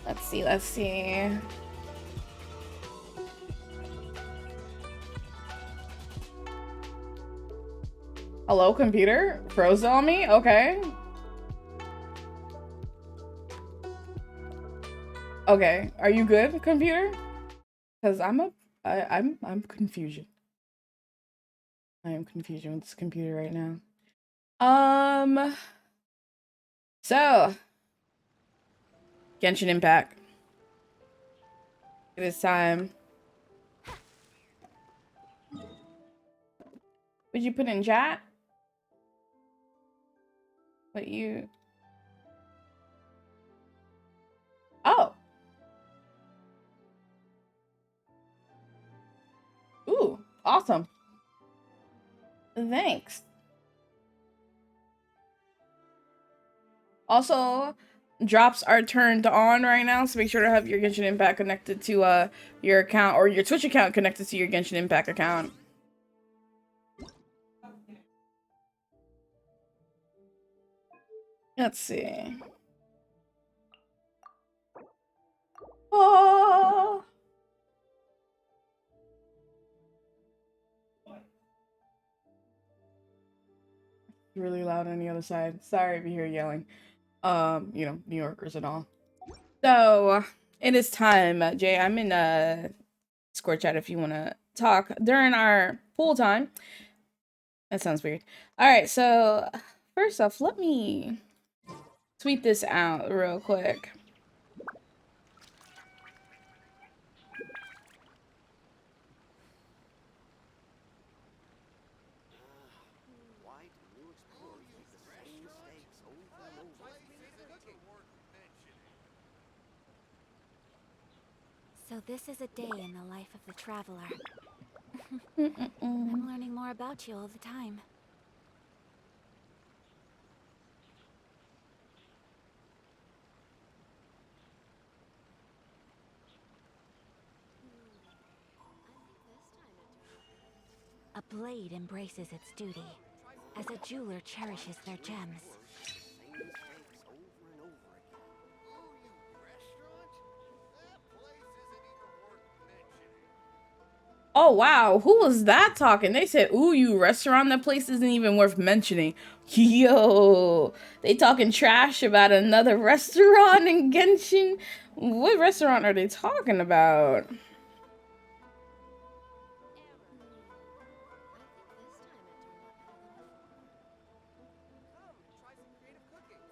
Let's see, let's see. Hello, computer? Froze on me? Okay. Okay, are you good, computer? Because I'm confusion. I am confusion with this computer right now. So Genshin Impact. It is time. Would you put in chat? What you? Oh. Ooh, awesome. Thanks. Also, drops are turned on right now, so make sure to have your Genshin Impact connected to your account, or your Twitch account connected to your Genshin Impact account. Let's see. Oh. Really loud on the other side. Sorry if you hear yelling. You know, New Yorkers and all. So it is time, Jay. I'm in Discord chat if you want to talk during our pool time. That sounds weird. All right, so first off, let me tweet this out real quick. So this is a day in the life of the traveler. I'm learning more about you all the time. A blade embraces its duty, as a jeweler cherishes their gems. Oh wow, who was that talking? They said, "Ooh, you restaurant, that place isn't even worth mentioning." Yo, they talking trash about another restaurant in Genshin. What restaurant are they talking about?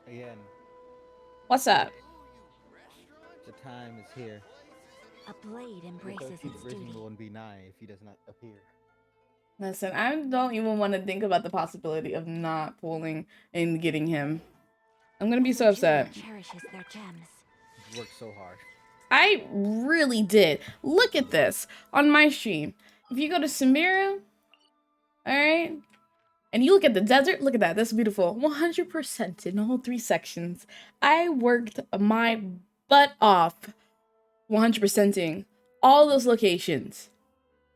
Again, What's up? the time is here. A blade embraces its duty. Won't be nigh if he does not appear. Listen, I don't even want to think about the possibility of not pulling and getting him. I'm gonna be so upset. Cherishes their gems. He worked so hard. I really did. Look at this on my stream. If you go to Samira, alright, and you look at the desert, look at that. That's beautiful. 100% in all 3 sections. I worked my butt off 100%ing all those locations.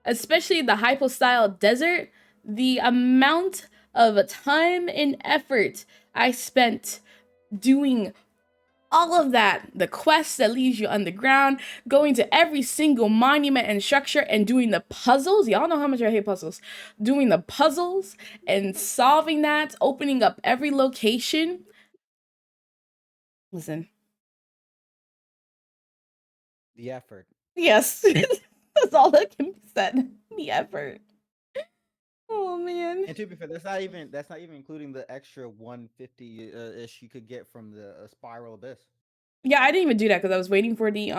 Especially the hypo-style desert. The amount of time and effort I spent doing all of that, the quest that leads you underground, going to every single monument and structure and doing the puzzles. Y'all know how much I hate puzzles. Doing the puzzles and solving that, opening up every location. Listen. The effort. Yes. That's all that can be said. The effort. Oh man. And to be fair, that's not even including the extra 150 ish you could get from the spiral abyss. Yeah, I didn't even do that because I was waiting for the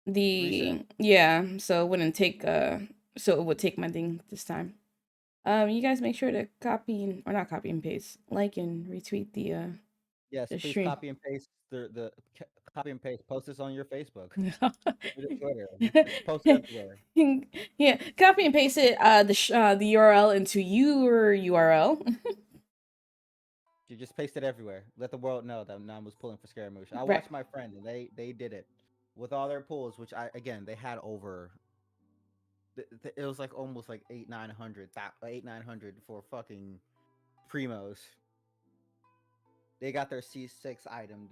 Reset. yeah, so it wouldn't take so it would take my thing this time. You guys make sure to copy or not copy and paste, like and retweet Yes, the please stream. copy and paste the copy and paste. Post this on your Facebook, your Twitter. Just post it everywhere. Yeah, copy and paste it the URL into your URL. You just paste it everywhere. Let the world know that Nam was pulling for Scaramouche. I Right. watched my friend, and they did it with all their pulls, which they had over. It was like almost like 800 for fucking primos. They got their C6 item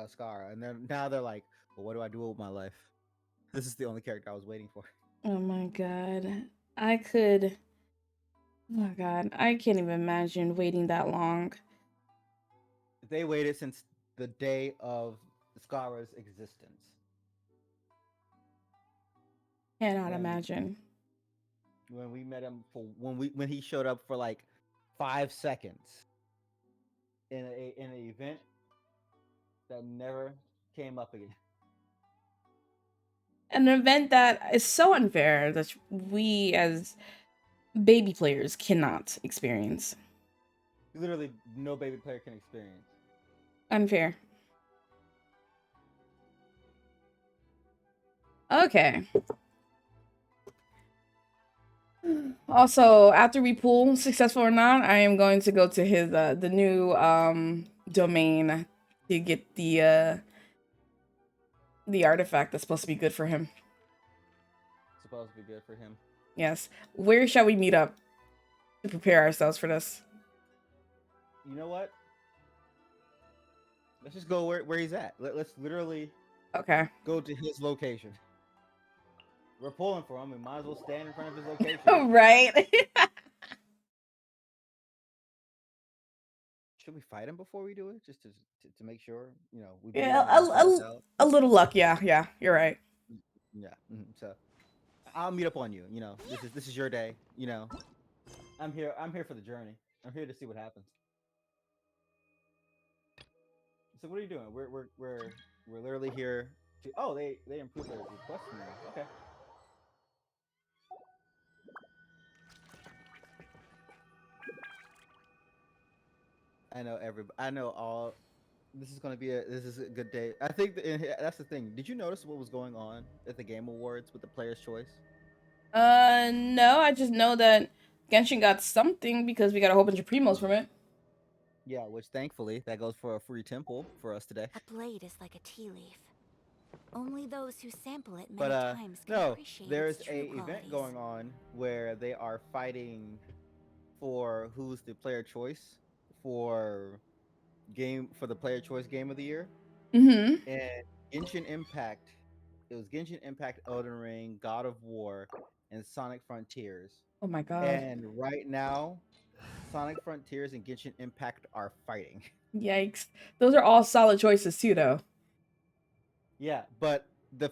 Scar, and then now they're like, well, what do I do with my life? This is the only character I was waiting for. Oh my god. I could. Oh my god. I can't even imagine waiting that long. They waited since the day of Scar's existence. Cannot When imagine. when we met him for when he showed up for like 5 seconds in an event that never came up again. An event that is so unfair that we as baby players cannot experience. Literally, no baby player can experience. Unfair. Okay. Also, after we pull, successful or not, I am going to go to his the new domain to get the artifact that's supposed to be good for him. Supposed to be good for him. Yes. Where shall we meet up to prepare ourselves for this? You know what? Let's just go where he's at. Let's literally Okay. go to his location. We're pulling for him. We might as well stand in front of his location. Right. Should we fight him before we do it, just to make sure? You know, we beat Yeah, him and sort this out? a little luck. Yeah, you're right. Yeah. So I'll meet up on you. You know, this is your day. You know, I'm here for the journey. I'm here to see what happens. So what are you doing? We're literally here to. Oh, they improved their request now. Okay. I know all. This is gonna be this is a good day. I think that's the thing. Did you notice what was going on at the Game Awards with the Player's Choice? No, I just know that Genshin got something because we got a whole bunch of primos from it. Yeah, which thankfully that goes for a free temple for us today. A blade is like a tea leaf. Only those who sample it many But times can no, appreciate there's its a true event qualities. going on where they are fighting for who's the player choice for the player choice game of the year. Mm-hmm. And Genshin Impact, it was Genshin Impact, Elden Ring, God of War, and Sonic Frontiers. Oh my god. And right now, Sonic Frontiers and Genshin Impact are fighting. Yikes. Those are all solid choices too, though. Yeah, but this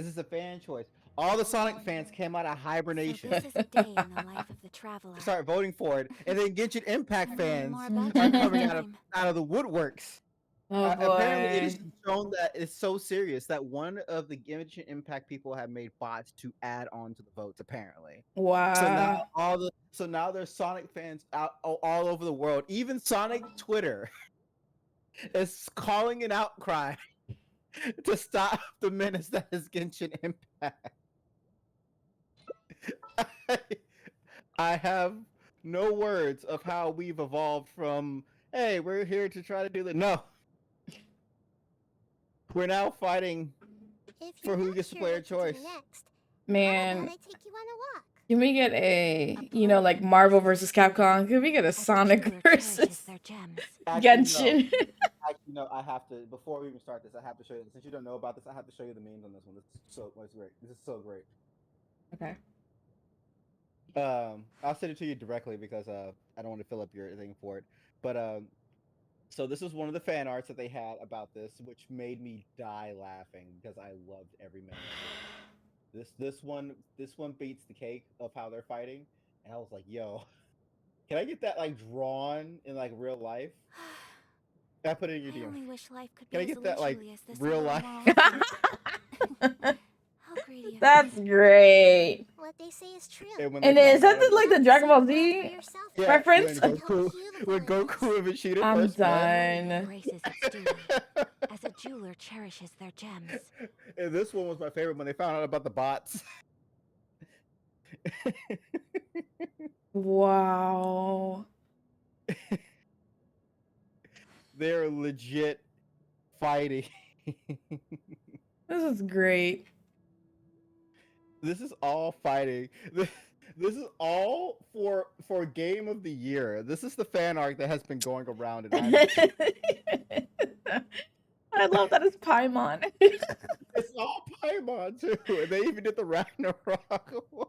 is a fan choice. All the Sonic fans came out of hibernation. So this is a day in the life of the traveler. Start voting for it, and then Genshin Impact Learn fans more about are you coming next out of the woodworks. Oh Apparently, it boy. is shown that it's so serious that one of the Genshin Impact people have made bots to add on to the votes. Apparently, Wow. so now there's Sonic fans out all over the world. Even Sonic Twitter is calling an outcry to stop the menace that is Genshin Impact. I have no words of how we've evolved from, hey, we're here to try to do the no. We're now fighting for who gets to play a choice. Man, can we get like Marvel versus Capcom? Can we get a Sonic versus Genshin? Actually, no, I have to, before we even start this, I have to show you, since you don't know about this, I have to show you the memes on this one. It's great. This is so great. Okay. I'll send it to you directly because I don't want to fill up your thing for it. But so this was one of the fan arts that they had about this, which made me die laughing because I loved every minute of it. This one beats the cake of how they're fighting, and I was like, yo, can I get that like drawn in like real life? I put it in your DM. I only wish life could be Can I as get that like leisurely as this real other life? world. How greedy of That's me. great. What they say is true. And is that like the Dragon Ball Z Yeah, reference? When Goku and Vegeta I'm first met. done. Embraces its duty, as a jeweler cherishes their gems. And this one was my favorite when they found out about the bots. Wow. They're legit fighting. This is great. This is all fighting. This is all for game of the year. This is the fan art that has been going around, and I love that it's Paimon. It's all Paimon too, and they even did the Ragnarok one.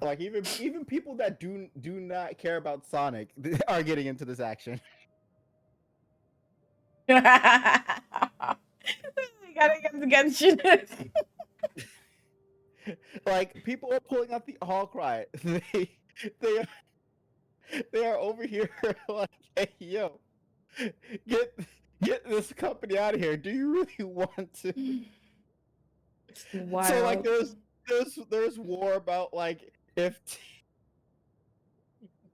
Like even people that do not care about Sonic are getting into this action. You gotta get the Genshin. Like people are pulling out the Hall cry. They are, they are over here like, hey yo, get this company out of here. Do you really want to? It's So like wild. there's war about like if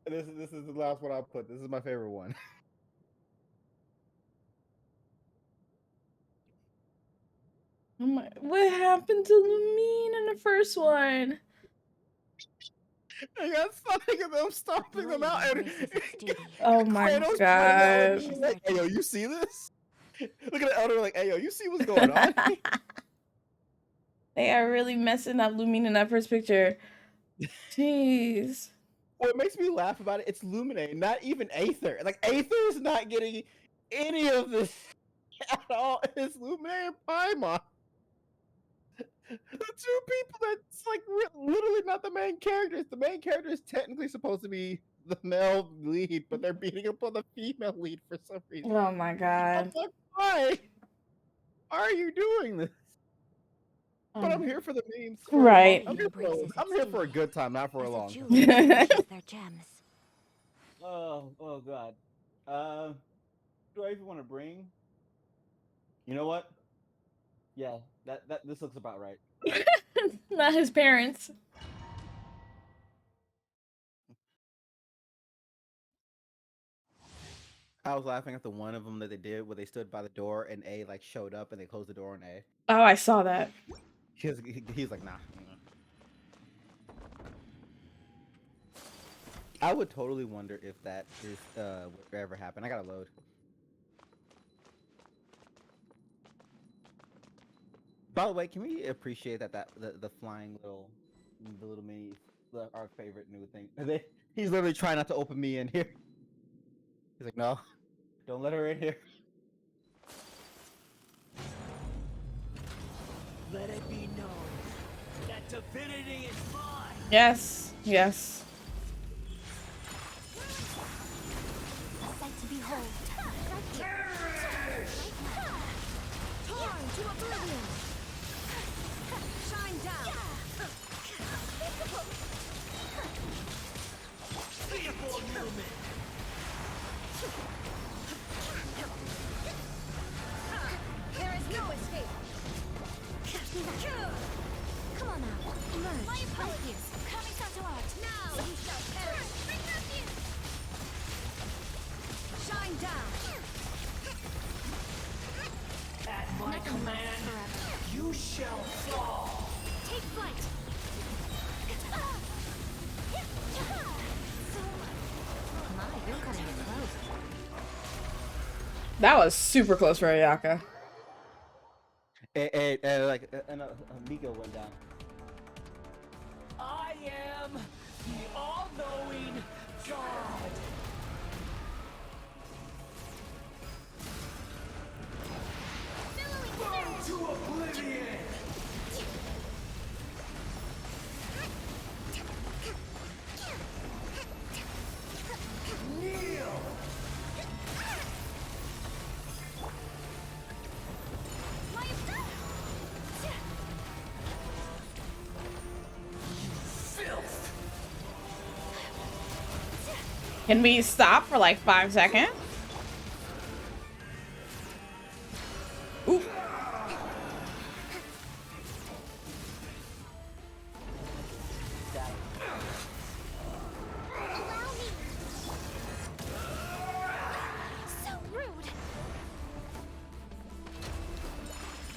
this is the last one I'll put. This is my favorite one. Oh my, what happened to Lumine in the first one? I got Sonic and them stomping them out, and Oh my Kratos pointing out at god. me like, "Hey yo, you see this?" Look at the elder like, "Hey yo, you see what's going on?" They are really messing up Lumine in that first picture. Jeez. What makes me laugh about it, it's Lumine, not even Aether. Like Aether is not getting any of this at all. It's Lumine and Paimon. The two people that's like literally not the main characters. The main character is technically supposed to be the male lead, but they're beating up on the female lead for some reason. Oh my I'm god. like, why? Why are you doing this? But I'm Um, here for the memes. right. I'm here for a good time, not for a long time. Their gems. Oh god. Do I even want to bring? You know what? Yeah, that this looks about right. Not his parents. I was laughing at the one of them that they did where they stood by the door and A like showed up and they closed the door on A. Oh, I saw that. He's like, nah. I would totally wonder if that is would ever happen. I gotta load. By the way, can we appreciate that the flying the little mini our favorite new thing? He's literally trying not to open me in here. He's like, no, don't let her in here. Let it be known that divinity is mine. Yes. Yes. A sight to behold. Torn to oblivion. Shine down. Fearful movement. There is no escape. Come on now. Emerge. My apologies. Kamisato art. Now you shall perish. Shine down. At my command, you shall fall. Take flight. My, you're cutting it close. That was super close for Ayaka. And Miko went down. I am the all-knowing God. Burn to oblivion. Kneel. Filth. Can we stop for like 5 seconds? Ooh. Allow me. So rude.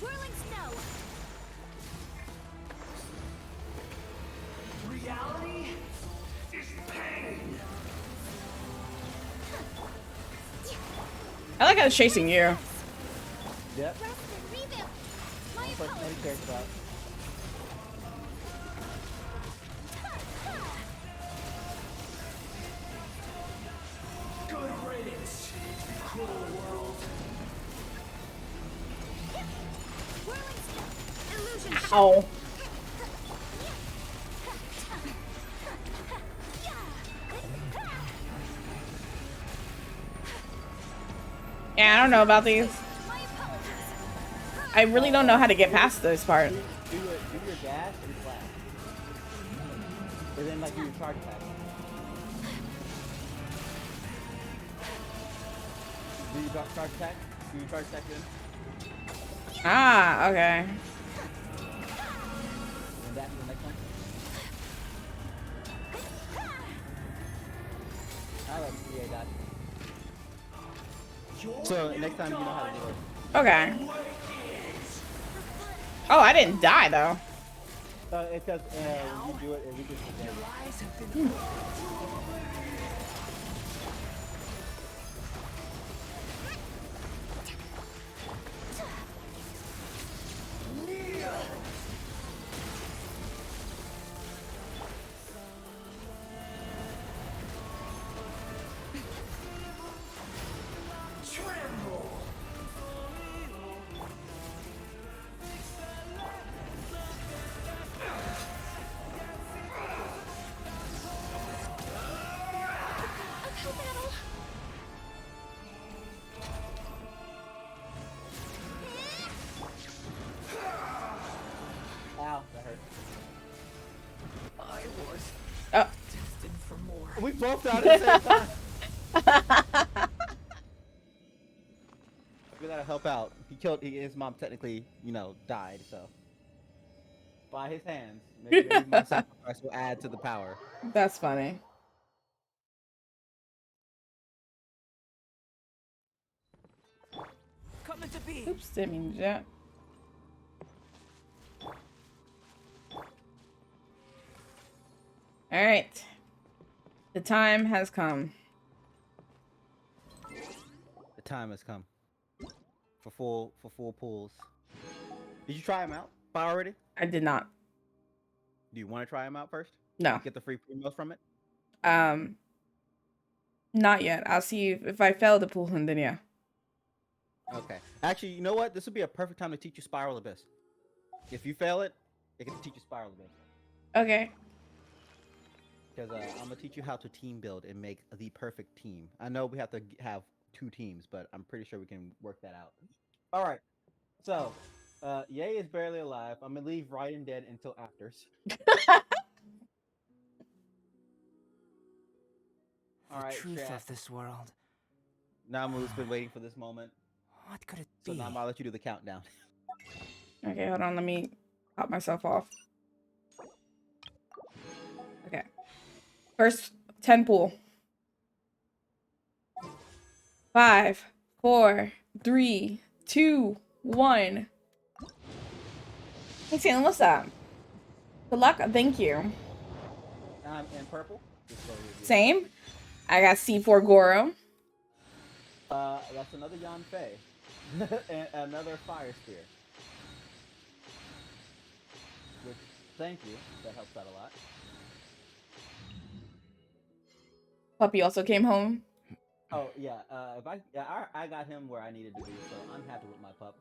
Whirling snow. Reality is pain. I like how it's chasing you. Yep. Rest and rebuild. My First any apologies. character out. Oh. Yeah, I don't know about these. My apologies. I really don't know how to get past this part. Do your dash and flash. And then like do your charge attack. Do your charge attack? Do your charge attack then? Ah, okay. And that's the next one. I like CA dash. So next time you know how to do it. Okay. Oh, I didn't die though. It's because when you do it, it weakens the damage. Uphill battle. Ow, that hurt. I was Oh. destined for more. We both died at the same time. We gotta help out. His mom technically, you know, died, so. By his hands. Maybe my sacrifice will add to the power. That's funny. Coming to be. Oops, didn't mean to do that. All right. The time has come. The time has come. For full pulls. Did you try him out already? I did not. Do you want to try him out first? No. Get the free promos from it? Not yet. I'll see if I fail the pool, and then yeah. Okay. Actually, you know what? This would be a perfect time to teach you Spiral Abyss. If you fail it, it can teach you Spiral Abyss. Okay. Because I'm going to teach you how to team build and make the perfect team. I know we have to have 2 teams, but I'm pretty sure we can work that out. All right. So, Ye is barely alive. I'm going to leave Raiden dead until afters. All right, Truth chat. of this world. Namu's been waiting for this moment. What could it So be? now I'll let you do the countdown. Okay, hold on. Let me pop myself off. Okay. First 10 pool. 5, 4, 3, 2, 1. Hey, Sam, what's up? Good luck. Thank you. I'm in purple. Just so you- Same. I got C4 Goro. That's another Yan Fei. And another Fire Spear. Which, thank you. That helps out a lot. Puppy also came home. Oh yeah, I got him where I needed to be, so I'm happy with my pup.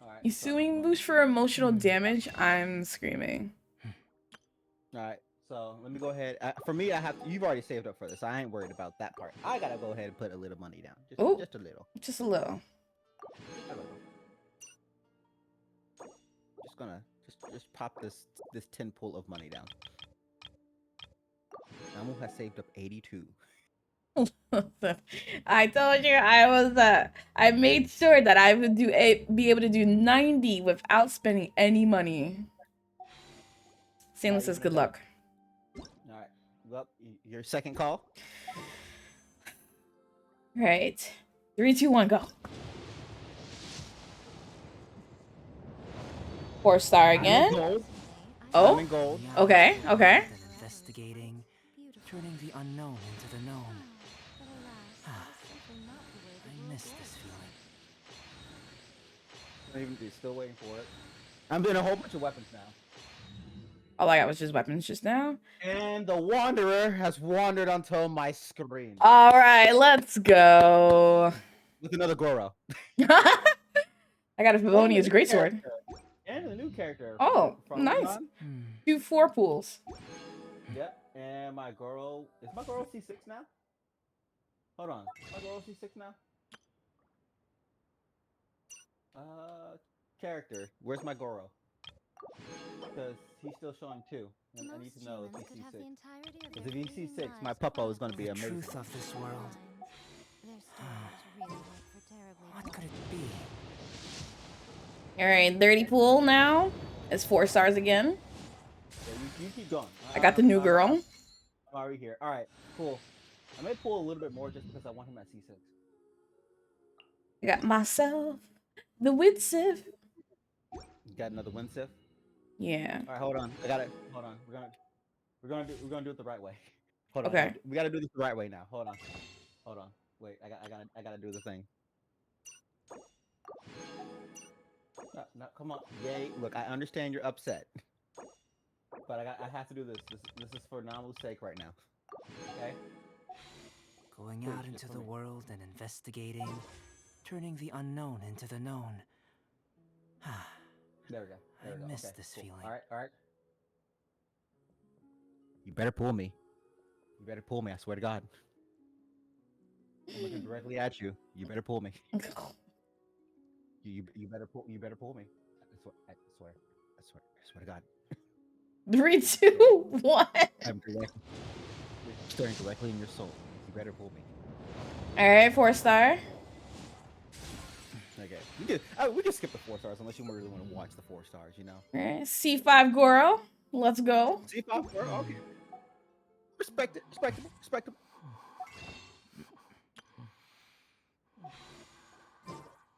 All right. You suing boost for emotional damage? I'm screaming. All right. So let me go ahead. For me, you've already saved up for this. I ain't worried about that part. I gotta go ahead and put a little money down. Ooh. Just a little. Just a little. Just a little. Just gonna just pop this 10 pull of money down. Namu has saved up 82. I told you I made sure that I would be able to do 90 without spending any money. Stainless says good luck. All right. Well, your second call. Right. 3, 2, 1, go. 4-star again. I'm Oh, in gold. Beyond okay, the okay. world and investigating, Beautiful. turning the unknown into the known. But alas, it's simply not the way that I you miss intended. this feeling. Even still waiting for it. I'm doing a whole bunch of weapons now. All I got was just weapons just now. And the Wanderer has wandered onto my screen. All right, let's go. With another Goro. I got a Favonius greatsword. And the new character. Oh, from nice. Ron. 2 4 pools. Yep. And my girl is my girl C6 now? Hold on. My girl C6 now? Character. Where's my Goro? Because he's still showing 2. And I need Most to know if humans he's could have the C6. entirety of Because their if he's fleeting C6, my lives puppo is going to be chronicled The amazing. truth of this world. Their stories really went for terribly What far. could it be? All right, 30 pool now. It's 4 stars again. Yeah, you keep going. I got the new girl. I'm already here. All right, cool. I may pull a little bit more just because I want him at C6. I got myself the Widsif. You got another Winsif? Yeah. All right, hold on. I got it. Hold on. We're gonna do it the right way. Hold on. Okay. We gotta do this the right way now. Hold on. Wait, I gotta do the thing. No, come on. Yay! Look, I understand you're upset, but I have to do this. This is for Namu's sake right now. Okay. Going Please, out just into for the me. world and investigating, turning the unknown into the known. There we go. There we I go. miss Okay, this cool. feeling. All right. You better pull me. You better pull me. I swear to God. I'm looking directly at you. You better pull me. You better pull. You better pull me. I swear to God. 3 2 1. I'm staring directly in your soul. You better pull me. All right, 4 star. Okay. We can skip the 4 stars unless you really want to watch the 4 stars. You know. All right, C5 Goro. Let's go. C5. Okay. Respectable.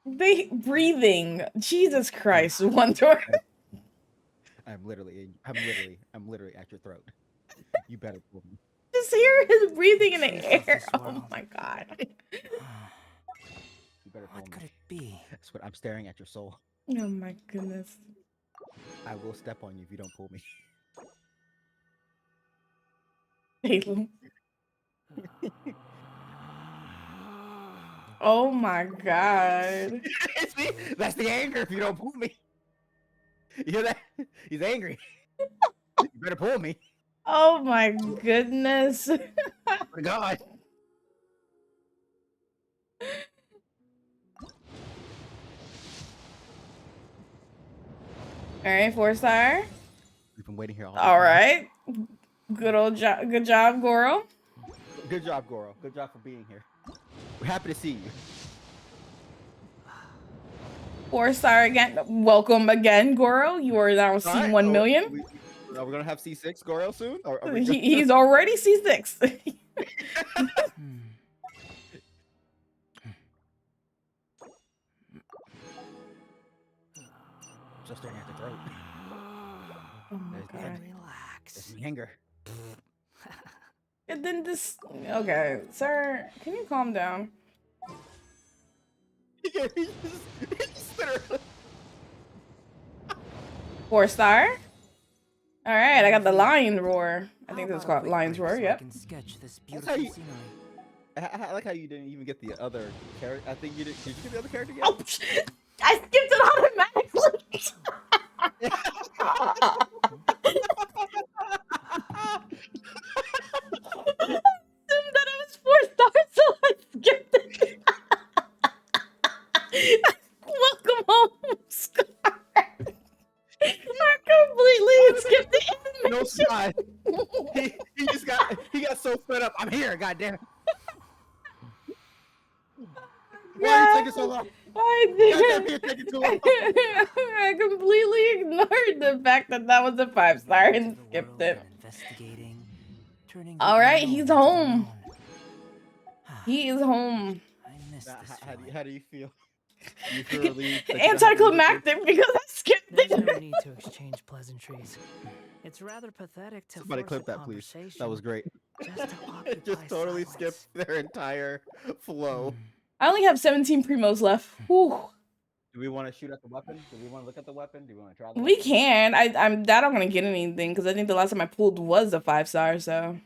They breathing. Jesus Christ, one door. I'm literally at your throat. You better pull me. Just hear his breathing in the Truth of air. this Oh world. my God. You better pull What could me. it be? That's what I'm staring at your soul. Oh my goodness. I will step on you if you don't pull me. Balaam. Oh my God. See? That's the anger if you don't pull me. You hear that? He's angry. You better pull me. Oh my goodness. For God. All right, 4 star. We've been waiting here all All time. right. Good job, Goro. Good job, Goro. Good job for being here. We're happy to see you. 4 star again. Welcome again, Goro. You are now All right, C1 million. Are we gonna have C6 Goro soon? Or are we He's already C6. just staring at the throat? Oh my There's God. Relax. There's the anger. And then this. Okay, sir, can you calm down? He's literally. 4 star. All right, I got the lion roar. I think How that's about a called quick lion's break roar. so I Yep. can sketch this That's how beautiful you- scenery. I like how you didn't even get the other character. I think you did. Did you get the other character yet? Oh, I skipped it automatically. Assumed that it was 4 stars, so I skipped it. Welcome home, Scar. I completely skipped the No animation. side. He got so fed up. I'm here. Goddamn it. Why are you taking so long? Goddamn, you're taking too long. I completely ignored the fact that that was a 5 star Into and the skipped world it. and investigating, turning the All right, unknown he's into the home. known. He is home. I miss Now, this feeling. how do you feel? You feel relieved that you don't have to do this? Anticlimactic because I skipped There's it. no need to exchange pleasantries. It's rather pathetic to Somebody force clip a that, please. conversation That was great. just to occupy It just totally silence. skipped their entire flow. I only have 17 primos left. Whew. Do we want to shoot at the weapon? Do we want to look at the weapon? Do we want to try the We weapon? can. I'm that I'm gonna get anything because I think the last time I pulled was a 5 star. So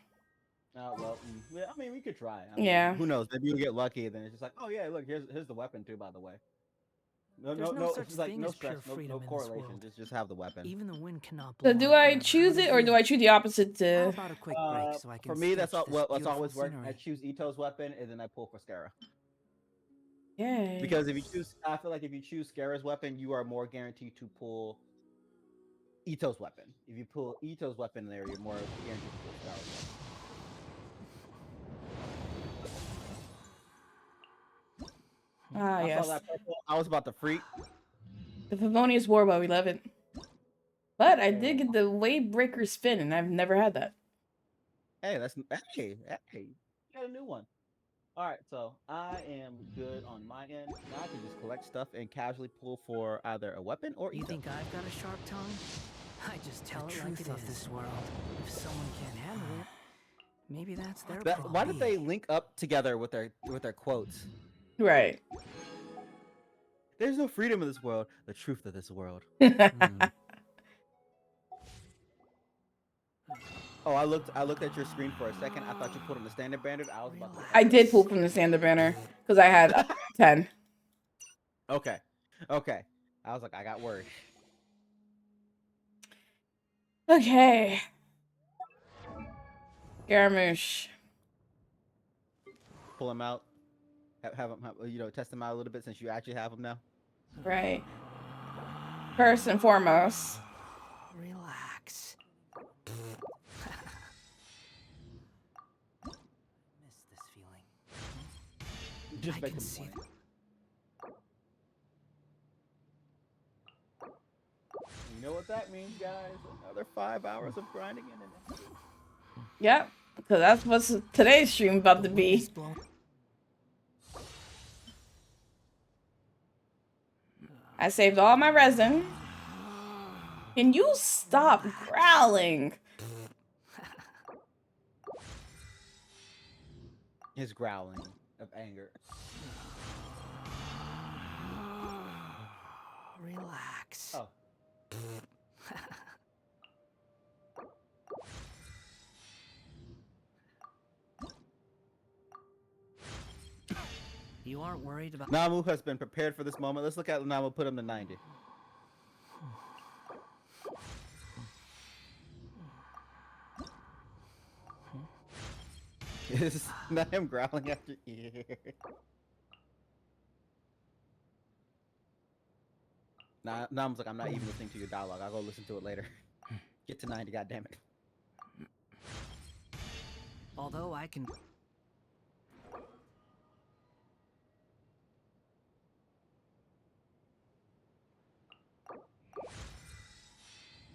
Well, yeah, I mean, we could try. I mean, yeah. Who knows? Maybe you'll get lucky. Then it's just like, oh yeah, look, here's the weapon too. By the way. No, There's no, no no. such It's like thing no as stress, pure freedom no in this correlation. world. Just have the weapon. Even the wind cannot blow So do on I forever. choose How it about or do you? I choose the opposite How to? about a quick break so I can For me, that's sketch all. this Well, that's beautiful always worked. I scenery? choose Ito's weapon, and then I pull for Scara. Yay. Because if you choose, I feel like if you choose Scara's weapon, you are more guaranteed to pull Ito's weapon. If you pull Ito's weapon there, you're more guaranteed to pull Scara's weapon. Ah, I saw yes. that purple. I was about to freak. The Favonius Warbow, we love it. But I did Hey, get the Wave Breaker spin, and I've never had that. hey, that's hey, got a new one. All right, so I am good on my end. Now I can just collect stuff and casually pull for either a weapon or You Ito. think I've got a sharp tongue? I just tell The it like truth it of is. this world. If someone can't handle it, maybe that's their That, problem. why did they link up together with their quotes? Right. There's no freedom in this world. The truth of this world. Oh, I looked at your screen for a second. I thought you put on the standard bandit. I was about to. I did pull from the standard banner because I had 10. Okay. Okay. I was like, I got worried. Okay. Garamouche. Pull him out. Have him, test him out a little bit since you actually have him now. Right. First and foremost. Relax. Miss this feeling. Just I make can him see point. You know what that means, guys? Another 5 hours of grinding in it. Yep. Because that's what's today's stream about to be. I saved all my resin. Can you stop growling? His growling of anger. Relax. Oh. You aren't worried about... Namu has been prepared for this moment. Let's look at Namu. Put him to 90. It's not him growling at your ear. Namu's like, I'm not even listening to your dialogue. I'll go listen to it later. Get to 90, goddammit. Although I can...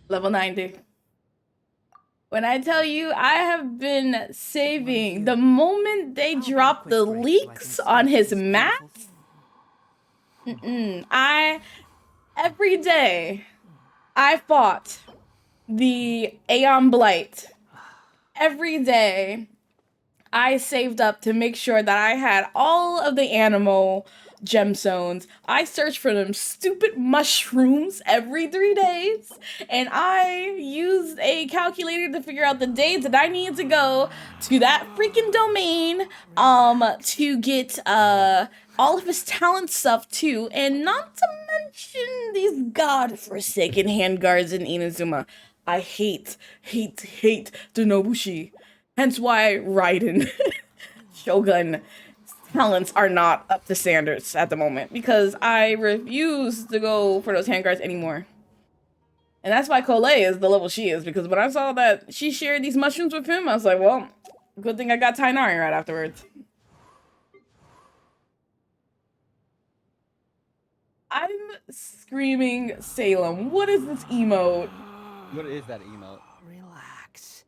Level 90. When I tell you, I have been saving the moment they How about a drop quick the break so I leaks can on sketch his this map. beautiful Every day, I fought the Aeon Blight. Every day, I saved up to make sure that I had all of the animal gemstones. I searched for them stupid mushrooms every 3 days, and I used a calculator to figure out the days that I needed to go to that freaking domain to get all of his talent stuff too, and not to mention these godforsaken handguards in Inazuma. I hate the Nobushi. Hence why Raiden Shogun talents are not up to standards at the moment, because I refuse to go for those handguards anymore. And that's why Colette is the level she is, because when I saw that she shared these mushrooms with him, I was like, well, good thing I got Tainari right afterwards. I'm screaming Salem. What is this emote? What is that emote? Relax.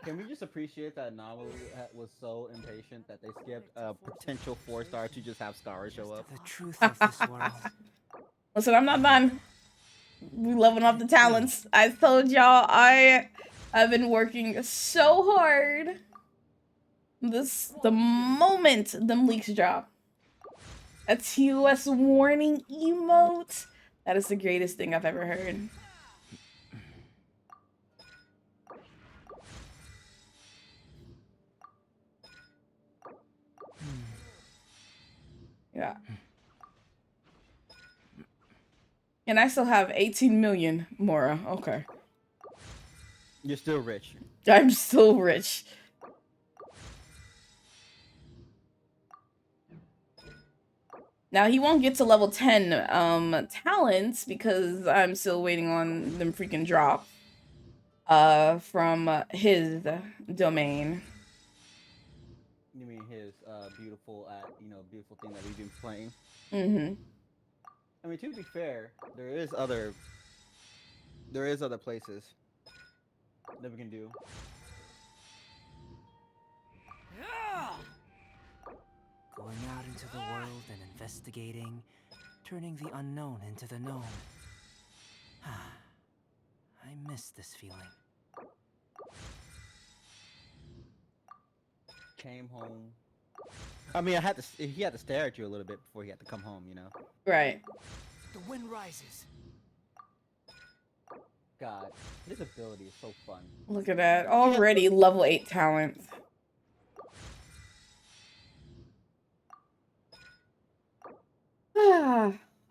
Can we just appreciate that Namu was so impatient that they skipped a potential 4-star to just have Scara show up? The truth of this world. Listen, I'm not done. We leveling up the talents. I told y'all I've been working so hard. The moment them leaks drop. A TOS warning emote. That is the greatest thing I've ever heard. Yeah. And I still have 18 million, Mora. Okay. You're still rich. I'm still rich. Now he won't get to level 10 talents because I'm still waiting on them freaking drop from his domain. You mean his beautiful beautiful thing that we've been playing? Mm-hmm. I mean, to be fair, there is other places that we can do. Going out into the world and investigating, turning the unknown into the known. I miss this feeling. Came home. I mean, he had to stare at you a little bit before he had to come home, you know? Right. The wind rises. God, his ability is so fun. Look at that. Already level 8 talent.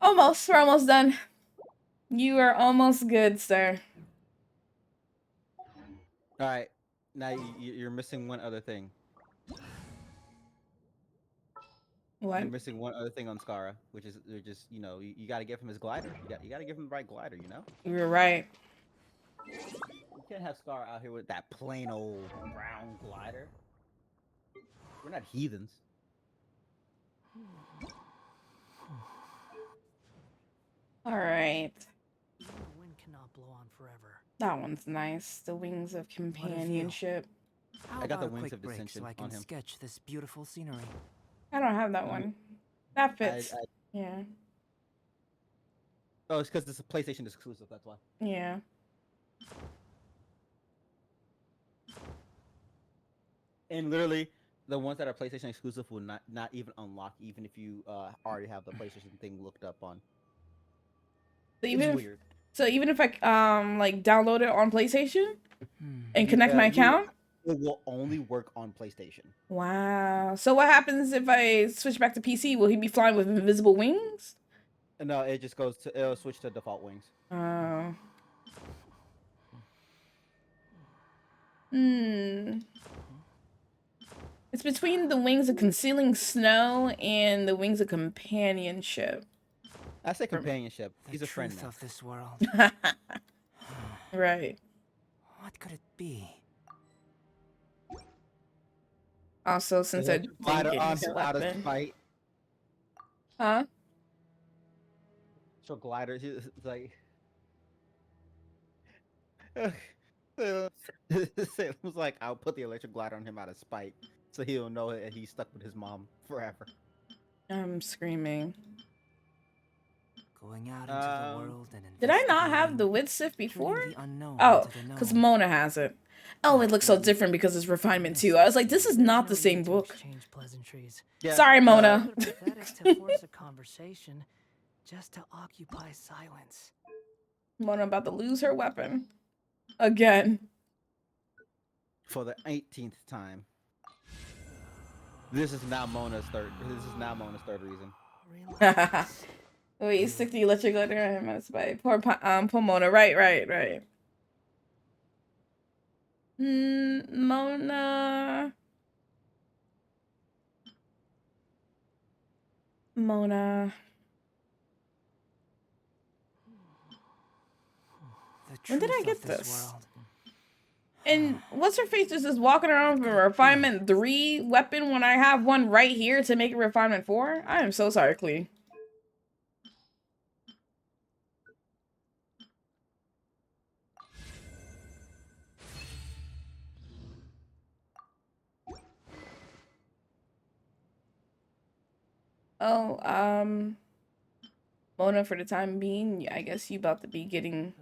Almost. We're almost done. You are almost good, sir. All right, now you're missing one other thing. What? You're missing one other thing on Skara, which is just you got to give him his glider. You got to give him the right glider. You know. You're right. You can't have Skara out here with that plain old brown glider. We're not heathens. All right. The wind cannot blow on forever. That one's nice. The wings of companionship. How I got the about a wings quick of break dissension so I can on him. sketch this beautiful scenery. I don't have that one. That fits. Yeah. Oh, it's because it's a PlayStation exclusive. That's why. Yeah. And literally, the ones that are PlayStation exclusive will not even unlock, even if you already have the PlayStation thing looked up on. So It's weird. even if I like download it on PlayStation and You- connect my you- account. It will only work on PlayStation. Wow. So what happens if I switch back to PC? Will he be flying with invisible wings? No, it just it'll switch to default wings. Oh. Hmm. It's between the wings of concealing snow and the wings of companionship. I say companionship. He's The a friend truth now. of this world. Right. What could it be? Also, since I didn't Glider get on his him out of weapon. spite. Huh? So glider, he's like. It was like, I'll put the electric glider on him out of spite, so he'll know that he's stuck with his mom forever. I'm screaming. Going out into the world and Did I not have the investigating, wit sift before? turning the unknown Oh, into the because known. Mona has it. Oh, it looks so different because it's refinement too. I was like, this is There's not no the same need to book. exchange pleasantries. Yeah, Sorry, Mona. Rather pathetic to force a conversation just to occupy silence. Mona about to lose her weapon. Again. for the 18th time. This is now Mona's third reason. Relax. Wait, you stick the electric glider on him as by poor Mona. Right. Mona. The When did I truth get of this this? world. And what's her face is just walking around with a refinement 3 weapon when I have one right here to make a refinement 4? I am so sorry, Clee. Oh, Mona, for the time being, I guess you about to be getting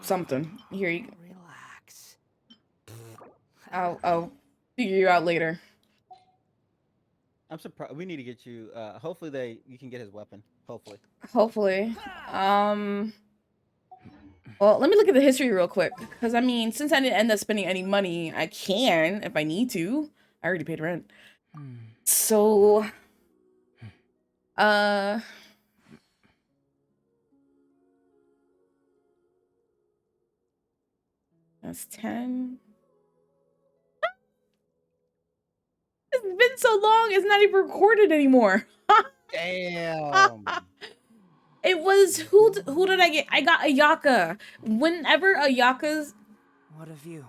something. Here you go. Relax. I'll figure you out later. I'm surprised. We need to get you. Hopefully you can get his weapon. Hopefully. Well, let me look at the history real quick, because I mean, since I didn't end up spending any money, I can if I need to. I already paid rent. So, That's 10. It's been so long, it's not even recorded anymore. Damn. It was who did I get? I got Ayaka. Whenever Ayaka's What of you?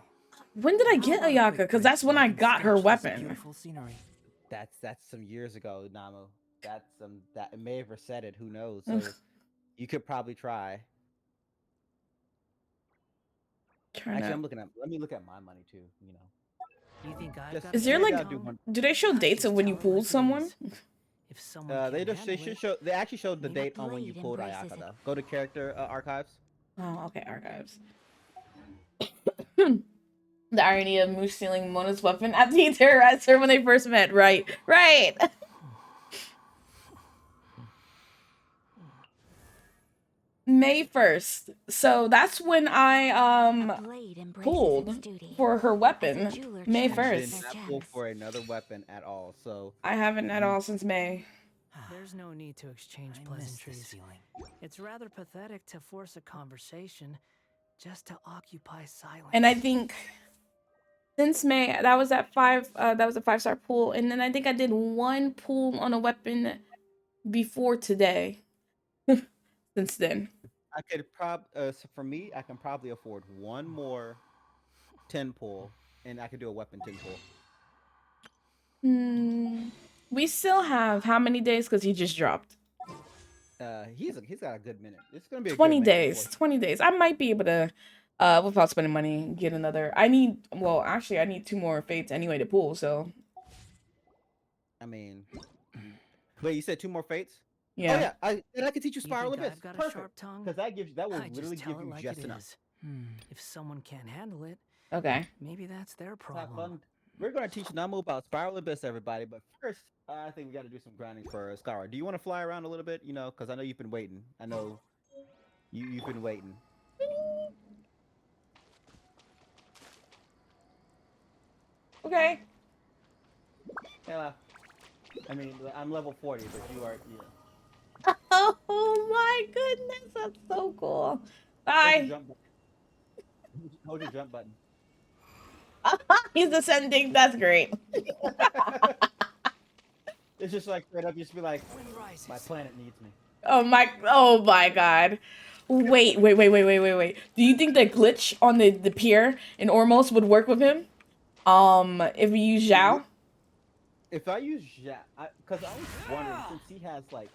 when did I get How about a Ayaka? quick Because break that's so when I can got her sketch this weapon. Beautiful scenery. That's some years ago, Namu. That's that it may have reset it. Who knows? So you could probably try. Actually, I'm looking at. Let me look at my money too. You know, You think I've just got Is a there maybe like I'll do one. do they show I dates just of when you tell it pulled like it someone? is. If someone They can't just they handle should it, show. They actually showed the May date the on when you blade pulled embraces Ayaka it. though. Go to character archives. Oh, okay, archives. The irony of Moose stealing Mona's weapon after he terrorized her when they first met. Right, right. May 1st. So that's when I A blade embraces its pulled duty. for her As a weapon. jeweler May And you cherishes did 1st. their not pull gems. for another weapon at all. So I haven't at you- all since May. there's no need to exchange I miss this pleasantries. feeling. It's rather pathetic to force a conversation just to occupy silence. And I think since May, that was at 5 that was a 5-star pool, and then I think I did one pool on a weapon before today. Since then. I could so for me, I can probably afford one more 10 pull, and I could do a weapon 10 pull. We still have how many days? Because he just dropped. He's got a good minute. It's gonna be a 20 good minute days. before 20 days. I might be able to, without spending money, get another. Well, actually, I need 2 more fates anyway to pull, so. I mean, wait, you said 2 more fates? Yeah. Oh yeah, I can teach you You Spiral think Abyss. I've got a Perfect. sharp tongue? Because that will I literally just tell give it you like just it enough. is. If someone can't handle it, Okay. maybe that's their Let's have problem. fun. We're gonna teach Namu about Spiral Abyss, everybody. But first, I think we got to do some grinding for Skyward. Do you want to fly around a little bit? You know, because I know you've been waiting. I know you've been waiting. Okay. Yeah. I mean, I'm level 40, but you are. Yeah. Oh my goodness, that's so cool. Hold your Bye. jump button. Hold your jump button. He's ascending. That's great. It's just like straight up, just be like, Wind rises. my planet needs me. Oh my god. Wait. Do you think the glitch on the pier in Ormos would work with him? If we use Zhao? If I use because I was wondering, since he has like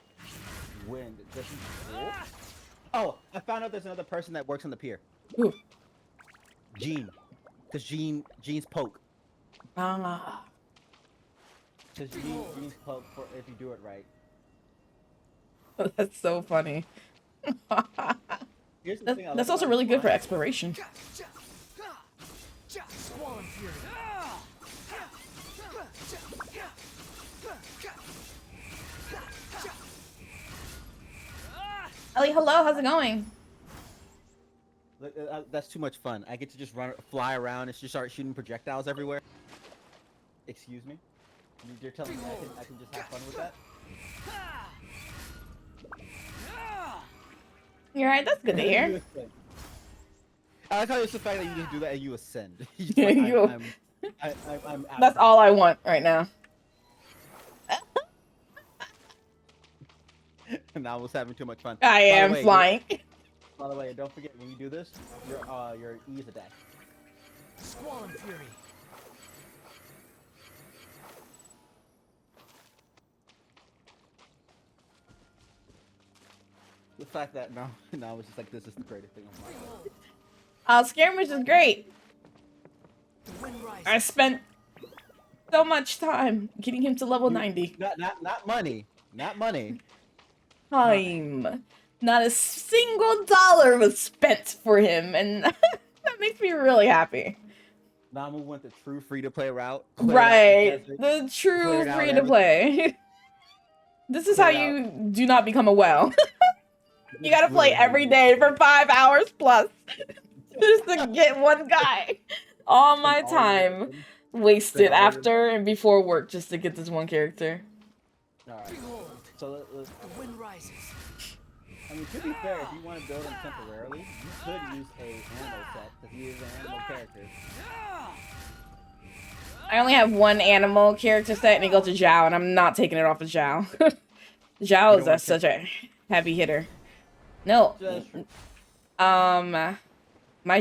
wind, does he pull? Oh, I found out there's another person that works on the pier. Who? Jean. Because Jean's poke. Ah. Because Jean's poke for if you do it right. That's so funny. Here's the thing I love That's also about really good for flying. exploration. Squall and fury. Ellie, hello, how's it going? Look, that's too much fun. I get to just fly around and just start shooting projectiles everywhere. Excuse me? You're telling me I can just have fun with that? You're right, that's good to hear. I like how it's the fact that you just do that and you ascend. I'm out. That's all I want right now. And I was having too much fun. I am flying. By the way, don't forget when you do this, your E is a dash. Squall and fury. The fact that now it's just like this is the greatest thing of my life. Skirmish is great. Wind rises. I spent so much time getting him to level 90. Not money. Not money. Time. Not a single dollar was spent for him, and that makes me really happy. Namu went the true free-to-play route. Right. The true free to play. This is how you do not become a whale. You gotta play every day for 5 hours plus just to get one guy. All my time wasted after and before work just to get this one character. Alright. Behold, So the wind rises. I mean, to be fair, if you want to build him temporarily, you could use a animal set because he is an animal character. I only have one animal character set, and it goes to Zhao, and I'm not taking it off of Zhao. You Zhao don't is want to such a heavy hitter. No, That's true. my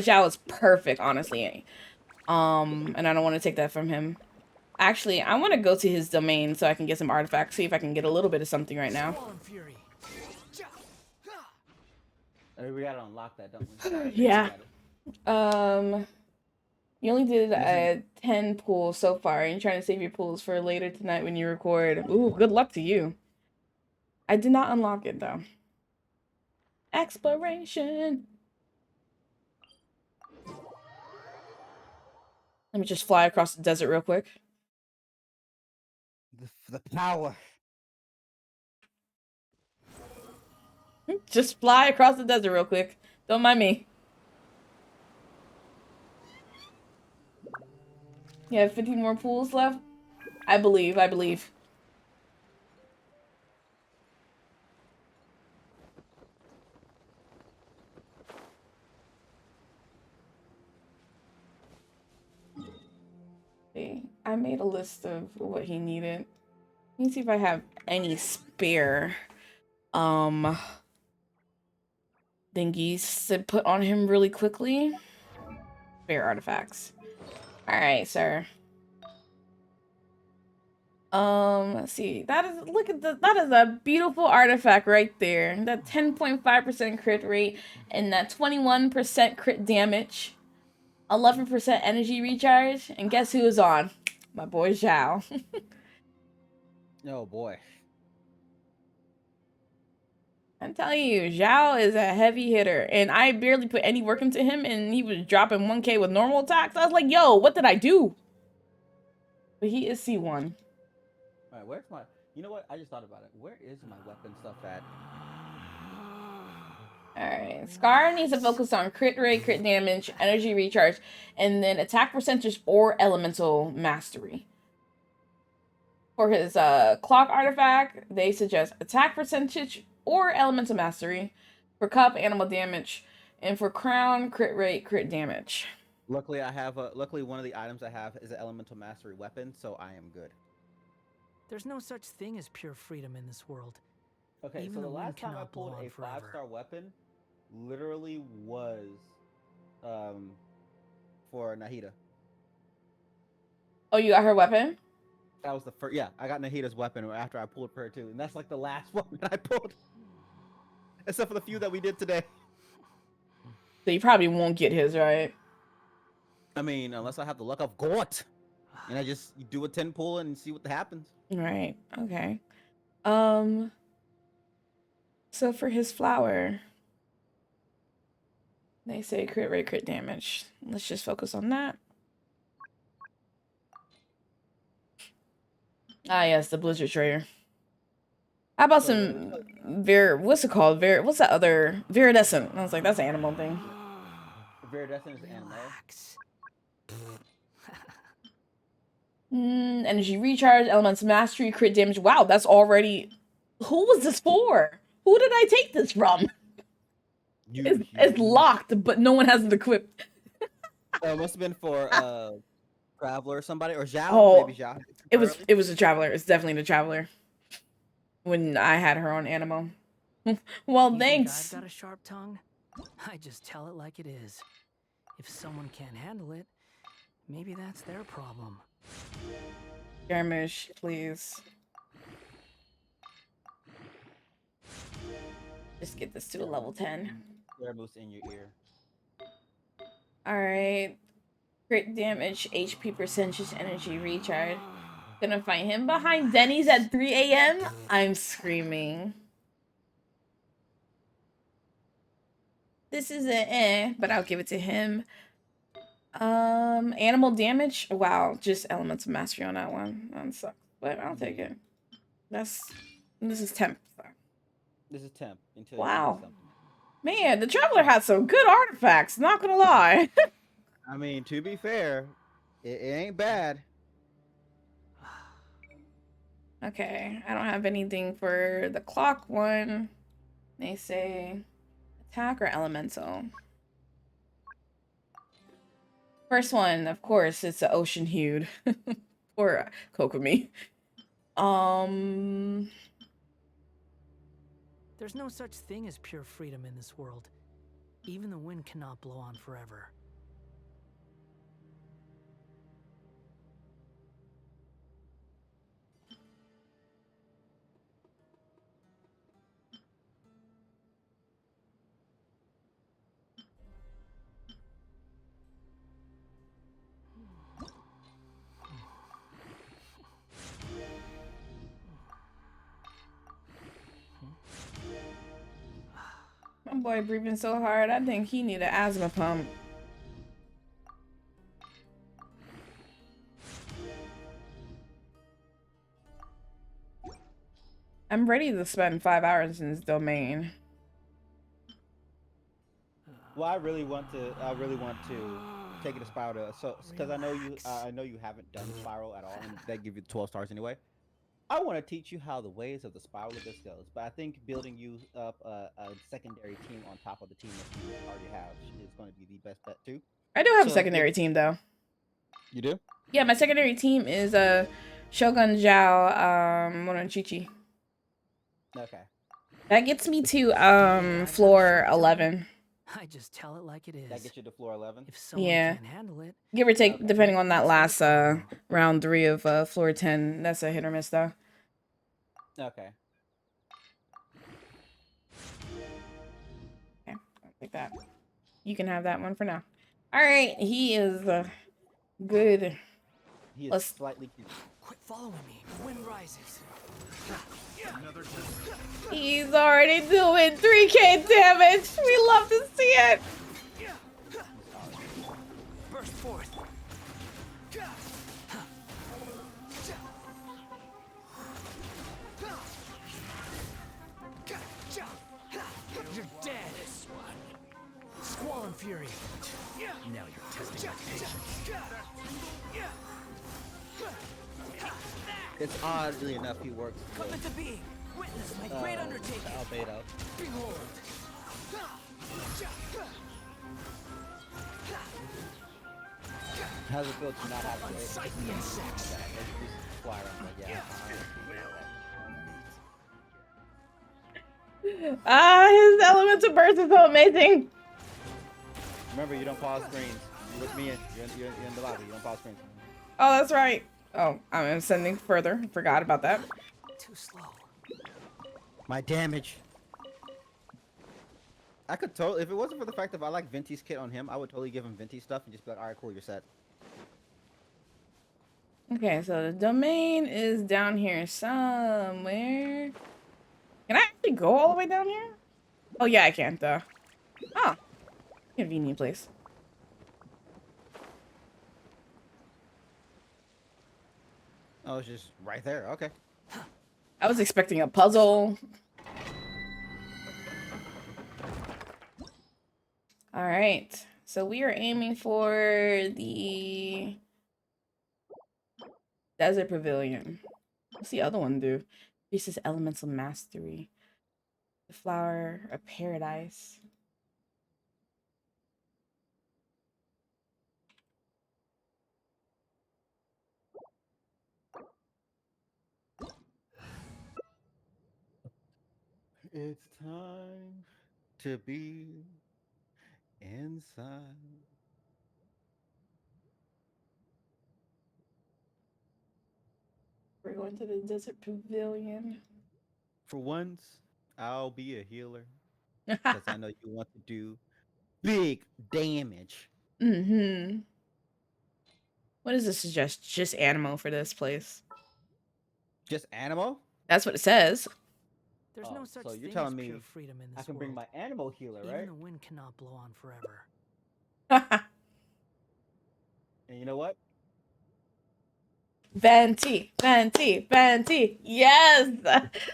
Zhao is perfect, honestly. And I don't want to take that from him. Actually, I want to go to his domain so I can get some artifacts, see if I can get a little bit of something right now. Swarm Fury. We gotta unlock that, don't we? Yeah. Got it. You only did 10 pulls so far, and you're trying to save your pulls for later tonight when you record. Ooh, good luck to you. I did not unlock it, though. Exploration. Let me just fly across the desert real quick. The power. Just fly across the desert real quick. Don't mind me. You have 15 more pools left? I believe. See, I made a list of what he needed. Let me see if I have any spare thingies to put on him really quickly. Spare artifacts. Alright, sir. Let's see. That is that is a beautiful artifact right there. That 10.5% crit rate and that 21% crit damage. 11% energy recharge. And guess who is on? My boy Zhao. Oh boy. I'm telling you, Zhao is a heavy hitter. And I barely put any work into him, and he was dropping 1k with normal attacks. I was like, yo, what did I do? But he is C1. Alright, where's my... You know what? I just thought about it. Where is my weapon stuff at? Alright, Scar needs to focus on crit rate, crit damage, energy recharge, and then attack percentage or elemental mastery. For his clock artifact, they suggest attack percentage or elemental mastery. For cup, animal damage, and for crown, crit rate, crit damage. Luckily, I have luckily one of the items I have is an elemental mastery weapon, so I am good. There's no such thing as pure freedom in this world. Okay, Even so the the wind last time I cannot blow pulled on a forever. 5-star weapon, literally was, for Nahida. Oh, you got her weapon? That was the first. Yeah, I got Nahida's weapon after I pulled for her too, and that's like the last weapon I pulled, except for the few that we did today. So you probably won't get his, right? I mean, unless I have the luck of Gort, and I just do a 10 pull and see what happens. Right. Okay. So for his flower, they say crit rate, crit damage. Let's just focus on that. Ah, yes, the Blizzard Trader. How about some what's it called? What's that other Viridescent? I was like, that's an animal thing. Viridescent is animal. Relax. Energy recharge, elements mastery, crit damage. Wow, that's already. Who was this for? Who did I take this from? It's locked, but no one has it equipped. It must have been for Traveler or somebody, or Zhao. Oh, Maybe Zhao. it was a traveler. It's definitely the traveler. When I had her on Animo. Well, You thanks. think I've got a sharp tongue? I just tell it like it is. If someone can't handle it, maybe that's their problem. Garmish, please. Just get this to a level 10. Garmish in your ear. Alright. Crit damage, HP percentage, energy recharge. Gonna find him behind Denny's at 3 a.m. I'm screaming. This is but I'll give it to him. Animal damage. Wow, just elements of mastery on that one. That sucks, but I'll take it. This is temp. So. This is temp until Wow. you get something. Man, the traveler had some good artifacts. Not gonna lie. I mean, to be fair, it ain't bad. Okay, I don't have anything for the clock one. They say attack or elemental. First one, of course, it's the ocean hued. Or Kokomi. There's no such thing as pure freedom in this world. Even the wind cannot blow on forever. My boy breathing so hard, I think he need an asthma pump. I'm ready to spend 5 hours in this domain. Well, I really want to take it to Spiral to, because I know you haven't done Spiral at all, and they give you 12 stars anyway. I want to teach you how the ways of the Spiral Abyss goes, but I think building you up a secondary team on top of the team that you already have is going to be the best bet too. I do have a So, secondary team though. You do? Yeah, my secondary team is Shogun Zhao, Monochichi. Okay. That gets me to floor 11. I just tell it like it is. That gets you to floor 11. If someone Yeah. can't handle it, Give or take, Okay. depending on that last round 3 of floor 10. That's a hit or miss though. Okay. Okay, I'll take that. You can have that one for now. All right, he is good. He is Let's- slightly cute. quit following me. The wind rises. He's already doing 3k damage. We love to see it. Burst forth. You're dead. Squall and fury. Now you're testing my patience. It's oddly enough he works Come with into being. Witness my great undertaking. Albedo. Behold. How's it feel to not have to Unsightly insects. fly around like, yeah, His elemental burst is so amazing. Remember, you don't pause screens. You're with me, you're in the lobby. You don't pause screens. Oh, that's right. Oh, I'm ascending further. Forgot about that. Too slow. My damage. I could totally, if it wasn't for the fact that I like Venti's kit on him, I would totally give him Venti stuff and just be like, all right, cool, you're set. Okay, so the domain is down here somewhere. Can I actually go all the way down here? Oh, yeah, I can, though. Oh, convenient place. Oh, it's just right there. Okay. I was expecting a puzzle. All right, so we are aiming for the Desert Pavilion. What's the other one do? This is Elemental Mastery. The Flower of Paradise. It's time to be inside. We're going to the Desert Pavilion. For once, I'll be a healer because I know you want to do big damage. Mm-hmm. What does this suggest? Just Animo for this place. Just Animo? That's what it says. There's Oh, no such so you're thing telling as me pure freedom in this I can bring world. my animal healer, Even right? the wind cannot blow on forever. And you know what? Venti, Venti, Venti. Yes,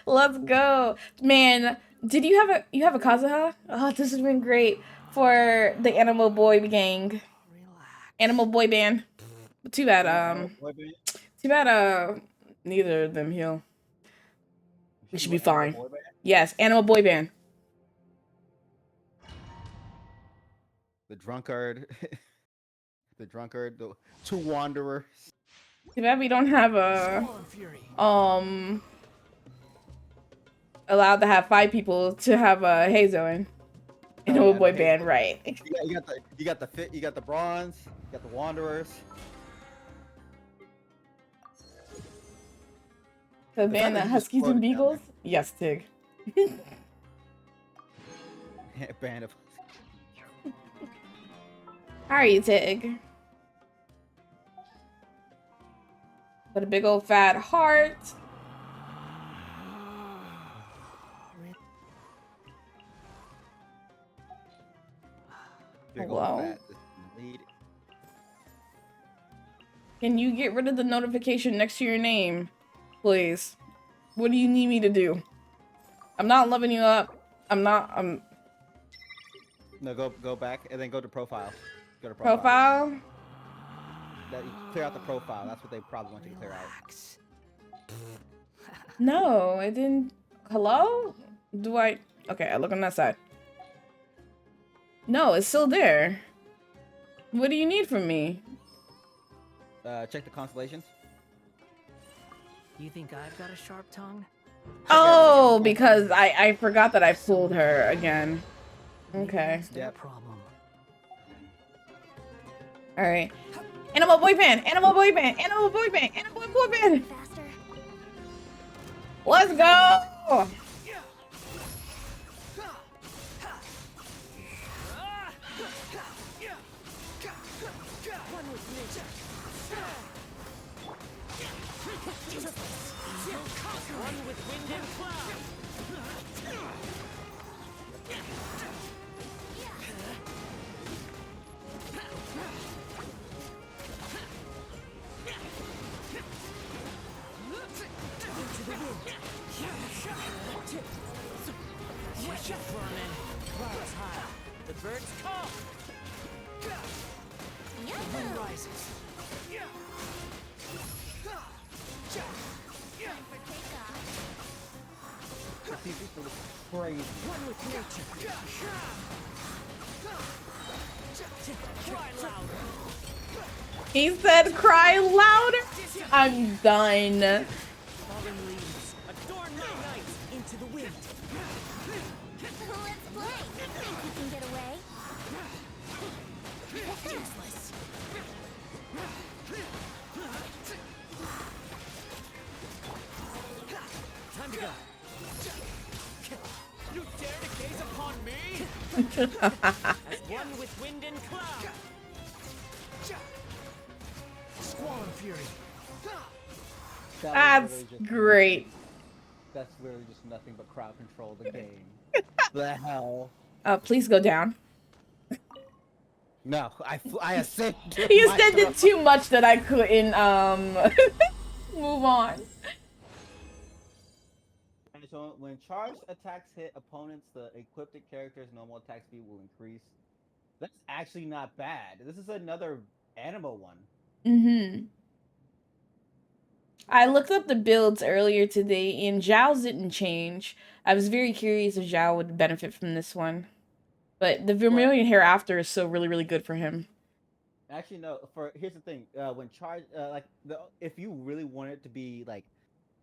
let's go, man. Did you have a Kazuha? Oh, this has been great for the Animal Boy gang, Relax. Animal Boy band. Too bad, Animal boy band? too bad, neither of them heal. We should be What, Animal fine. boy band? Yes, Animal Boy band. the drunkard, the two wanderers. Too bad we don't have a Spawn Fury. allowed to have 5 people to have a Hazo in Oh, a yeah, boy no, band, right? you got the bronze, you got the wanderers. The The fact band that that you just Huskies and floated down Beagles? Yes, Tig. Band of. How are you, Tig? Got a big old fat heart. Big Hello? old fat. Lead. Can you get rid of the notification next to your name? Please. What do you need me to do? I'm not loving you up. I'm No, go back and then go to profile. Go to profile. That you clear out the profile. That's what they probably want you to clear out. Relax. No, it didn't. Hello? Do I? Okay, I look on that side. No, it's still there. What do you need from me? Check the constellations. You think I've got a sharp tongue? Oh, because I forgot that I fooled her again. Maybe Okay. that's their Yep. problem. All right. Animal boy band. Animal boy band. Animal boy band. Animal boy band. Faster. Let's go. One with wind and cloud. Watch it, vermin. Clouds high. The birds come. The wind rises. These people look crazy. One with nature. Cry louder. He said cry louder. I'm done. Fallen leaves. Adorn my night. Into the wind. Let's play. Think we can get away? Useless. Time to go. You dare to gaze upon me? As one with wind and cloud. Squall Fury. That's great. That's really just nothing but crowd control the game. The hell? Please go down. No, I ascended. You extended too much that I couldn't move on. And so when charged attacks hit opponents, the equipped character's normal attack speed will increase. That's actually not bad. This is another animal one. Mm-hmm. I looked up the builds earlier today, and Zhao's didn't change. I was very curious if Zhao would benefit from this one. But the Vermilion Hereafter is so really, really good for him. Actually, no. Here's the thing. When charge, if you really want it to be like,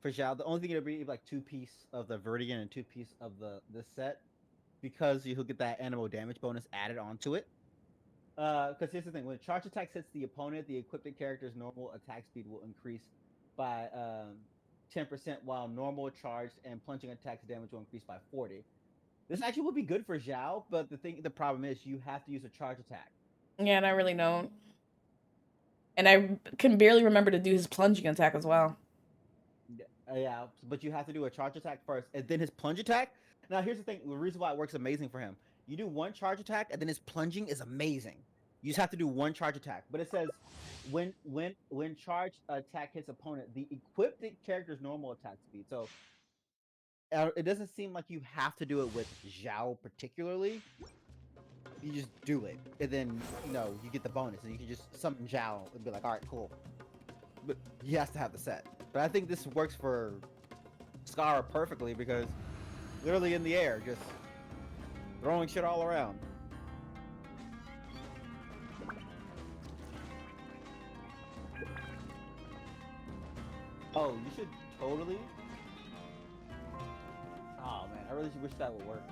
for Zhao, the only thing it'll be like 2-piece of the Vertigan and 2-piece of this set, because you'll get that animal damage bonus added onto it. Because here's the thing: when charge attacks hits the opponent, the equipped character's normal attack speed will increase by 10%, while normal charged and plunging attacks damage will increase by 40. This actually would be good for Zhao, but the problem is you have to use a charge attack. Yeah, and I really don't. And I can barely remember to do his plunging attack as well. Yeah, but you have to do a charge attack first, and then his plunge attack. Now, here's the thing: the reason why it works amazing for him, you do one charge attack, and then his plunging is amazing. You just have to do one charge attack, but it says when charge attack hits opponent, the equipped character's normal attack speed. So it doesn't seem like you have to do it with Zhao particularly. You just do it, and then you get the bonus, and you can just summon Zhao and be like, all right, cool. But he has to have the set. But I think this works for Scar perfectly because literally in the air, just throwing shit all around. Oh, you should totally. Oh man, I really wish that would work.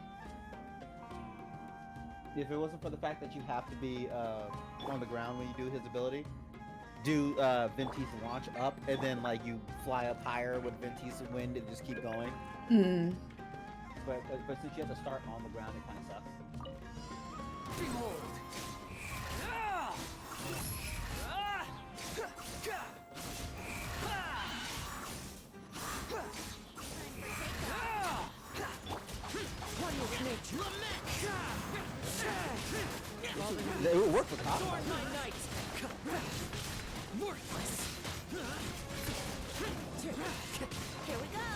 If it wasn't for the fact that you have to be on the ground when you do his ability, do Venti's launch up, and then like you fly up higher with Venti's wind and just keep going. Hmm. But since you have to start on the ground, it kind of sucks. Behold! It would work for Cosmo. Worthless! Here we go.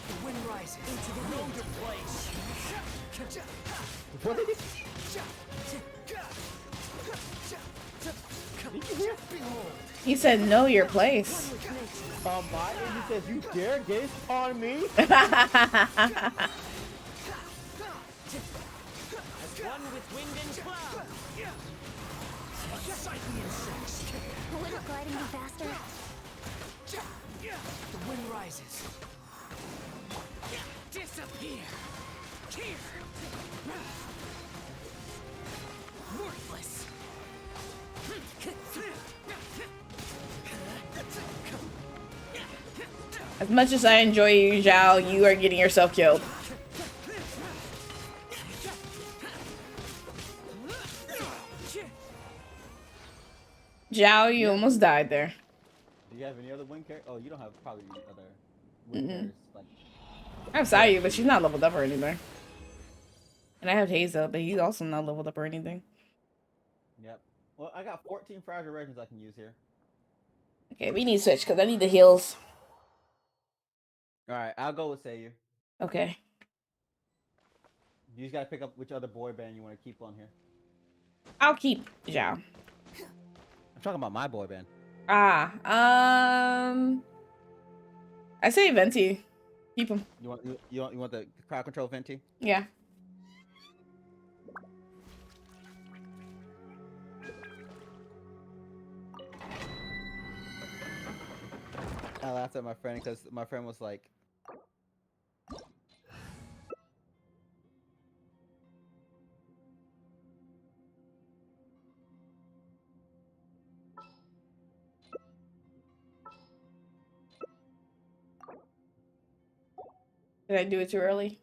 The wind rises. Into the road to place. What did he? Behold! He said, "Know your place." My he says, "You dare gaze upon me?" As one with wind and cloud. Sight the insects. Wouldn't gliding be faster? The wind rises. Disappear. Here. Worthless. As much as I enjoy you, Zhao, you are getting yourself killed. Zhao, you almost died there. Do you have any other wind character? Oh, you don't have probably any other wind characters. Like, I have Sayu, but she's not leveled up or anything. And I have Hazel, but he's also not leveled up or anything. yep. Well, I got 14 fragile regions I can use here. Okay, we need to switch because I need the heals. All right, I'll go with Seiyu. Okay. You just gotta pick up which other boy band you want to keep on here. I'll keep Zhao. I'm talking about my boy band. Ah, I say Venti. Keep him. You want the crowd control Venti? Yeah. I laughed at my friend because my friend was like, Did I do it too early?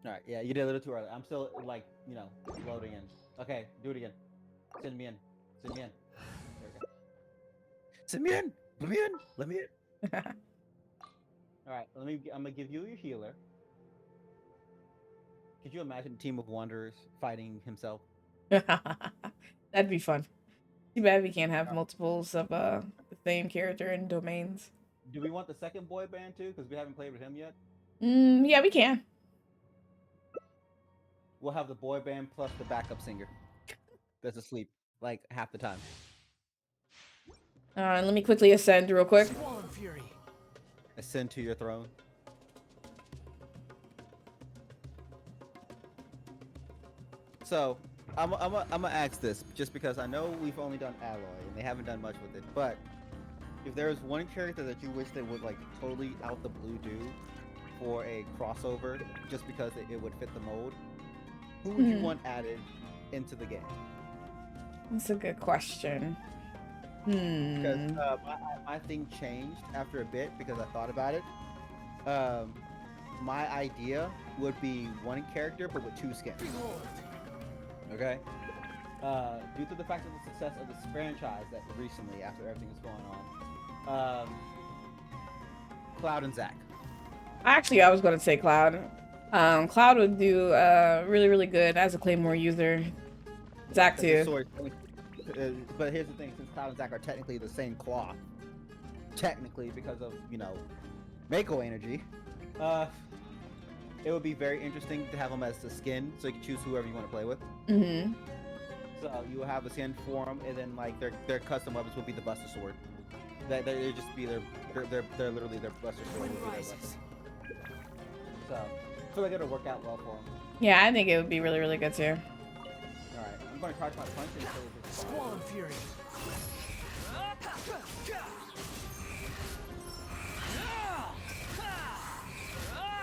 all right, yeah, you did a little too early. I'm still like, loading in. Okay, do it again. Send me in. Send me in. There we go. Send me in. Let me in. Let me in. All right, I'm gonna give you your healer. Could you imagine a team of wanderers fighting himself? That'd be fun. Too bad we can't have multiples of the same character and domains. Do we want the second boy band too? Because we haven't played with him yet. Yeah, we can. We'll have the boy band plus the backup singer that's asleep like half the time. Let me quickly ascend real quick. Swollen fury. Ascend to your throne. So, I'm gonna ask this just because I know we've only done Alloy and they haven't done much with it. But if there was one character that you wish they would like totally out the blue do for a crossover, just because it would fit the mold, who would you want added into the game? That's a good question. Because my thing changed after a bit because I thought about it. My idea would be one character but with two skins. Okay. Due to the fact of the success of this franchise that recently, after everything that's going on, Cloud and Zack. Actually, I was going to say Cloud. Cloud would do really, really good as a Claymore user. Zack too. But here's the thing: since Cloud and Zack are technically the same cloth, technically because of Mako energy, it would be very interesting to have them as the skin, so you can choose whoever you want to play with. Mm-hmm. So you will have a skin for them, and then like their custom weapons will be the Buster Sword. They just be they're literally their Buster Sword. Would be their weapon. So I feel like it'll work out well for them. Yeah, I think it would be really, really good too. All right, I'm gonna charge my punch until it just Squall and Fury.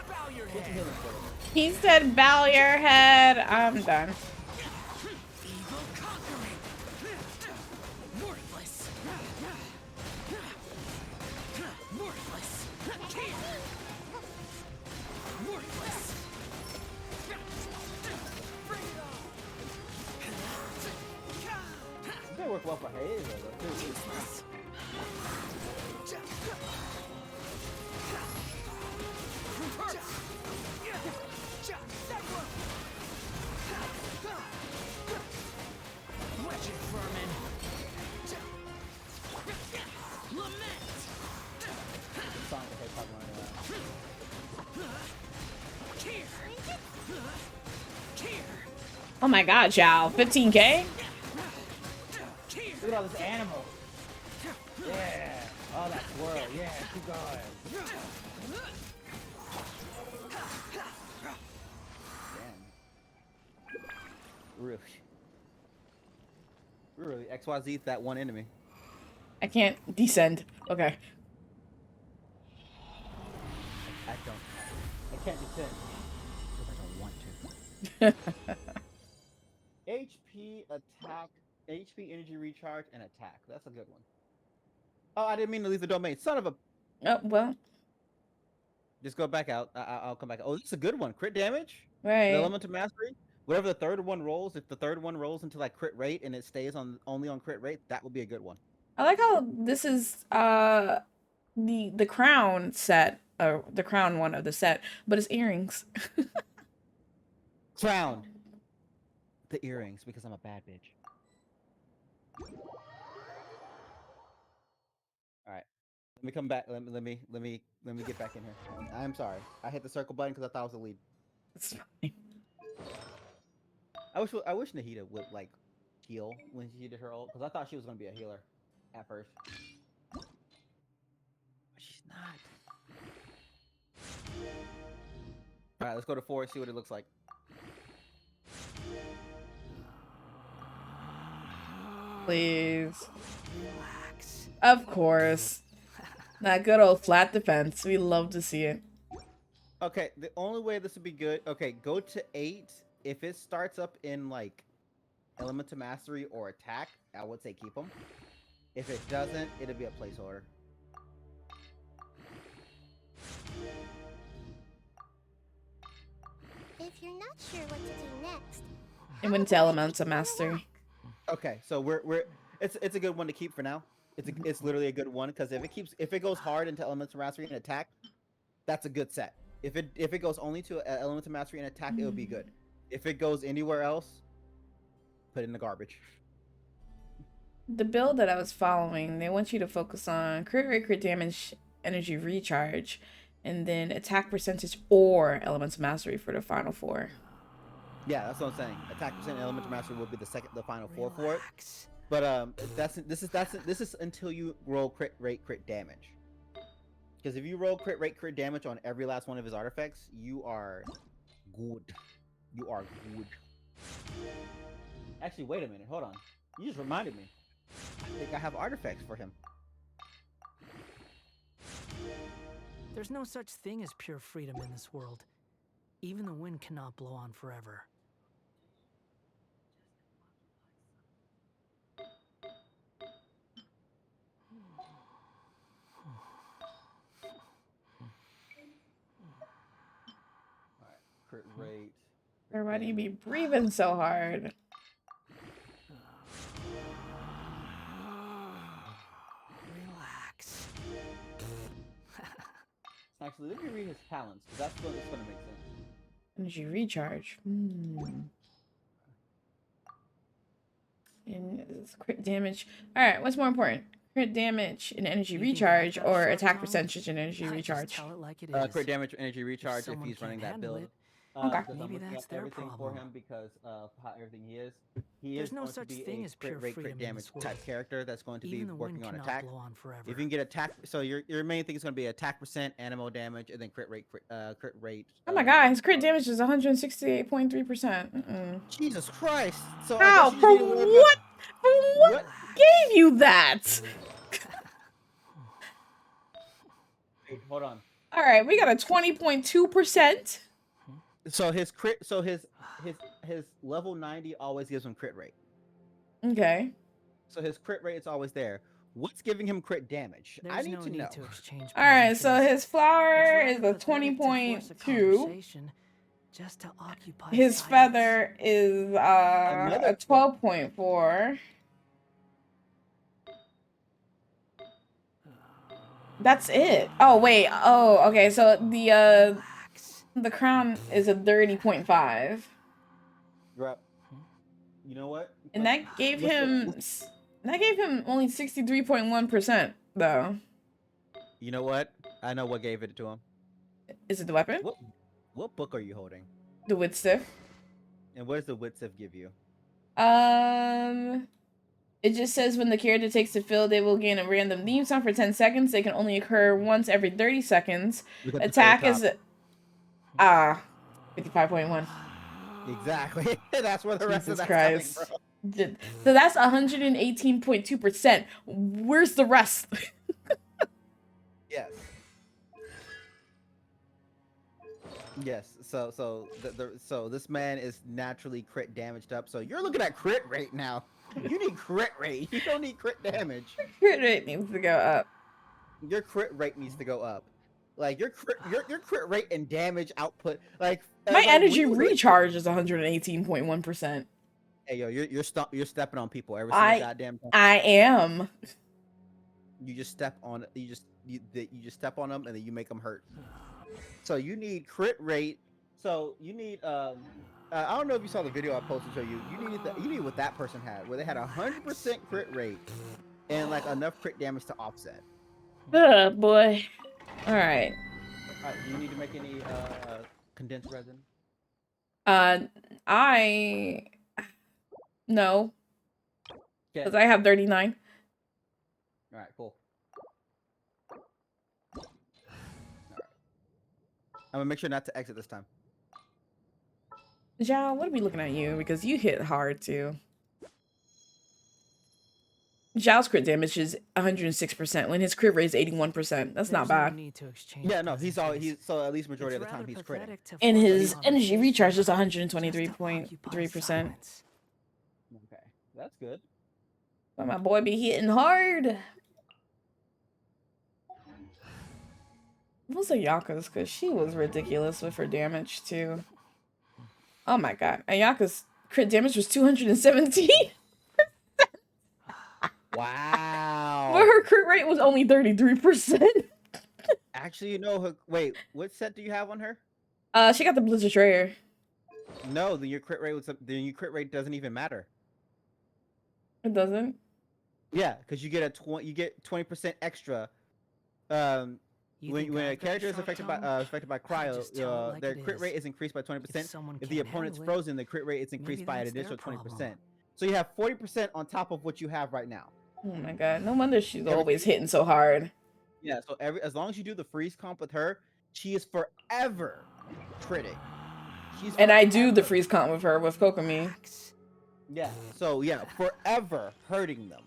Bow your What's the head. healing for? He said, "Bow your head." I'm done. Evil conquering. Worthless. Worthless. Worthless. Bring it on. They work well for Hazel though too. Useless. Wretched vermin. Lament. Sonic the Hedgehog running around. Here. Here. Oh my God, Chow. 15K? Look at all this animal. Yeah. Oh, that swirl. Yeah, keep going. Damn. Really. Really. XYZ that one enemy. I can't descend. Okay. I don't. I can't descend. Because I don't want to. HP attack, HP energy recharge, and attack. That's a good one. Oh, I didn't mean to leave the domain. Son of a. Oh, well, Just go back out. I'll come back. Oh, this is a good one. Crit damage. right. The elemental mastery. Whatever the third one rolls, if the third one rolls into like crit rate and it stays on only on crit rate, that will be a good one. I like how this is the crown set, or the crown one of the set, but it's earrings. Crown. The earrings because I'm a bad bitch. All right. Let me come back. Let me get back in here. I'm sorry. I hit the circle button because I thought it was a lead. It's fine. I wish Nahida would like heal when she did her ult because I thought she was gonna be a healer at first. But she's not. All right, let's go to 4 see what it looks like. Please. Relax. Of course. That good old flat defense. We love to see it. Okay, the only way this would be good. Okay, go to 8. If it starts up in like elemental mastery or attack, I would say keep them. If it doesn't, it'll be a placeholder. If you're not sure what to do next, It went to Elemental Mastery. Okay, so it's a good one to keep for now. It's literally a good one because if it goes hard into elemental mastery and attack, that's a good set. If it goes only to elemental mastery and attack, it would be good. If it goes anywhere else, put it in the garbage. The build that I was following, they want you to focus on crit rate, crit damage, energy recharge, and then attack percentage or elemental mastery for the final 4. Yeah, that's what I'm saying. Attack percent and elemental mastery will be the final 4 for it. Relax. But this is until you roll crit rate, crit damage. Because if you roll crit rate, crit damage on every last one of his artifacts, you are good. You are good. Actually, wait a minute. Hold on. You just reminded me. I think I have artifacts for him. There's no such thing as pure freedom in this world. Even the wind cannot blow on forever. Alright, crit rate. Or why do you be breathing so hard? Relax. Actually, let me read his talents, because that's going to make sense. Energy recharge. And it's crit damage. Alright, what's more important? Crit damage and energy You think recharge, I've got or short attack knowledge? percentage and energy I just recharge? tell it like it is. Crit damage, energy If recharge if someone he's running can't that handle build. it, Okay. Because I'm Maybe looking that's at their everything for problem. him because of how everything he is. He There's is no going to such be thing a as crit pure rate, freedom crit in damage this world. type character that's going to be Even the wind working on cannot attack. blow on forever. If you can get attack, so your main thing is going to be attack percent, animal damage, and then crit rate. Crit rate. Oh my god, his crit damage is 168.3%. Jesus Christ! So I How? guess you just From need to worry about what? From what what. gave you that? Wait, hold on. All right, we got a 20.2%. So his crit, so his level 90 always gives him crit rate. Okay. So his crit rate is always there. What's giving him crit damage? I There's need no to need know. to exchange All right, so pleasantries. his It's flower is rather a pathetic to force a 20.2. conversation just to occupy His silence. feather is Another a 12.4. That's it. Oh wait. Oh, okay. So Relax. the crown is a 30.5. Right. You know what? And that gave Let's look- him only 63.1% though. You know what? I know what gave it to him. Is it the weapon? What book are you holding? The wit stiff? And what does the Witsev give you? It just says when the character takes the field, they will gain a random theme song for 10 seconds. They can only occur once every 30 seconds. Look at the Attack very is top. 55.1. Exactly. That's where the rest of Jesus that's coming Christ. from. So that's 118.2%. Where's the rest? Yes. Yes. So this man is naturally crit damaged up. So you're looking at crit rate now. You need crit rate. You don't need crit damage. Crit rate needs to go up. Your crit rate needs to go up. Like your crit rate and damage output. Like My like, when energy you look at- recharge is 118.1%. Hey yo, you're stepping on people every single goddamn time. I am. You just step on you just step on them and then you make them hurt. So you need crit rate. So you need I don't know if you saw the video I posted to you. You need what that person had, where they had 100% crit rate and like enough crit damage to offset. Oh boy. All right. Do you need to make any condensed resin? I no, Okay. because I have 39. All right, cool. All right. I'm gonna make sure not to exit this time. Zhao, what are we looking at you? Because you hit hard too. Zhao's crit damage is 106% when his crit rate is 81%. That's not There's no bad. need to exchange Yeah, no, he's pleasantries. so at least majority It's of the time rather he's critting. pathetic to And force a his energy conversation recharge is just to 123.3%. silence. Okay, that's good. But my boy be hitting hard. What's Ayaka's? Because she was ridiculous with her damage too. Oh my god. Ayaka's crit damage was 217. Wow. But her crit rate was only 33%. Actually, you know, wait, what set do you have on her? She got the Blizzard Trayer. No, then your crit rate doesn't even matter. It doesn't. Yeah, because you get 20% extra. You When think a I've got a character is sharp affected tongue? by I'll just tell it cryo, like their it crit is. rate is increased by 20%. If someone If the can't opponent's handle it, frozen, the crit rate is increased maybe by an that's their additional problem. 20%. So you have 40% on top of what you have right now. Oh my god. No wonder she's Everything- always hitting so hard. Yeah, so as long as you do the freeze comp with her, she is forever critting. And I do the freeze comp with her with Kokomi. Relax. Yeah, so yeah, forever hurting them.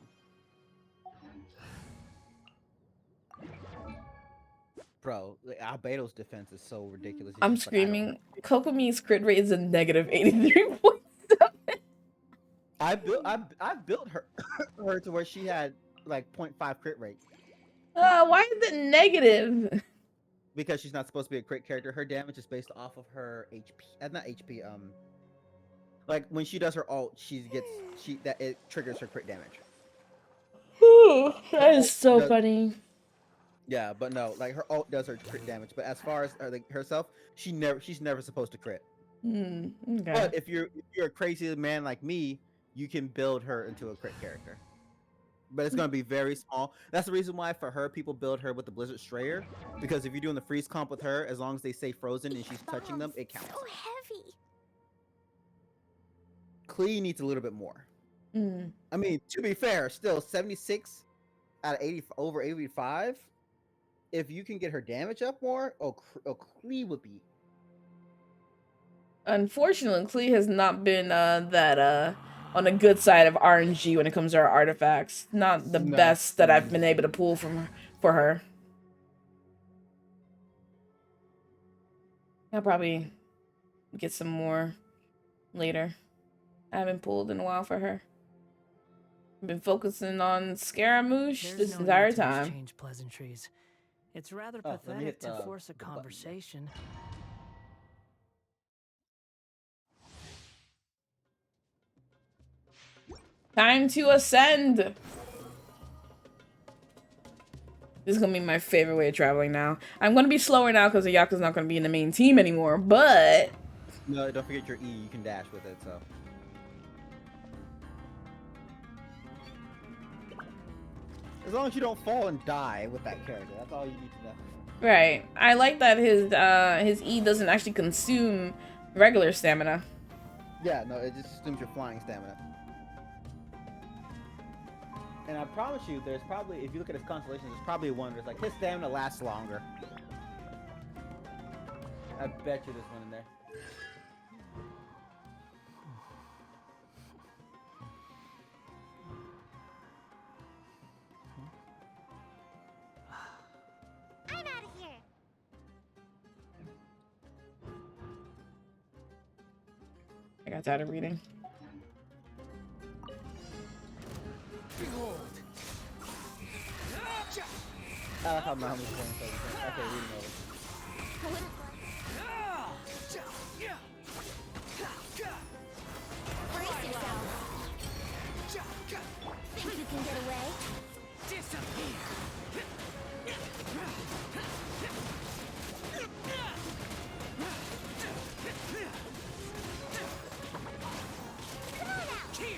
Bro, Albedo's defense is so ridiculous. It's I'm just like, I don't screaming. Kokomi's crit rate is a negative 83.7. I've built her her to where she had like 0.5 crit rate Why is it negative? because she's not supposed to be a crit character. Her damage is based off of her HP. Not HP. Like when she does her ult, it triggers her crit damage. That is so The- funny. Yeah, but no, like her ult does her crit damage, but as far as herself, she's never supposed to crit. Okay. But if you're a crazy man like me, you can build her into a crit character. but it's gonna be very small. That's the reason why for her people build her with the Blizzard Strayer, because if you're doing the freeze comp with her, as long as they stay frozen and she's touching them, it counts. So heavy. Klee needs a little bit more. Mm. I mean, to be fair, still 76 out of 80 over 85. If you can get her damage up more, Klee would be. Unfortunately, Klee has not been that on the good side of RNG when it comes to her artifacts. Not the No. best that I've been able to pull from for her. I'll probably get some more later. I haven't pulled in a while for her. I've been focusing on Scaramouche There's this no entire need to time. exchange pleasantries. It's rather Oh, let me pathetic hit to the- force a the button, yeah. conversation. Time to ascend! This is gonna be my favorite way of traveling now. I'm gonna be slower now because Ayaka's not gonna be in the main team anymore, but... No, don't forget your E. You can dash with it, so. As long as you don't fall and die with that character, that's all you need to know. Right. I like that his E doesn't actually consume regular stamina. Yeah, no, it just assumes your flying stamina. And I promise you, there's probably, if you look at his constellation, there's probably one that's like, his stamina lasts longer. I bet you there's one in there. I'm out of here. I got tired of reading. Behold. I like how Mount was playing so okay, reading over. I wouldn't brace yourself. Think you can get away? Disappear. Here.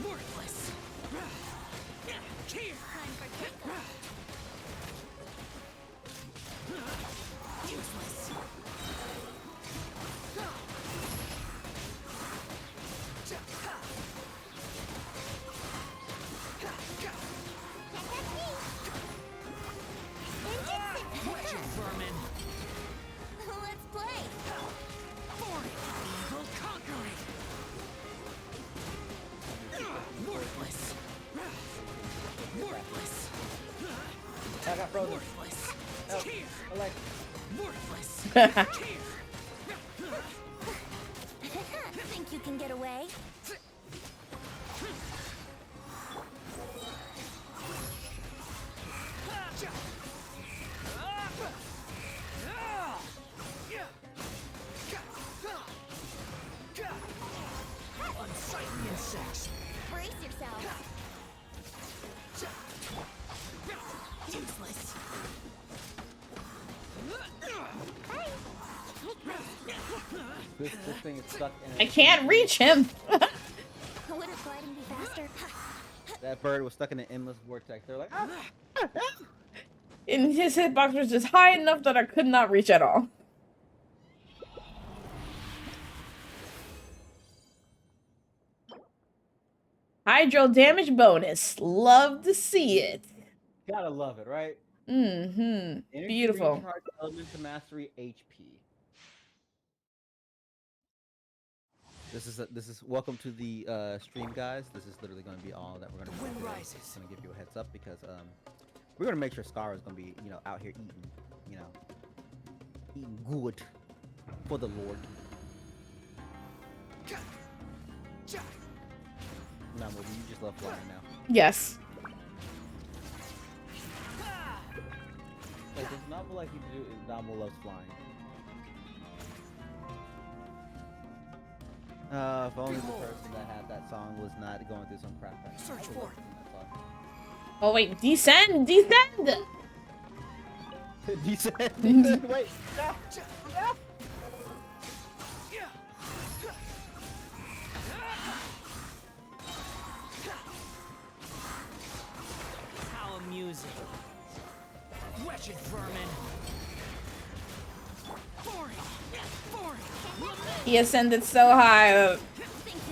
Worthless. Here. Time for kickoff. Useless. Wretched vermin. Let's play. For evil conquering. Worthless. Worthless. I got frozen. Worthless. Help. Here. Alexa. Worthless. Here. Think you can get away? Unsightly insects. Brace yourself. Useless. This thing is stuck in I can't reach him! Would it gliding be faster? That bird was stuck in an endless vortex. They're like, ah! And his hitbox was just high enough that I could not reach at all. Hydro damage bonus. Love to see it. Gotta love it, right? Mm-hmm. Energy Beautiful. recharge, elemental mastery, HP. This is welcome to the stream, guys. This is literally going to be all that we're going to do wind today. rises. Just going to give you a heads up because we're going to make sure Scar is going to be out here eating eating good for the Lord. Namo, do you just love flying now? Yes. Like, does Namo like you to do? Namo loves flying. If only the person that had that song was not going through some crap. Right now. Search I for love it. that song. Oh wait, descend! Descend! Descend. Wait. No. No. wretched vermin. He ascended so high that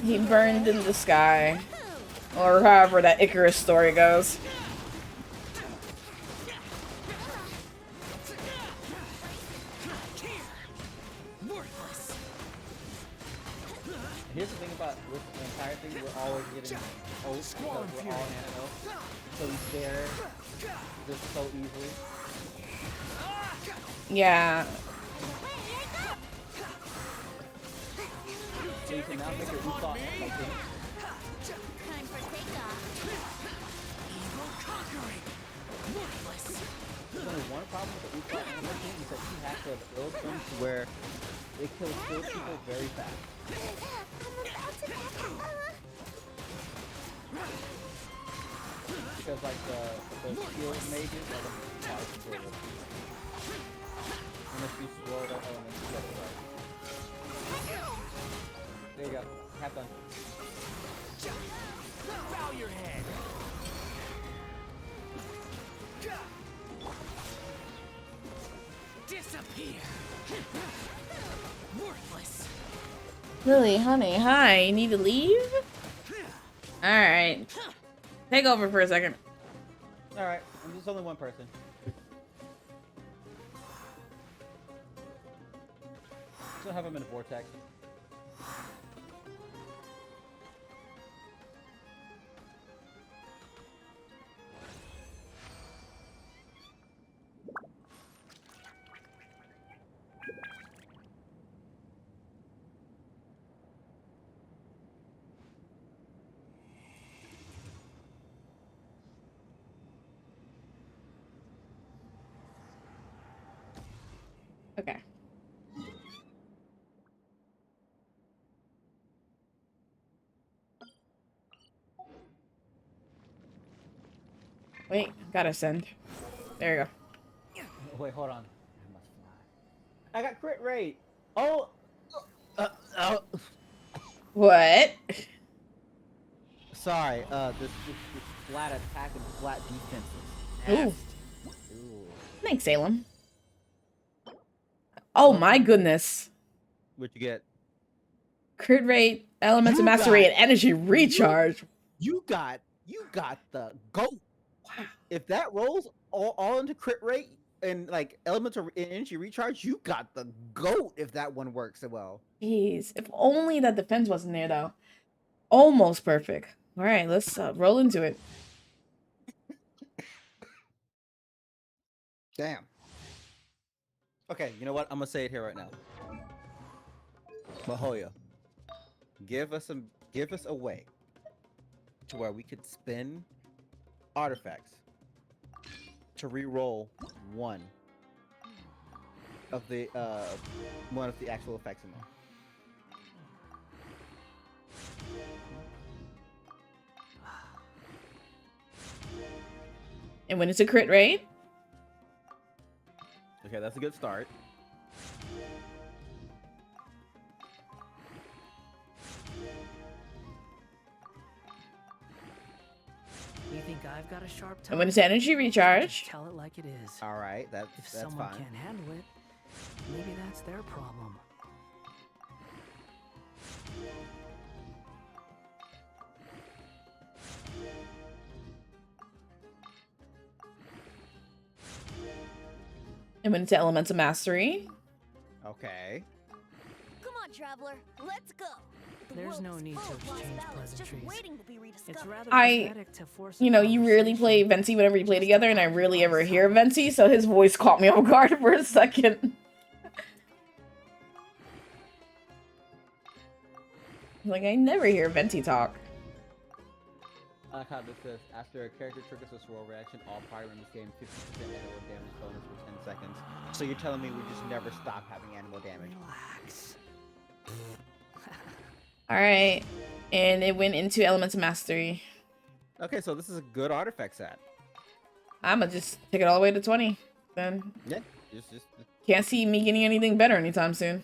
he burned in the sky. Or however that Icarus story goes. Here's the thing about with the entire thing, we're always getting oats because we're all animals. So we share this so easily. Yeah. So you can now make your Usopp like this. Time for takeoff. There's only one problem with the Usopp animation is that you have to build them to where it kills still people very fast. Because like the shield mages are the hard to deal with. Unless you slow the elements together right. There you go. Half done. Bow your head. Disappear. Worthless. Lily, honey, hi. You need to leave? Alright. Take over for a second. Alright, and there's only one person. Still have him in a vortex. Okay. Wait, gotta send. There you go. Wait, hold on. I must fly. I got crit rate. Oh. Oh. What? Sorry. This flat attack and flat Ooh. defenses. Ooh. Thanks, Salem. Oh my goodness. What'd you get? Crit rate, elemental You mastery, got- and energy recharge. You got the goat. If that rolls all into crit rate and like elemental energy recharge, you got the goat. If that one works so well. Jeez, if only that defense wasn't there though. Almost perfect. All right, let's roll into it. Damn. Okay, you know what? I'm gonna say it here right now. Mahoya, give us a way to where we could spin artifacts to re-roll one of the actual effects in there. And when it's a crit rate, Okay, that's a good start. You think I've got a sharp tongue? and when it's energy Just recharge, tell it like it is. All right, If that's someone fine. can't handle it, maybe that's their problem. and when it's elemental mastery, Okay. Come on, traveler. Let's go. The There's world no is need full to of lost exchange ballads just pleasantries. waiting to be It's rediscovered. rather I- pathetic to force a you know, you rarely play conversation. Venti whenever you play together, and I rarely ever hear Venti, so his voice caught me off guard for a second. Like, I never hear Venti talk. I like how this says, after a character triggers a swirl reaction, all party members gain 50% animal damage bonus for 10 seconds. So you're telling me we just never stop having animal damage? Relax. Alright. And it went into elemental mastery. Okay, so this is a good artifact set. I'ma just take it all the way to 20. Then Yeah, just can't see me getting anything better anytime soon.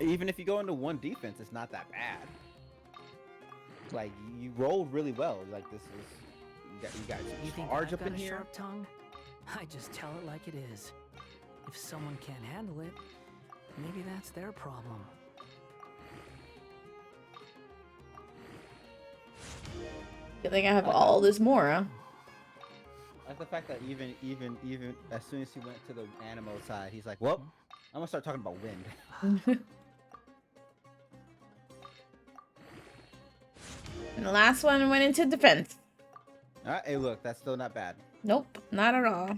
even if you go into one defense, it's not that bad. Like you rolled really well. Like this is you got You think charge I've up got in a here. sharp tongue? I just tell it like it is. If someone can't handle it, maybe that's their problem. I think I have all this more, huh? Like the fact that even as soon as he went to the Animo side, he's like, "Well, I'm gonna start talking about wind." And the last one went into defense. All right, hey, look, that's still not bad. Nope, not at all.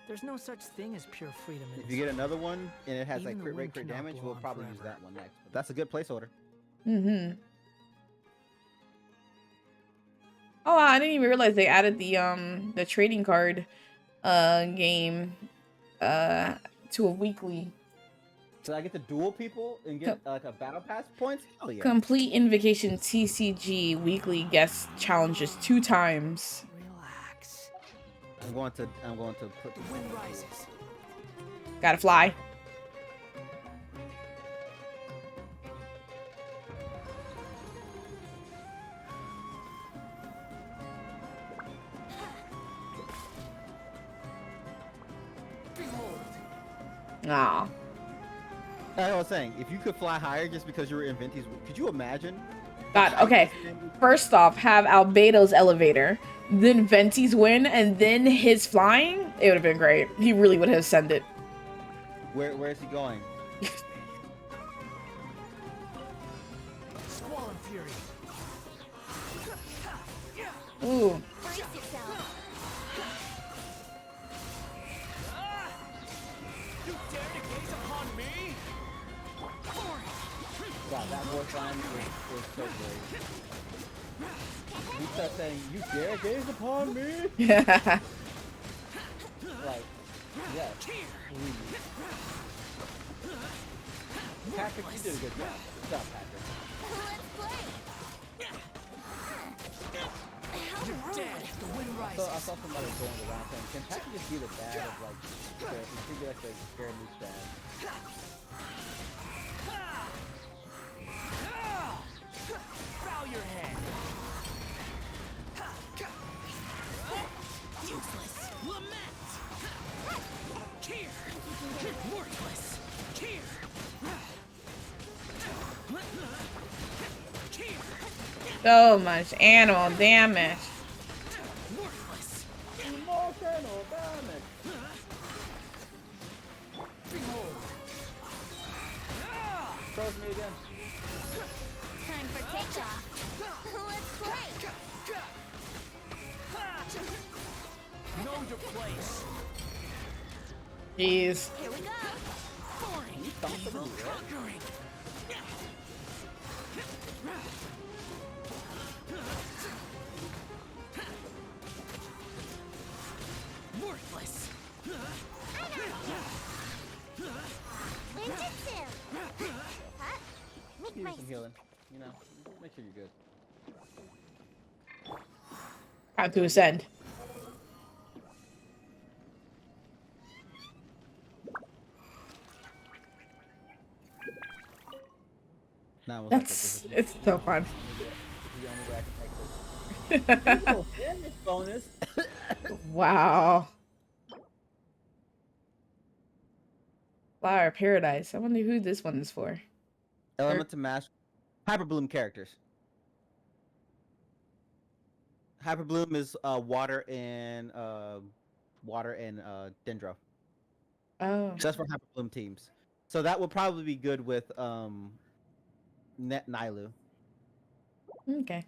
There's no such thing as pure freedom in If this you get another one and it has Even like the crit rate, wind crit cannot damage, blow we'll on probably use forever. that one next. But that's a good placeholder. Mm-hmm. Oh, wow, I didn't even realize they added the trading card game to a weekly. So I get to duel people and get like a battle pass points. Hell yeah! Complete Invocation TCG weekly guest challenges 2 times. Relax. I'm going to put The wind rises. Gotta fly. Aw. Like I was saying, if you could fly higher just because you were in Venti's, could you imagine? God, okay. First off, have Albedo's elevator, then Venti's win, and then his flying. It would have been great. He really would have ascended. Where is he going? Squall and fury. Ooh. Brace yourself. You dare to gaze upon me? God, that voice line is so great. He starts saying, "You dare gaze upon me?" Yeah. Like, yes. Please. Patrick, you did a good job. Good job, Patrick. Let's play. You're dead. The wind I rises. saw somebody going around saying, "Can Patrick just be the dad of like, he should be like the scary moose dad." Bow your head. Useless. Lament. Here. Worthless. Here. Here. So much animal damage. Worthless. Emotional damage. Behold. Throws me again. Time for takeoff. Let's play. Know your place. Jeez. Here we go. Boring. Evil conquering. Worthless. Ninjutsu. Huh? Make Give my you some healing. You know, make sure you're good. Time to ascend. Now That's it's so fun. the only way I can take this. Oh, damage bonus. Wow. Flower of Paradise. I wonder who this one is for. Element to master Hyperbloom characters. Hyperbloom is water and Dendro. Oh. So that's for Hyperbloom teams. So that would probably be good with Net Nailu. Okay.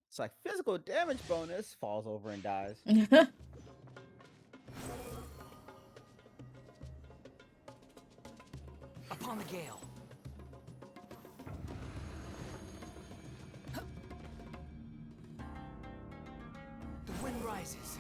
It's like physical damage bonus, falls over and dies. Upon the gale. The wind rises.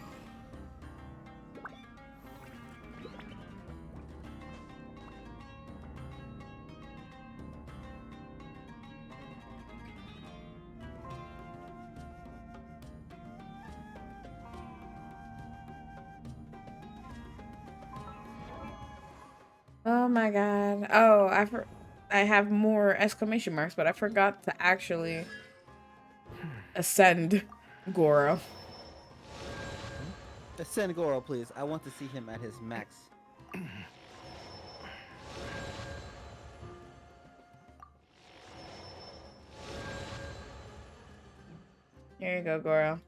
Oh my god. Oh, I have more exclamation marks, but I forgot to actually ascend Goro. Send Goro, please. I want to see him at his max. Here you go, Goro.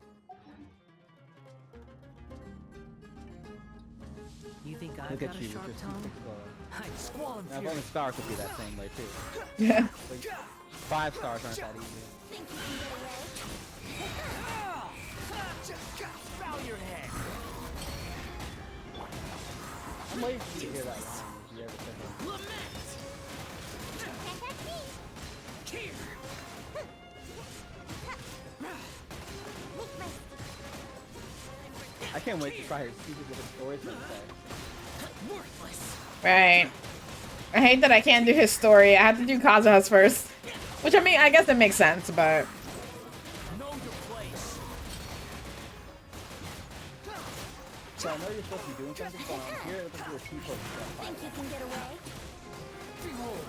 You think I've Look got at a you with sharp your tongue? secret Goro. I'd squall in Now, if fury. only Star could be that same way too. Yeah. Like, 5 stars aren't that easy. Think you can get away? Bow your head. I'm waiting for you to hear that line if you ever said that. Lament. Here. I can't wait to try his stupid little stories from today. Worthless. Right. I hate that I can't do his story. I have to do Kazuha's first. Which, I mean, I guess it makes sense, but... Know your place. So I know you're supposed to be doing something, but I'm here to do a T-pose. Think you can get away? Behold.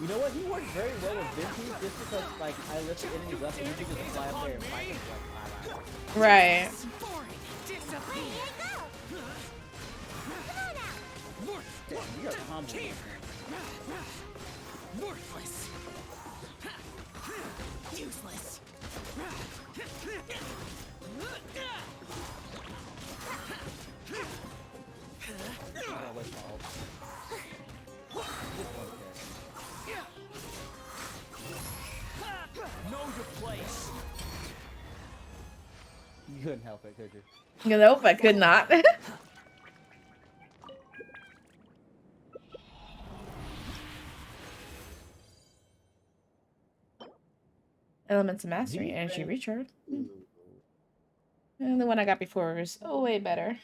You know what? He works very well with Vinci just because, like, I lift the enemies up and you can just fly up there and fight them for like 5 hours. Right. Boring. Disappear. Damn, you got combo. Here. Worthless. Useless. Oh, wait, my ult. Know your place. You couldn't help it, could you? Nope, I could not. Elements of Mastery, Energy Recharge. And the one I got before was way better.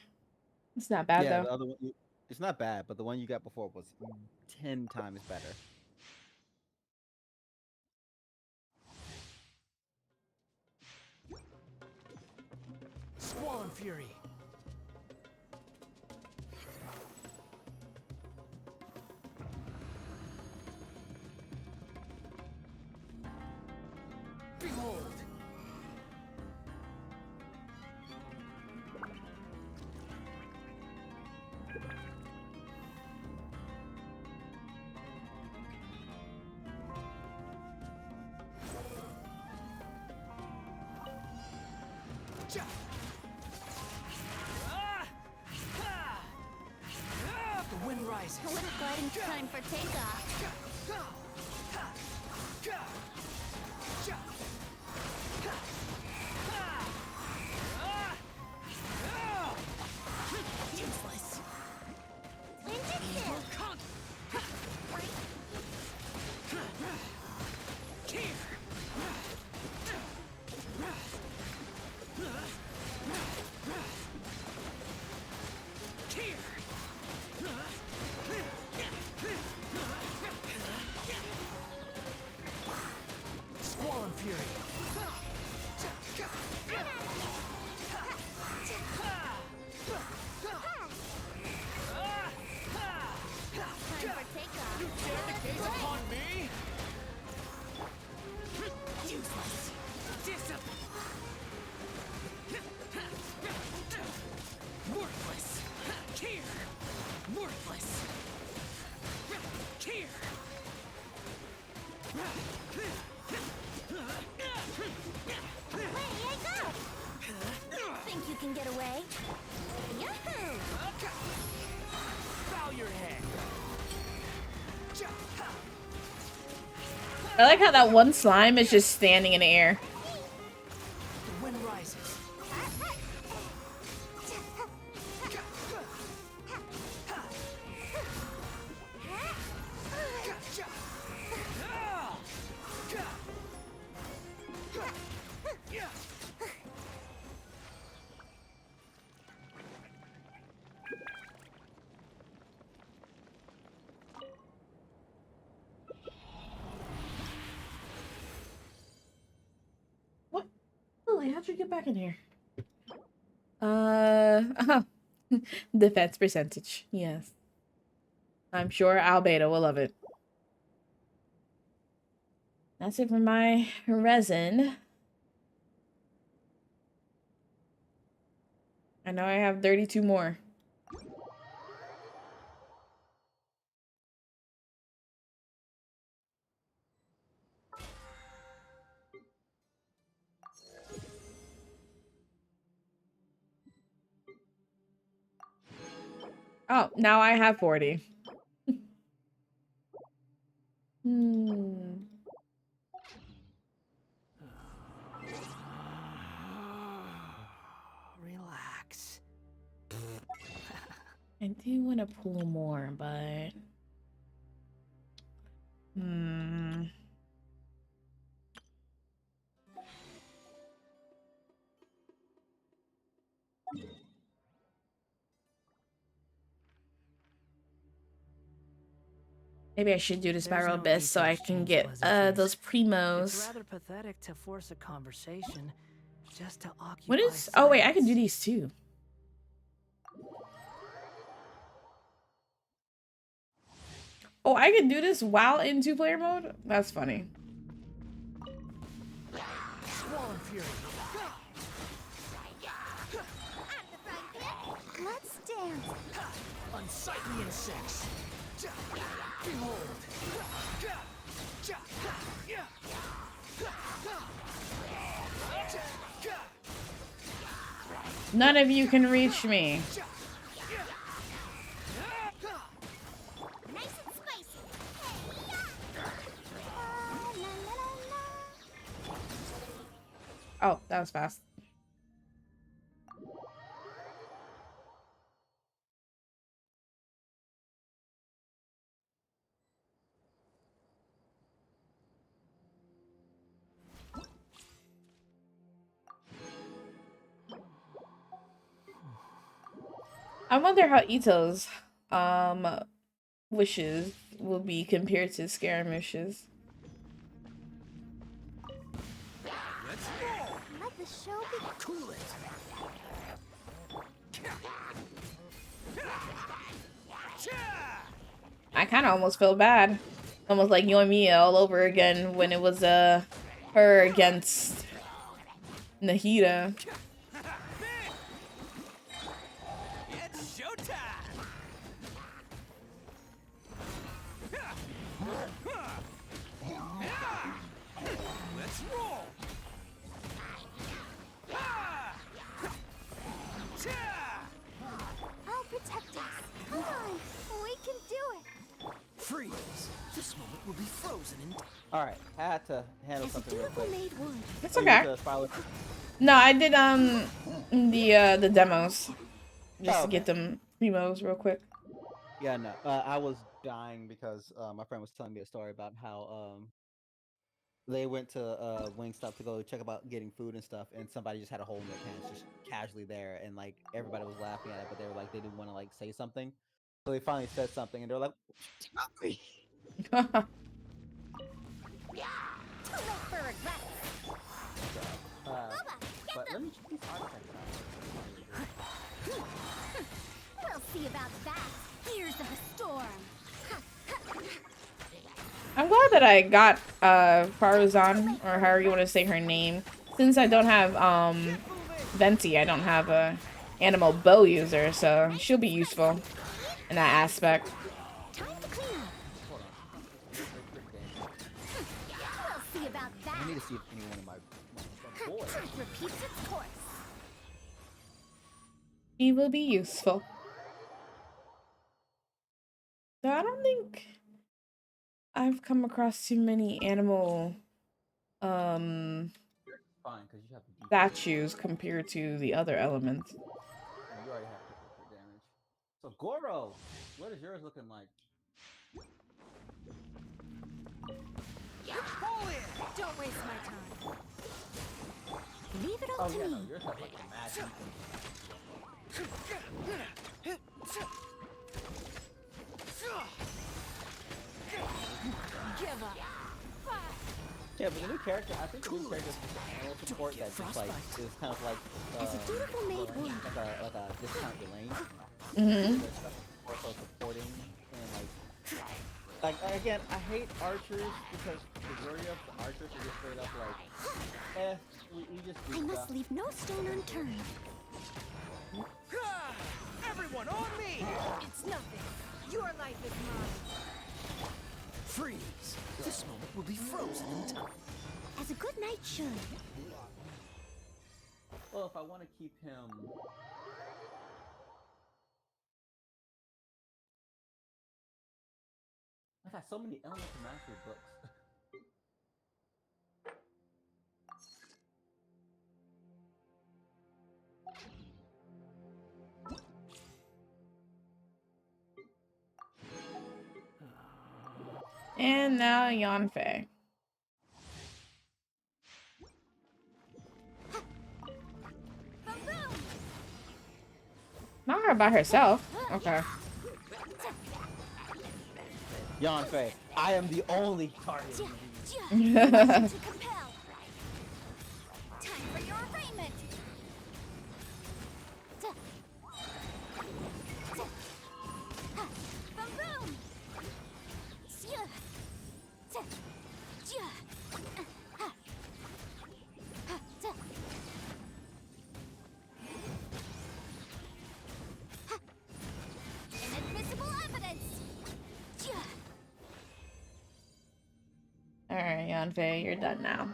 It's not bad, Yeah, though. the other one, it's not bad, but the one you got before was 10 times better. Squall and fury. Behold. The wind rises. Looks like it's time for takeoff. Useless. Here. Here. Squall and fury. Time for takeoff. You dare to gaze upon me? Useless. Worthless. Here. Worthless. Here. Away I go! Think you can get away? Yahoo! Bow your head. I like how that one slime is just standing in the air. The wind rises. What? Lily, how'd you get back in here? Defense percentage. Yes. I'm sure Albeta will love it. That's it for my resin. I know I have 32 more. Oh, now I have 40. Relax. I do want to pull more, but... Maybe I should do the There's Spiral no Abyss need so to I can exchange get pleasantries. those It's primos. rather pathetic to force a conversation just to occupy What is... Oh, wait, I can do silence. these too. Oh, I can do this while in two-player mode? That's funny. Swollen Fury. Let's dance. Unsightly insects. Behold. None of you can reach me. Nice and spicy. Oh, that was fast. I wonder how Ito's wishes will be compared to Scaramouche's. Let the show begin. Cool it. I kind of almost feel bad. Almost like you and me all over again when it was her against Nahida. It's showtime. Let's roll. I'll protect us. Come on. We can do it. Freeze. This moment will be frozen in All right, I had to handle As a something real beautiful quick. made wood. It's Oh, you okay. went to Spiral- No, I did the demos just Oh, to get okay. them primos real quick. Yeah, no, I was dying because my friend was telling me a story about how they went to Wingstop to go check about getting food and stuff, and somebody just had a hole in their pants just casually there, and like everybody was laughing at it, but they were like they didn't want to like say something, so they finally said something, and they're like, "Tell me." Too late for regret. But let me check these artifacts out. We'll see about that. Here's of the storm. I'm glad that I got Farazan, or however you want to say her name. Since I don't have Venti, I don't have a animal bow user, so she'll be useful in that aspect. Time to clean up. We'll see about that. I need to see if any one of my boys. Truth repeats its course. He will be useful. So I don't think I've come across too many animal Fine, because you have the default. statues compared to the other elements. You already have crit damage. So Goro, what is yours looking like? Don't waste my time. Leave it all Oh to yeah, me. no, yours has like a mad Give up. Yeah, Yeah, but the new character, I think the new character is just an animal support that just like is kind of like As a dutiful maid Elaine, would. like a discount Elaine. Mm-hmm. There's stuff more so supporting and like again, I hate archers because the majority of the archers are just straight up like, we just do I must stuff. leave no stone unturned. Everyone on me! It's nothing. Your life is mine. Freeze! This moment will be frozen in time. As a good knight should. Well, if I want to keep him. I've got so many elemental mastery books. And now Yanfei. Not her by herself. Okay. Yanfei, I am the only target. To compel. Time for your arraignment. Boom! Inadmissible evidence. Alright, Yanfei, you're done now.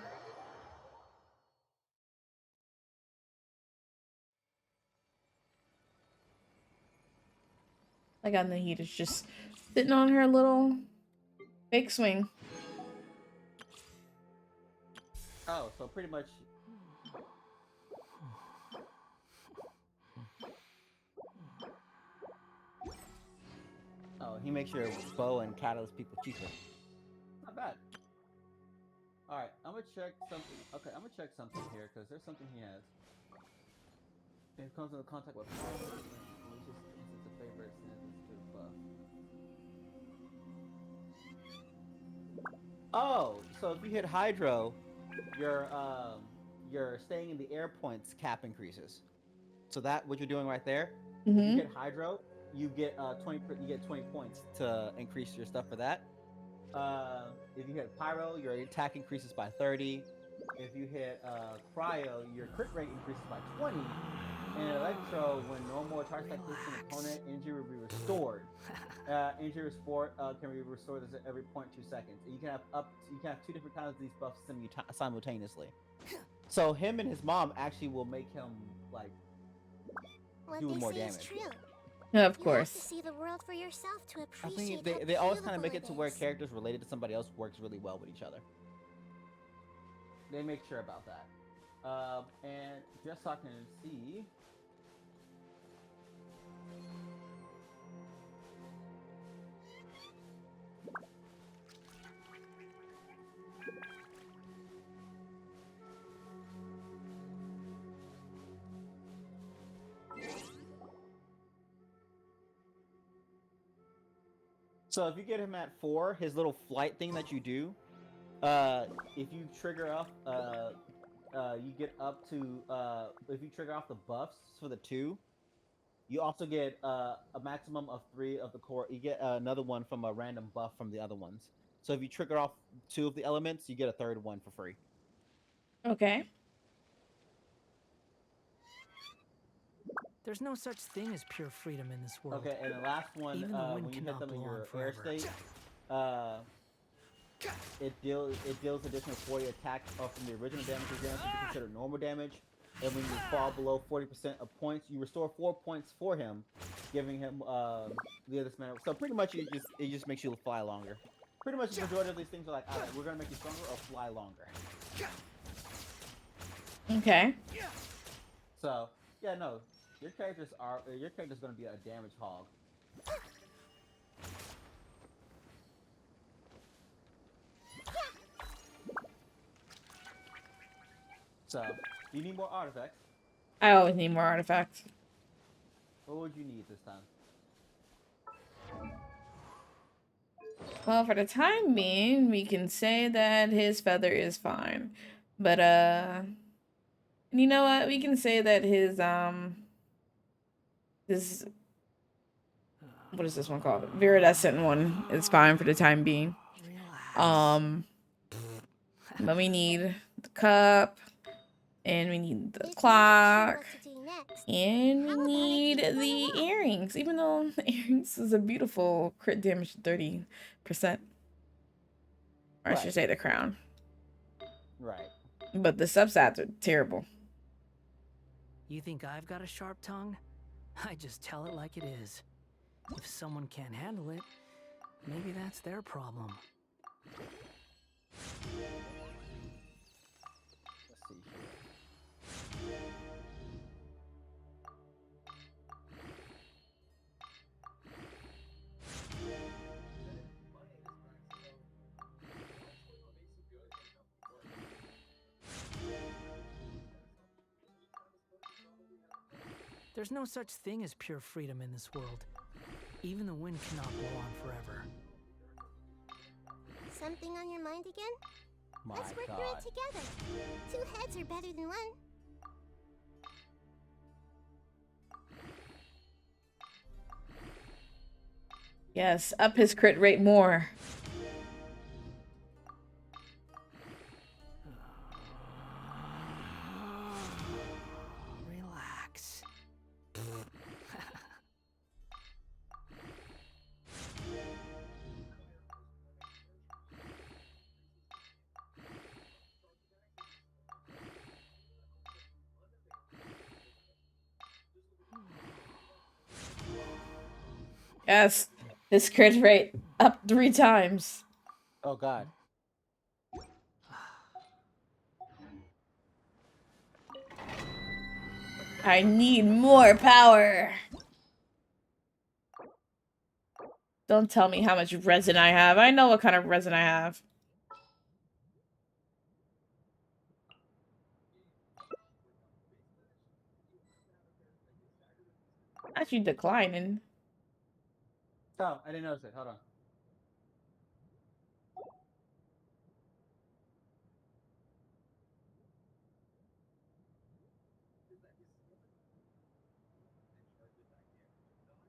Like on the heat is just sitting on her little fake swing. Oh, so pretty much. Oh, he makes your bow and catalyst people cheaper. Not bad. Alright, I'm gonna check something. Okay, I'm gonna check something here, because there's something he has. If it comes into contact with power, which is a favorite since it's to buff. Oh, so if you hit Hydro, your staying in the air points cap increases. So that what you're doing right there. If you hit Hydro, you get 20 points to increase your stuff for that. If you hit Pyro, your attack increases by 30. If you hit Cryo, your crit rate increases by 20. And Electro, when normal attacks like this an opponent, injury will be restored. Injury restore can be restored every 0.2 seconds. You can have two different kinds of these buffs simultaneously. So him and his mom actually will make him like do more damage. Is true. Yeah, of You course. have to see the world for yourself to I appreciate think how they always kind of beautiful make it to where is. characters related to somebody else works really well with each other. They make sure about that. And just so I can see. So if you get him at 4, his little flight thing that you do, if you trigger off, you get up to, if you trigger off the buffs for the 2, you also get a maximum of 3 of the core. You get another one from a random buff from the other ones. So if you trigger off 2 of the elements, you get a third one for free. Okay. There's no such thing as pure freedom in this world. Okay, and the last one, Even the wind when you hit cannot them in blow on your air forever. state, it deals additional 40 attack from the original damage you're dealing, which is considered normal damage. And when you fall below 40% of points, you restore 4 points for him, giving him the other man. So pretty much it just makes you fly longer. Pretty much the majority of these things are like, all right, we're gonna make you stronger or fly longer. Okay. So yeah, no, your character's gonna be a damage hog. So, do you need more artifacts? I always need more artifacts. What would you need this time? Well, for the time being, we can say that his feather is fine. But you know what? We can say that his what is this one called? Viridescent one is fine for the time being. Relax. But we need the cup, and we need the If you're not sure clock, what to do next, and we how about I need take you on a the walk? earrings. Even though the earrings is a beautiful crit damage 30%. Or I should Right. say the crown. Right. But the substats are terrible. You think I've got a sharp tongue? I just tell it like it is. If someone can't handle it, maybe that's their problem. Let's see here. There's no such thing as pure freedom in this world. Even the wind cannot blow on forever. Something on your mind again? My Let's work God. through it together. Two heads are better than one. Yes, up his crit rate more. Relax. Yes, his crit rate up 3 times. Oh God. I need more power. Don't tell me how much resin I have. I know what kind of resin I have. Actually declining. Oh, I didn't notice it. Hold on.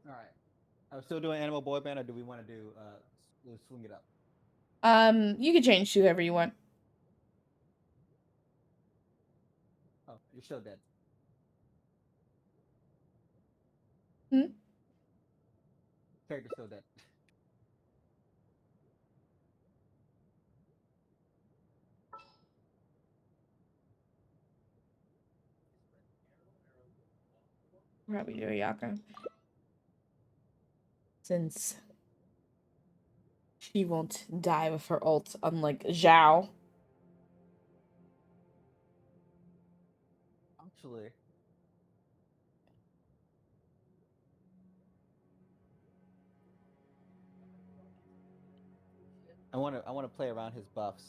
All right. Are we still doing Animal Boy Band, or do we want to do swing it up? You can change to whoever you want. Oh, you're still dead. Hmm? Character's still dead. Probably do Yaka. Since she won't die with her ult, unlike Zhao. Actually, I want to play around his buffs.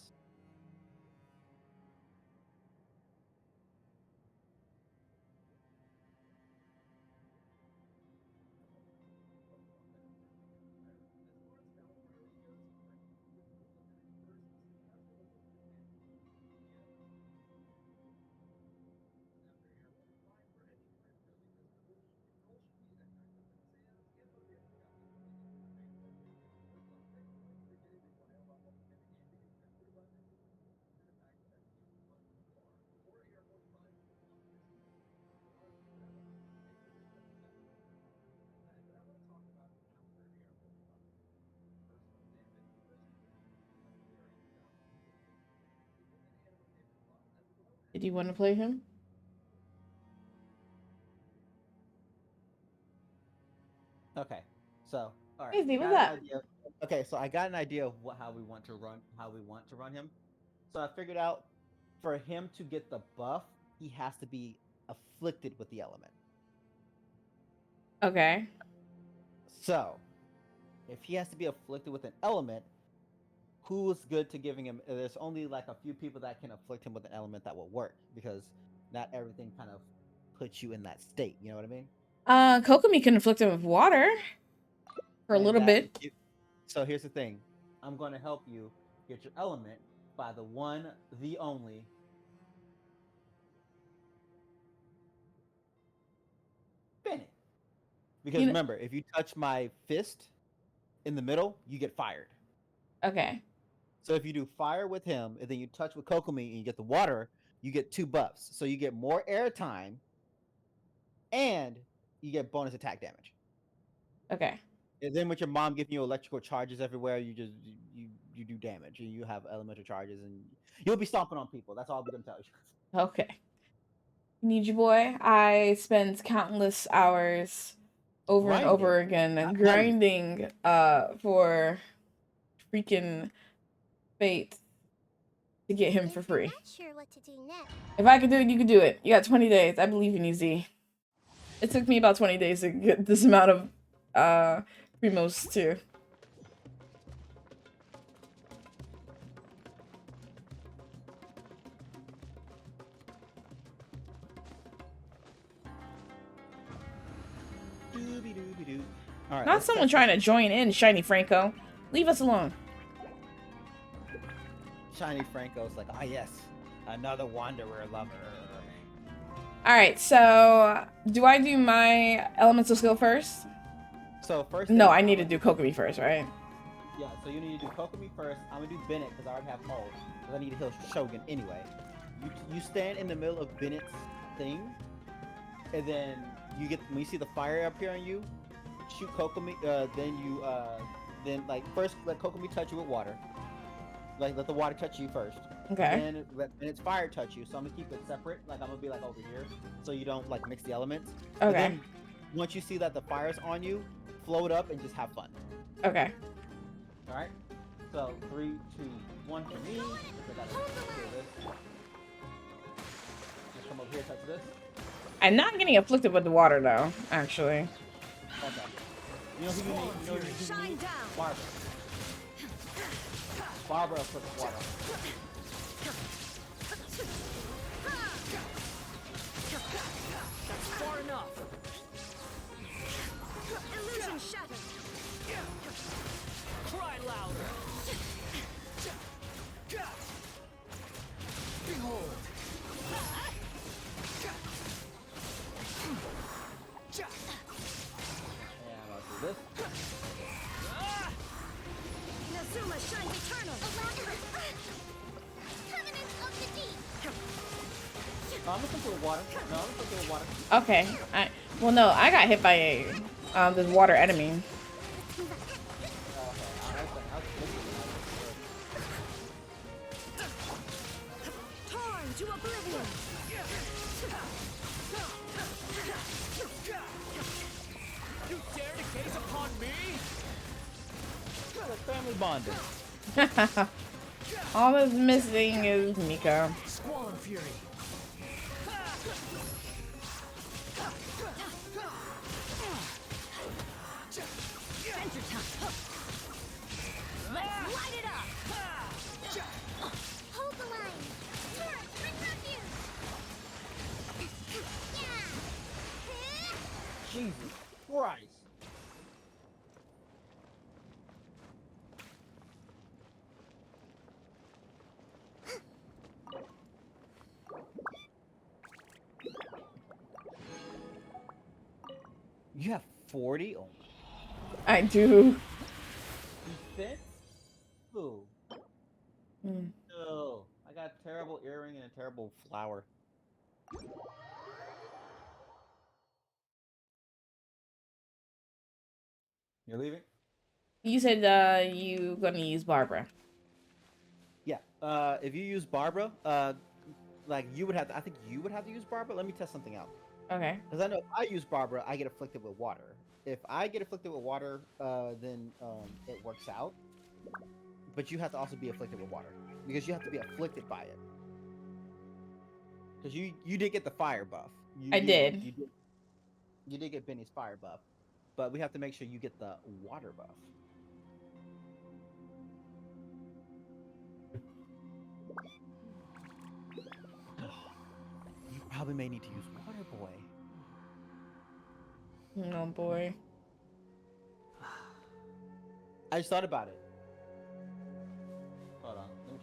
Did you want to play him? Okay, so all right, Easy, what's got an up? idea. Okay, so I got an idea of how we want to run him. So I figured out for him to get the buff, he has to be afflicted with the element. Okay. So if he has to be afflicted with an element, who's good to giving him? There's only like a few people that can afflict him with an element that will work because not everything kind of puts you in that state. You know what I mean? Kokomi can inflict him with water for a And little that bit. so here's the thing. I'm going to help you get your element by the one, the only Bennett. Because You know, remember, if you touch my fist in the middle, you get fired. okay. So if you do fire with him and then you touch with Kokomi and you get the water, you get 2 buffs. So you get more air time and you get bonus attack damage. Okay. And then with your mom giving you electrical charges everywhere, you do damage and you have elemental charges and you'll be stomping on people. That's all I'm gonna tell you. Okay. Need you, boy. I spent countless hours over and Grinding, over again not money. grinding for freaking fate to get him If for you're free. not sure what to do next, If I could do it, you could do it. You got 20 days. I believe in you, Z. It took me about 20 days to get this amount of primos too. Dooby-dooby-doo. All right, Not let's someone test trying this. to join in, Shiny Franco. Leave us alone. Shiny Franco's like, ah yes, another wanderer lover. Alright, so do I do my elemental skill first? So first No, thing, I I'm need to gonna do Kokomi first, right? Yeah, so you need to do Kokomi first. I'm gonna do Bennett because I already have ult. Because I need to heal Shogun anyway. You stand in the middle of Bennett's thing, and then you get when you see the fire up here on you, shoot Kokomi. Then like first let Kokomi touch you with water. Like let the water touch you first. Okay. Then let Bennett's fire touch you. So I'm gonna keep it separate. Like I'm gonna be like over here, so you don't like mix the elements. And Okay. then once you see that the fire's on you, float up and just have fun. Okay. All right. So 3, 2, 1 for me. I gotta do this. Just come over here, touch this. I'm not getting afflicted with the water though, actually. Okay. You know who you need? You know who you need? Barbara. Barbara puts water. That's far enough. illusion shattered. Cry louder. Behold. And I'll do this. Nazuma shines eternal. Covenant of the deep. No, I'm gonna put with water. No, I'm gonna put with water. Okay. Well no, I got hit by a this water enemy. Torn to oblivion. You dare to gaze upon me? Family bonding. All that's missing is Mika. Squall Fury. Let's light it up. Hold the line. Turret, bring refuge. Yeah. Jesus Christ. You have 40? Oh I do. defense? Ooh. Mm. No. I got a terrible earring and a terrible flower. You're leaving? You said you gonna use Barbara. Yeah. If you use Barbara, like you would have to, I think you would have to use Barbara. Let me test something out. Okay. Because I know if I use Barbara, I get afflicted with water. If I get afflicted with water, then it works out. But you have to also be afflicted with water because you have to be afflicted by it. Because you did get the fire buff. I did. You did get Benny's fire buff, but we have to make sure you get the water buff. You probably may need to use Water Boy. Oh boy. I just thought about it.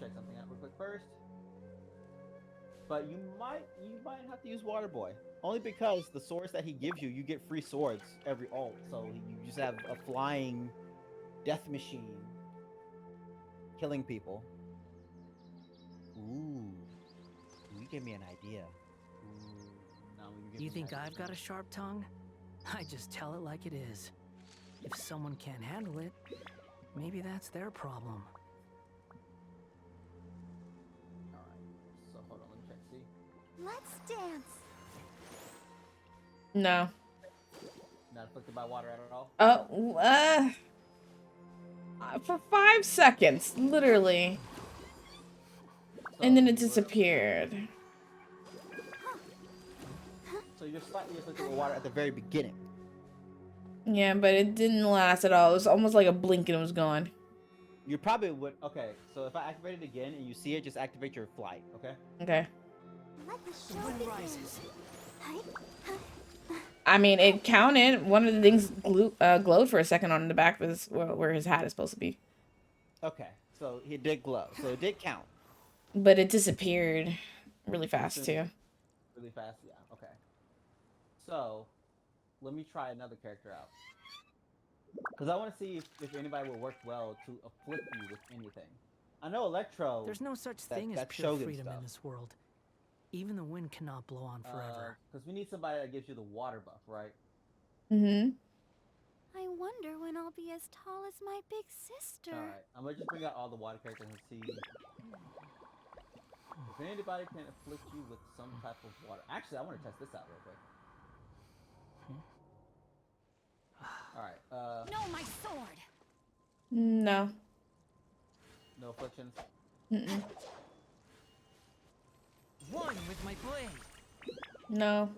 check something out real quick first. But you might have to use Water Boy. Only because the swords that he gives you, you get free swords every ult. So you just have a flying death machine killing people. Ooh. You gave me an idea. Ooh. Now you give You me think an I've got a idea. sharp tongue? I just tell it like it is. If someone can't handle it, maybe that's their problem. Alright. So hold on, let me check, see. Let's dance. No. Not afflicted by water at all? Oh, for 5 seconds, literally. So And then it you were- disappeared. So you're slightly afflicted with water at the very beginning. Yeah, but it didn't last at all. It was almost like a blink and it was gone. You probably would. Okay, so if I activate it again and you see it, just activate your flight, okay? Okay. Let the The show wind begin. rises. I mean, it counted. One of the things glowed for a second on the back of his, well, where his hat is supposed to be. Okay, so he did glow. So it did count. But it disappeared really fast, too. Really fast, yeah, okay. So, let me try another character out. Because I want to see if anybody will work well to afflict you with anything. I know Electro... There's no such thing as that's pure Shogun freedom stuff. in this world. Even the wind cannot blow on forever. Because we need somebody that gives you the water buff, right? Mm-hmm. I wonder when I'll be as tall as my big sister. Alright, I'm going to just bring out all the water characters and see... If anybody can afflict you with some type of water. Actually, I want to test this out real quick. Alright, No, my sword. No. no afflictions. Mm-mm. One with my blade. No.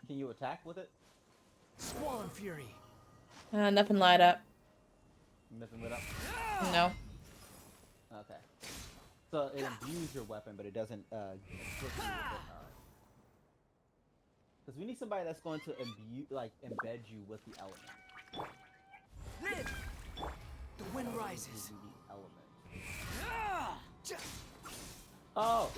Can you attack with it? Squall and fury. Nothing light up. Nothing lit up? No. Okay. So it imbues your weapon, but it doesn't afflict you with it. Alright. Because we need somebody that's going to embed you with the element. The wind rises. The element. Oh!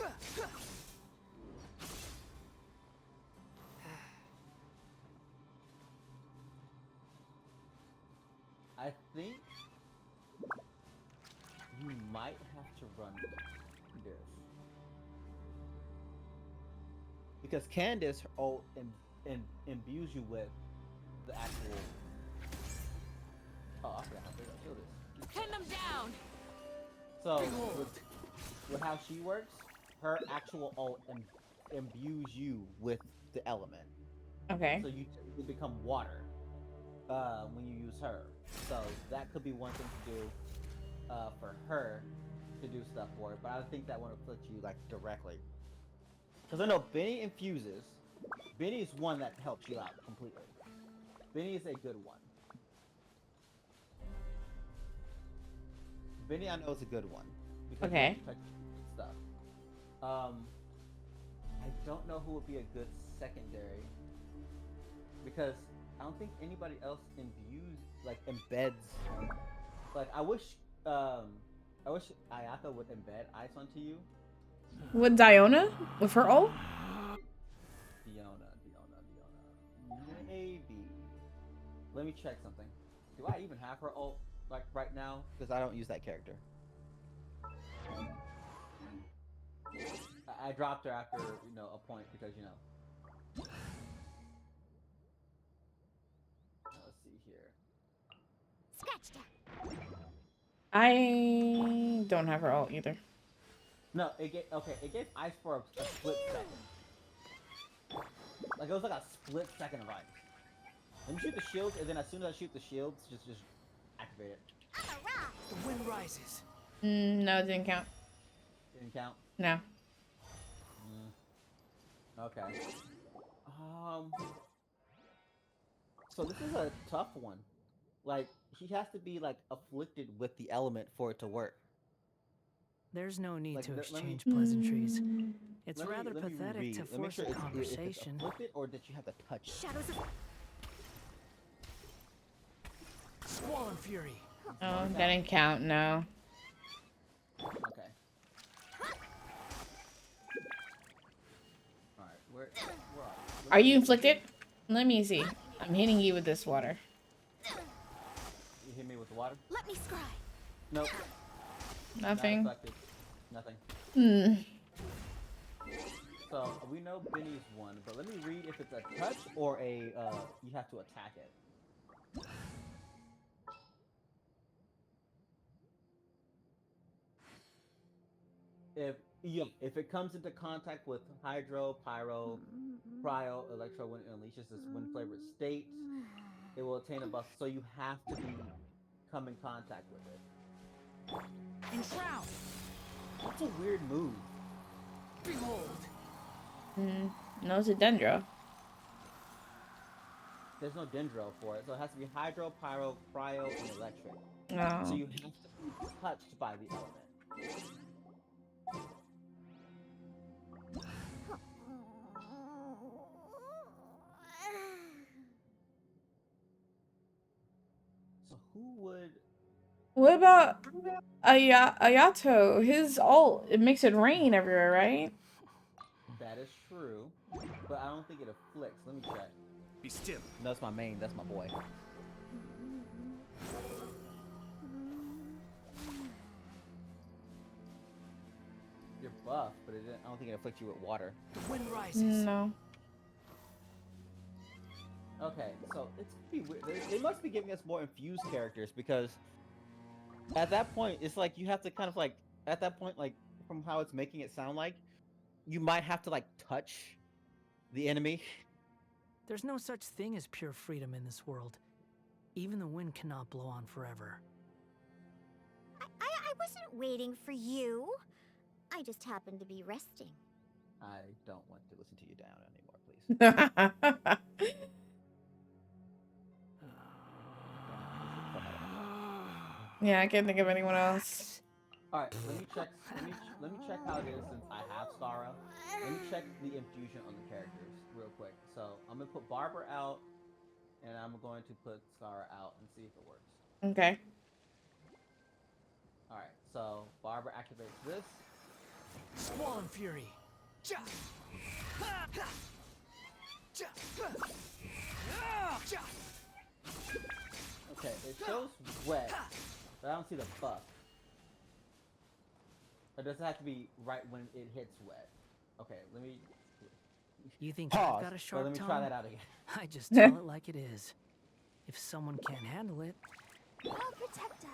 I think you might have to run this. Because Candace imbues you with the actual... Oh, I forgot how big I feel this. Pin them down! So, with how she works, her actual ult imbues you with the element. Okay. So you become water when you use her. So that could be one thing to do for her to do stuff for it. But I think that won't afflict you like directly. Because I know Benny infuses. Benny is one that helps you out completely. Benny is a good one. Benny, I know is a good one. Because Okay. you touch stuff. I don't know who would be a good secondary. Because I don't think anybody else embeds. Like I wish Ayaka would embed ice onto you. With Diona? With her ult? Diona. Maybe. Let me check something. Do I even have her ult like right now? Because I don't use that character. I dropped her after a point because Let's see here. Scratch that. I don't have her ult either. No, it gave ice for a split second. Like it was like a split second of ice. Let me shoot the shields, and then as soon as I shoot the shields, just activate it. The wind rises. No, it didn't count. Didn't count. No. Okay. So this is a tough one. Like he has to be like afflicted with the element for it to work. There's no need Like, to let me- exchange pleasantries. It's Let me rather pathetic reread. to Let me make force sure a if it's conversation. afflicted or that you have to touch it. Shadows of Squall and fury. Oh, that didn't count, no. Are you inflicted? Let me see. I'm hitting you with this water. You hit me with the water? Let me scry. Nope. Nothing. Not affected. Nothing. Hmm. So we know Benny's one, but let me read if it's a touch or a you have to attack it. If it comes into contact with hydro, pyro, cryo, electro, when it unleashes this wind flavored state, it will attain a buff. So you have to come in contact with it. Enshroud. That's a weird move. Behold. Hmm. No, it's a Dendro. There's no dendro for it, so it has to be hydro, pyro, cryo, and electric. So Oh. you have to be touched by the element. So who would? What about Ayato? His ult, it makes it rain everywhere, right? That is true, but I don't think it afflicts. Let me check. Be still. No, that's my main. That's my boy. You're buff, but I don't think it afflicts you with water. The wind rises. No. Okay, so it's pretty weird. They must be giving us more infused characters because at that point, it's like you have to kind of like at that point, like from how it's making it sound like, you might have to like touch the enemy. There's no such thing as pure freedom in this world. Even the wind cannot blow on forever. I wasn't waiting for you. I just happened to be resting. I don't want to listen to you down anymore, please. Yeah, I can't think of anyone else. All right, let me check. Let me check how it is since I have Skara. Let me check the infusion on the characters real quick. So I'm gonna put Barbara out, and I'm going to put Skara out and see if it works. Okay. All right, so Barbara activates this. Squall Fury. Ja. Ha. Ha. Ja. Ha. Ja. Okay, it shows wet, but I don't see the buff. Or does it have to be right when it hits wet? Okay, let me You think pause. I've got a But sharp let me tongue? try that out again. I just tell it like it is. If someone can't handle it, I'll protect us.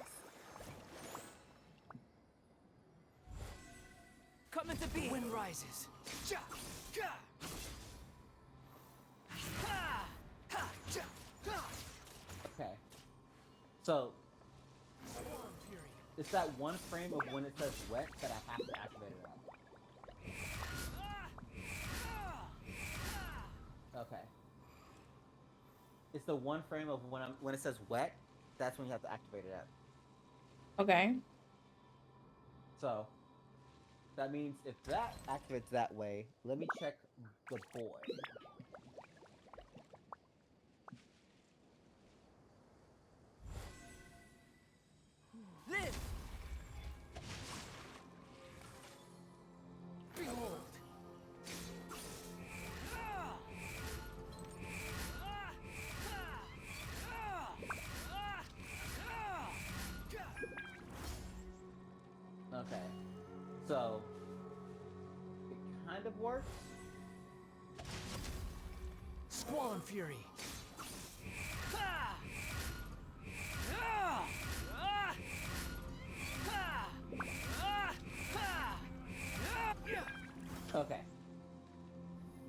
Come into being. Wind rises. Ja. Ja. Ha. Ha. Ja. Ha. Okay, so Squall Fury. it's that one frame of when it says wet that I have to activate it on. Okay. It's the one frame of when it says wet, that's when you have to activate it at. Okay. So that means if that activates that way, let me check the boy. Live. Behold. Okay. So it kind of works. Squall Fury. Ha. Ah. Ah. Ha. Ah. Ha. Okay.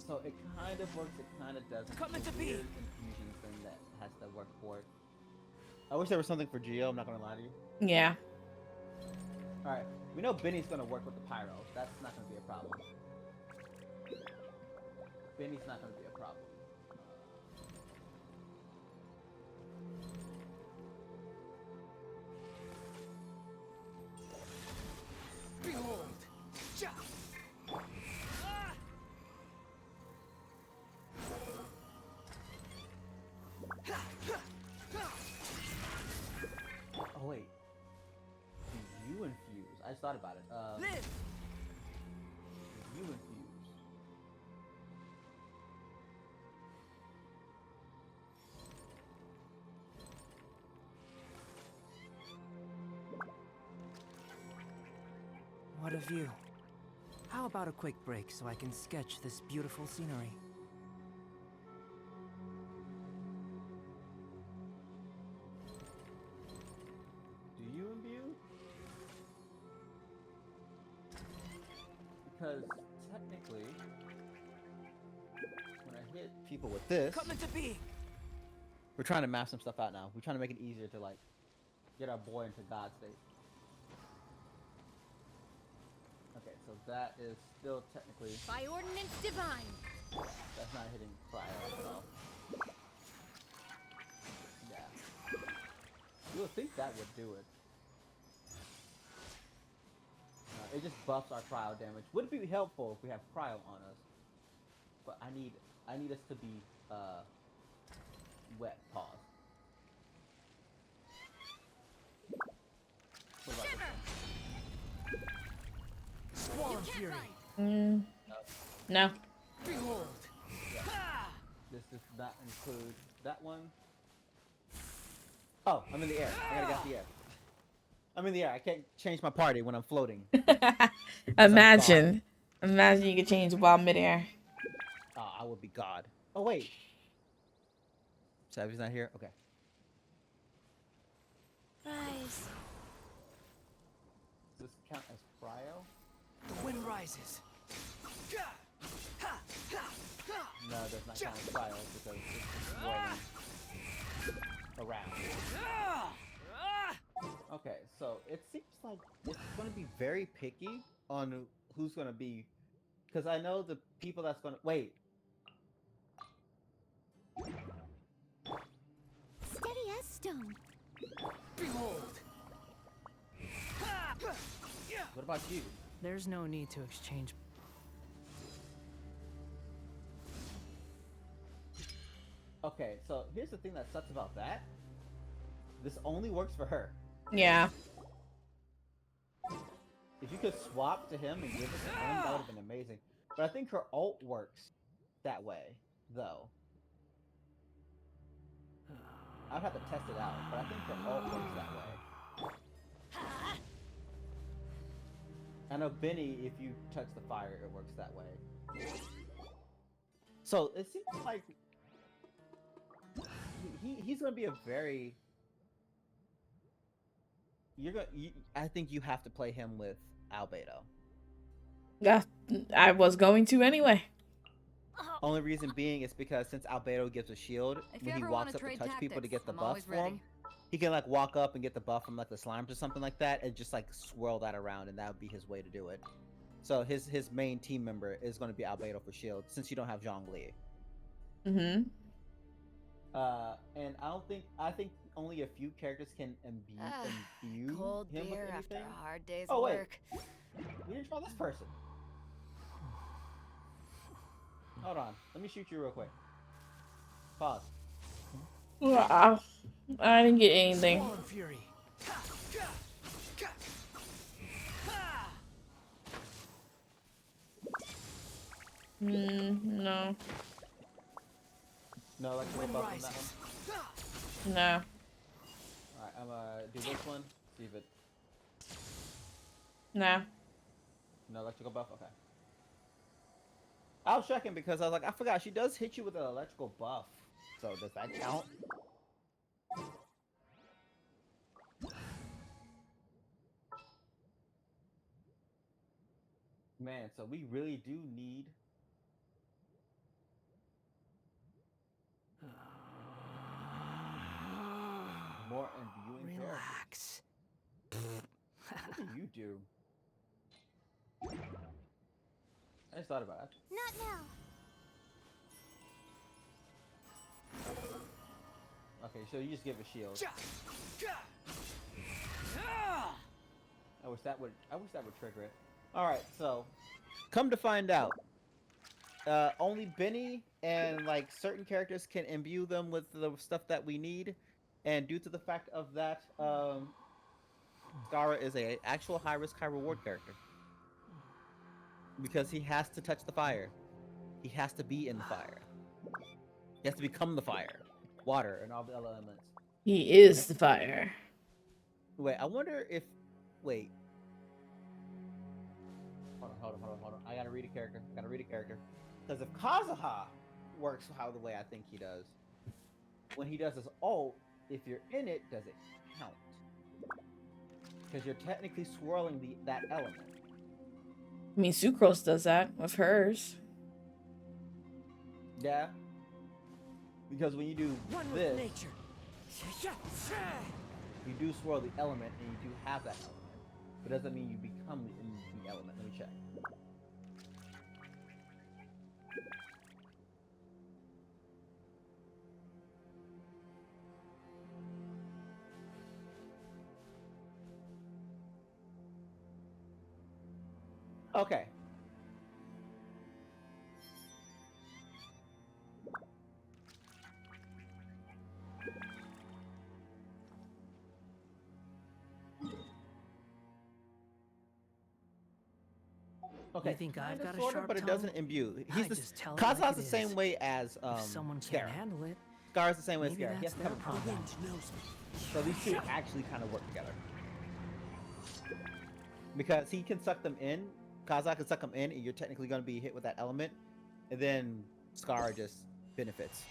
So it kind of works, it kind of doesn't. Come It's into a being. weird infusion thing that has to work for it. I wish there was something for Geo, I'm not gonna lie to you. Yeah. Alright, we know Benny's gonna work with the pyro. That's not gonna be a problem. Benny's not gonna be a problem. Behold. Ja. Ah. Ha. Ha. Ha. Oh wait. Do you infuse? I just thought about it. Live. You infuse. What a view. How about a quick break so I can sketch this beautiful scenery? Do you imbue? Because technically, when I hit people with this, Come into being! we're trying to map some stuff out now. We're trying to make it easier to like get our boy into God state. Okay, so that is still technically, By ordinance divine. that's not hitting cryo at all. Yeah. You would think that would do it. It just buffs our cryo damage. Would be helpful if we have cryo on us. But I need us to be wet. Pause. What about this one? Squall Fury. No. Behold. This does not include that one. Oh, I'm in the air. I gotta get the air. I'm in the air. I can't change my party when I'm floating. Imagine you could change while midair. Oh, I would be God. Oh wait. Savvy's not here? Okay. Rise. Does this count as cryo? The wind rises. No, it does not count as cryo because it's just rolling around. Okay, so it seems like it's going to be very picky on who's going to be, because I know the people that's going to wait. Steady as stone. Behold. What about you? There's no need to exchange. Okay, so here's the thing that sucks about that. This only works for her. Yeah. If you could swap to him and give it to him, that would have been amazing. But I think her ult works that way, though. I'd have to test it out, but I think her ult works that way. I know Benny, if you touch the fire, it works that way. So it seems like he's gonna be a very. I think you have to play him with Albedo. Yeah, I was going to anyway. Only reason being is because since Albedo gives a shield, when he walks up to touch people to get the buff from, he can like walk up and get the buff from like the slimes or something like that, and just like swirl that around, and that would be his way to do it. So his main team member is going to be Albedo for shield, since you don't have Zhongli. Mm-hmm. And I think only a few characters can imbue Cold him with beer after anything. a hard day's Oh wait, work. we didn't try this person. Hold on, let me shoot you real quick. Pause. Wow. I didn't get anything. Squall Fury. No. No, like Wind buff on that rises. one. No. Alright, I'm gonna do this one. See if it. No. No electrical buff? Okay. I was checking because I was like, I forgot, she does hit you with an electrical buff. So does that count? Man, so we really do need more imbuing characters. Relax. What do you do? I just thought about it. Not now. Okay, so you just give a shield. I wish that would trigger it. Alright, so come to find out. Only Benny and like certain characters can imbue them with the stuff that we need. And due to the fact of that, Skara is a actual high risk, high reward character. Because he has to touch the fire. He has to be in the fire. He has to become the fire. Water and all the other elements. He is the fire. Wait, I wonder if... Wait. hold on. I gotta read a character. Because if Kazuha works the way I think he does, when he does his ult, if you're in it, does it count? Because you're technically swirling that element. I mean, Sucrose does that with hers. Yeah. Because when you do One with this, nature. you do swirl the element, and you do have that element. But doesn't mean you become the element. Let me check. Okay. Okay. You think I've got a sorta, sharp but it tongue? doesn't imbue. I just tell it Kazuha's like the it same is. way as If someone Scarra. can't handle it, Scarra's the same way as maybe Scarra. He has that's to their have a problem. So these two actually kind of work together. Because he can suck them in, Kazuha can suck them in, and you're technically going to be hit with that element. And then Scarra just benefits.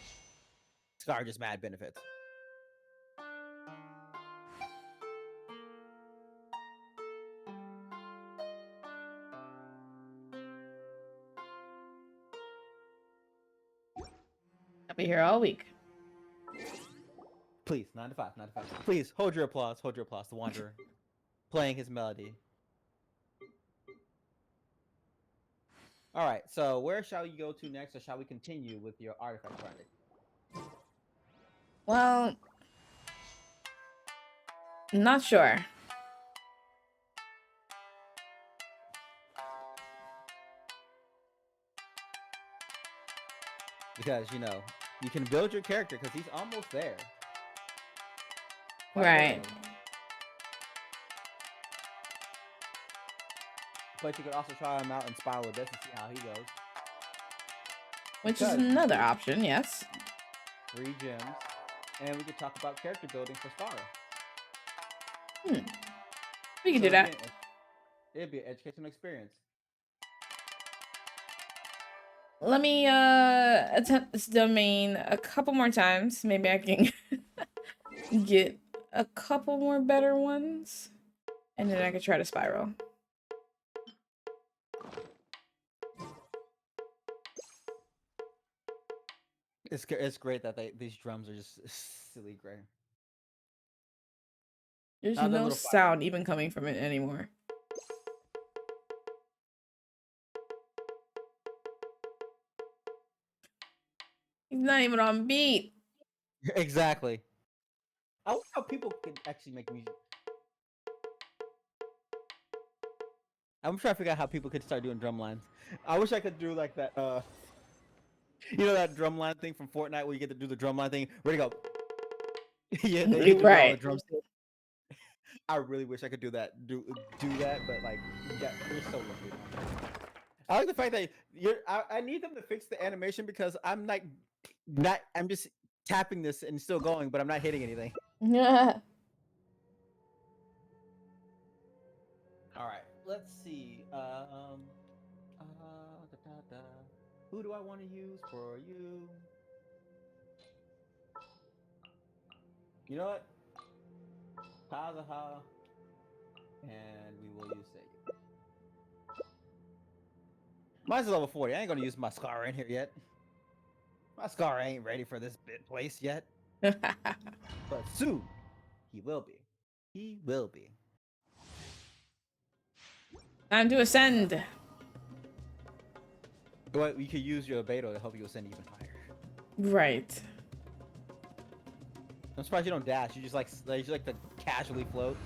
Scarra just mad benefits. I'll be here all week. Please, 9 to 5, 9 to 5. Please, hold your applause, the Wanderer. Playing his melody. Alright, so where shall you go to next, or shall we continue with your artifact project? Well, not sure. Because, you can build your character, because he's almost there. Quite Right. literally. But you could also try him out in Spiral Abyss and see how he goes. Which is Because another option, yes. 3 gems, and we could talk about character building for Scarra. We can do that. Again, it'd be an educational experience. Let me attempt this domain a couple more times. Maybe I can get a couple more better ones. And then I could try to spiral. It's great that these drums are just silly gray. There's The no little sound even coming from it anymore. He's not even on beat. Exactly. I wonder how people could actually make music. I'm trying to figure out how people could start doing drum lines. I wish I could do like that. That drum line thing from Fortnite where you get to do the drum line thing. Ready to go. Yeah, they get to do all the Right. drums. I really wish I could do that. Do that, but like, yeah, you're so lucky. I like the fact that I need them to fix the animation because I'm like, I'm just tapping this and still going, but I'm not hitting anything. Yeah. All right, let's see. Who do I want to use for you? You know what? Kazuha, and we will use Seiyu. Mine's level 40. I ain't gonna use my Scar in here yet. My Scar ain't ready for this place yet. But soon, he will be. He will be. Time to ascend. But you could use your Beto to help you ascend even higher. Right. I'm surprised you don't dash. You just like to casually float.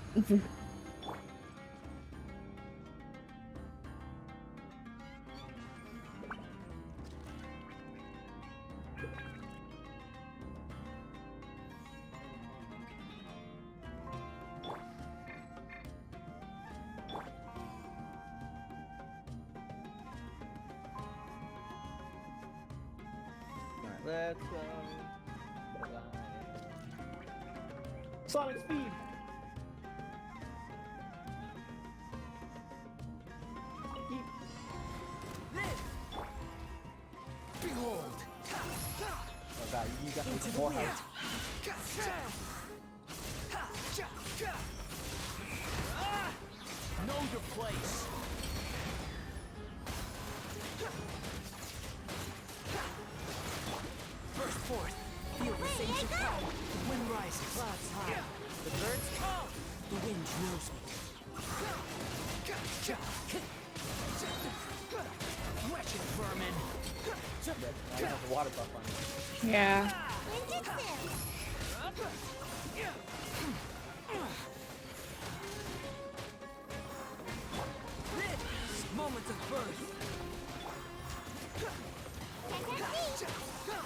Alright, let's go. Sonic speed! Yeet. Into more heights. Know your place. Burst forth. Feel the same power. The wind rises. Clouds high. The birds come. The wind knows me. Wretched vermin. I have a water buff on me. Yeah. Moment of birth.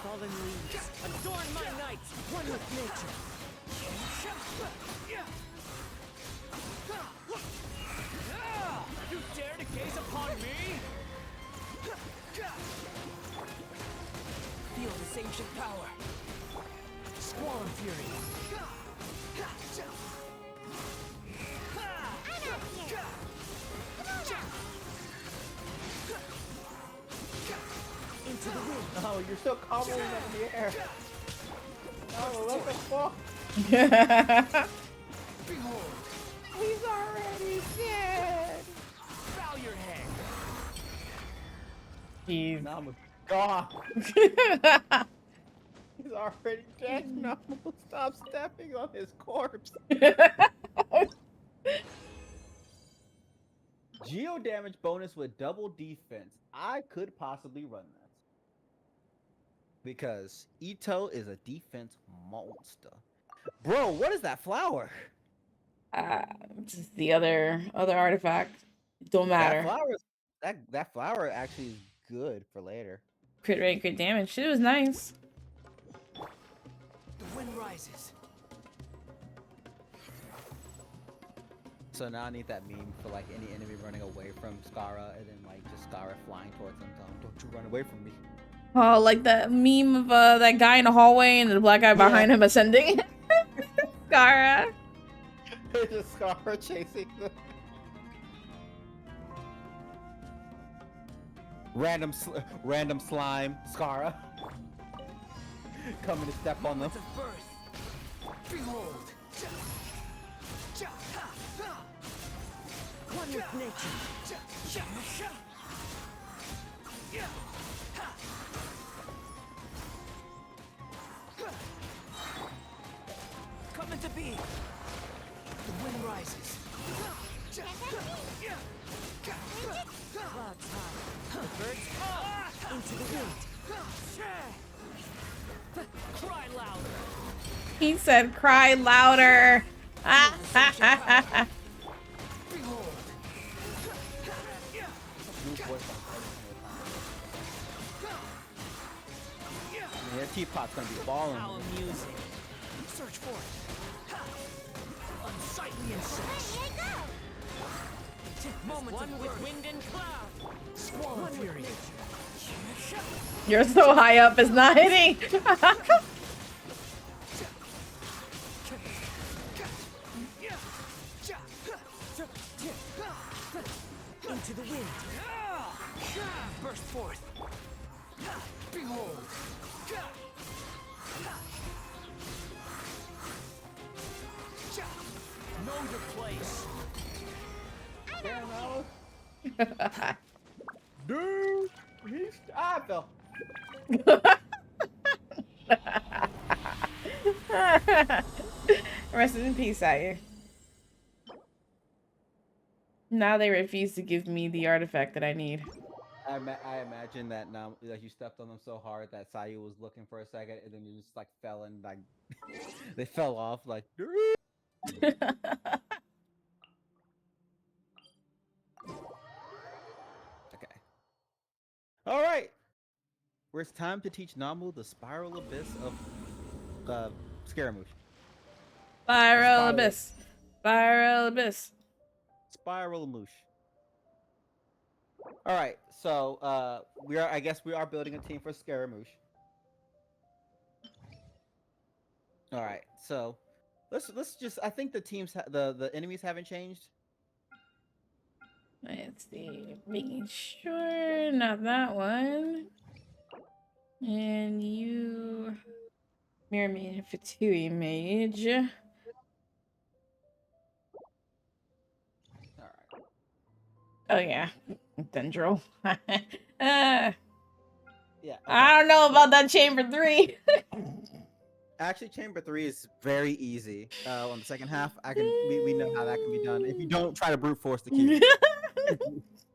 Fallen leaves. Adorn my night. One with nature. You dare to gaze upon me? Feel this ancient power. Squall and fury. Into the wind. No, you're still cobbling up in the air. No, what the fuck? Behold. He's already dead. Bow your head. Jeez. Now I'm gone. He's already dead. No, stop stepping on his corpse. Geo damage bonus with double defense. I could possibly run that. Because Ito is a defense monster. Bro, what is that flower? Just the other artifact. Don't matter. That flower actually is good for later. Crit rate, crit damage. It was nice. The wind rises. So now I need that meme for like any enemy running away from Skara and then like just Skara flying towards them telling him, don't you run away from me. Oh, like that meme of that guy in the hallway and the black guy behind him ascending. Skara. It's just Skara chasing the random slime Skara coming to step on them. Moment of birth. Behold. One with nature. Come into being. The wind rises. Clouds high. The birds come into the wind. Cry louder. He said, "Cry louder." Behold. New voice on their teapot's gonna be falling. How amusing. Search for it. Unsightly insects. Moment one with wind and cloud. Squall and fury. You're so high up, it's not hitting. Into the wind. Burst forth. Behold. Know your place. Dude, I fell. Rest in peace, Aya. Now they refuse to give me the artifact that I need. I imagine that now, like you stepped on them so hard that Sayu was looking for a second, and then you just like fell and like they fell off. Like, okay. All right. Where it's time to teach Namu the spiral abyss of Scaramouche. Spiral abyss. Spiral abyss. Spiral Moosh. All right, so I guess we are building a team for Scaramouche. All right, so let's just I think the teams the enemies haven't changed. Let's see. Making sure not that one. And you Mirror Mage, Fatui Mage. All right. Oh yeah, Dendril. Yeah. Okay. I don't know So about that Chamber 3. actually, Chamber 3 is very easy. On the second half, we know how that can be done. If you don't try to brute force the cube,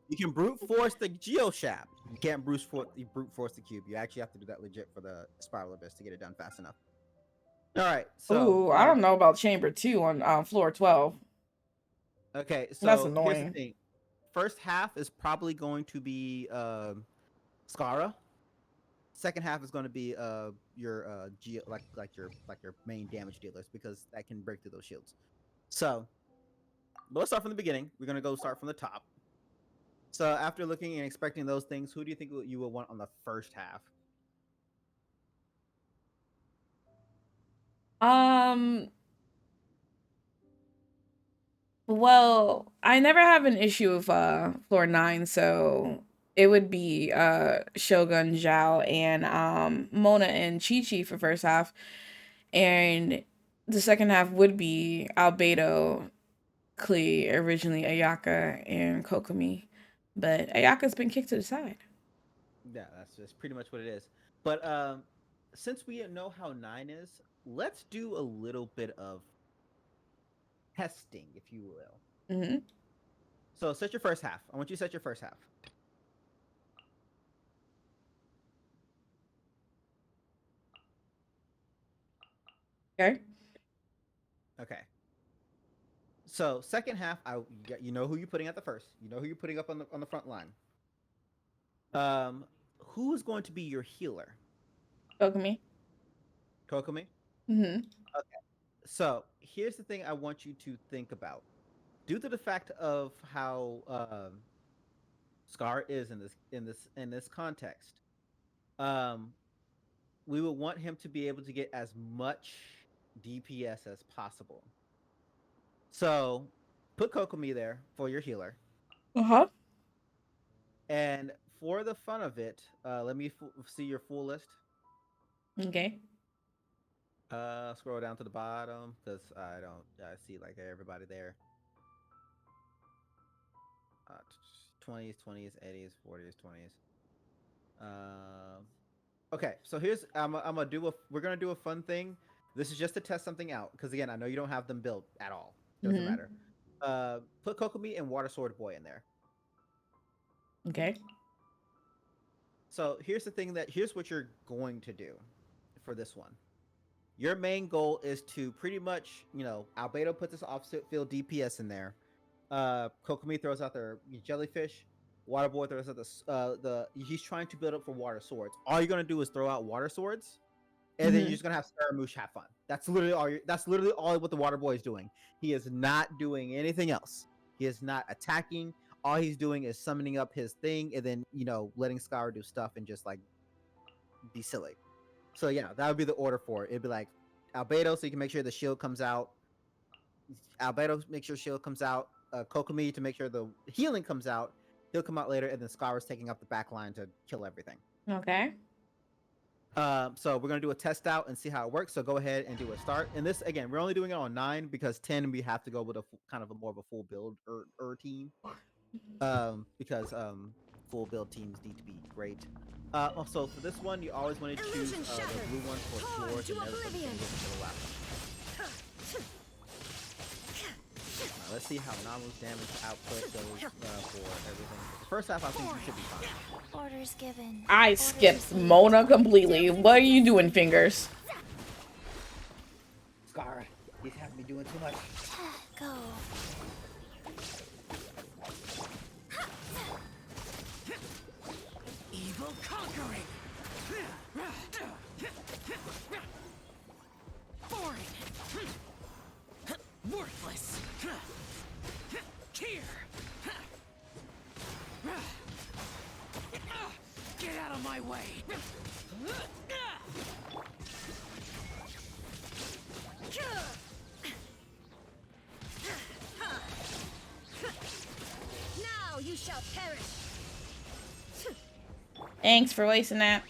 you can brute force the Geoshap. You can't brute force the cube. You actually have to do that legit for the Spiral Abyss to get it done fast enough. All right. So Ooh, I don't know about Chamber 2 on floor 12. okay. That's So here's the annoying. thing. First half is probably going to be Skara. Second half is going to be your your main damage dealers because that can break through those shields. So let's start from the beginning. We're gonna go start from the top. So after looking and expecting those things, who do you think you would want on the first half? Um, well, I never have an issue with floor 9, so it would be Shogun, Zhao, and Mona and Chi Chi for first half. And the second half would be Albedo, Klee, originally Ayaka, and Kokomi. But Ayaka's been kicked to the side. Yeah, that's just pretty much what it is. But since we know how 9 is, let's do a little bit of testing, if you will. Mm-hmm. So set your first half. I want you to set your first half. Okay. Okay. So second half, you know who you're putting at the first. You know who you're putting up on the front line. Who is going to be your healer? Kokomi. Kokomi. Mm-hmm. Okay. So here's the thing I want you to think about. Due to the fact of how Scar is in this context, um, we would want him to be able to get as much DPS as possible. So put Kokomi there for your healer. Uh-huh. And for the fun of it, let me see your full list. Okay. Scroll down to the bottom because I see like everybody there. 20s, 20s, 80s, 40s, 20s. Okay, so here's we're gonna do a fun thing. This is just to test something out because again, I know you don't have them built at all. Doesn't Mm-hmm. matter. Put Kokomi and Water Sword Boy in there. Okay. So here's what you're going to do for this one. Your main goal is to pretty much, Albedo puts this opposite field DPS in there. Kokomi throws out their jellyfish. Waterboy throws out he's trying to build up for water swords. All you're gonna do is throw out water swords, and then you're just gonna have Scaramouche have fun. That's literally all what the Waterboy is doing. He is not doing anything else. He is not attacking. All he's doing is summoning up his thing, and then letting Scar do stuff and just like be silly. So yeah, that would be the order for it. It'd be like Albedo, so you can make sure the shield comes out. Albedo, make sure shield comes out. Kokomi to make sure the healing comes out. He'll come out later, and then Scar is taking up the back line to kill everything. Okay. So we're gonna do a test out and see how it works. So go ahead and do a start. And this again, we're only doing it on 9 because 10 we have to go with a kind of more of a full build team. Because full build teams need to be great. Also for this one, you always want to choose the blue one for floors and never put the left one. Now, let's see how Namu's damage output goes for everything. First half, I think you should be fine. Orders given. I skipped Mona completely. What are you doing, Fingers? Scar, he's having me doing too much. Go. Evil conquering. Foreign. Worthless. Here. Get out of my way. Now you shall perish. Thanks for wasting that.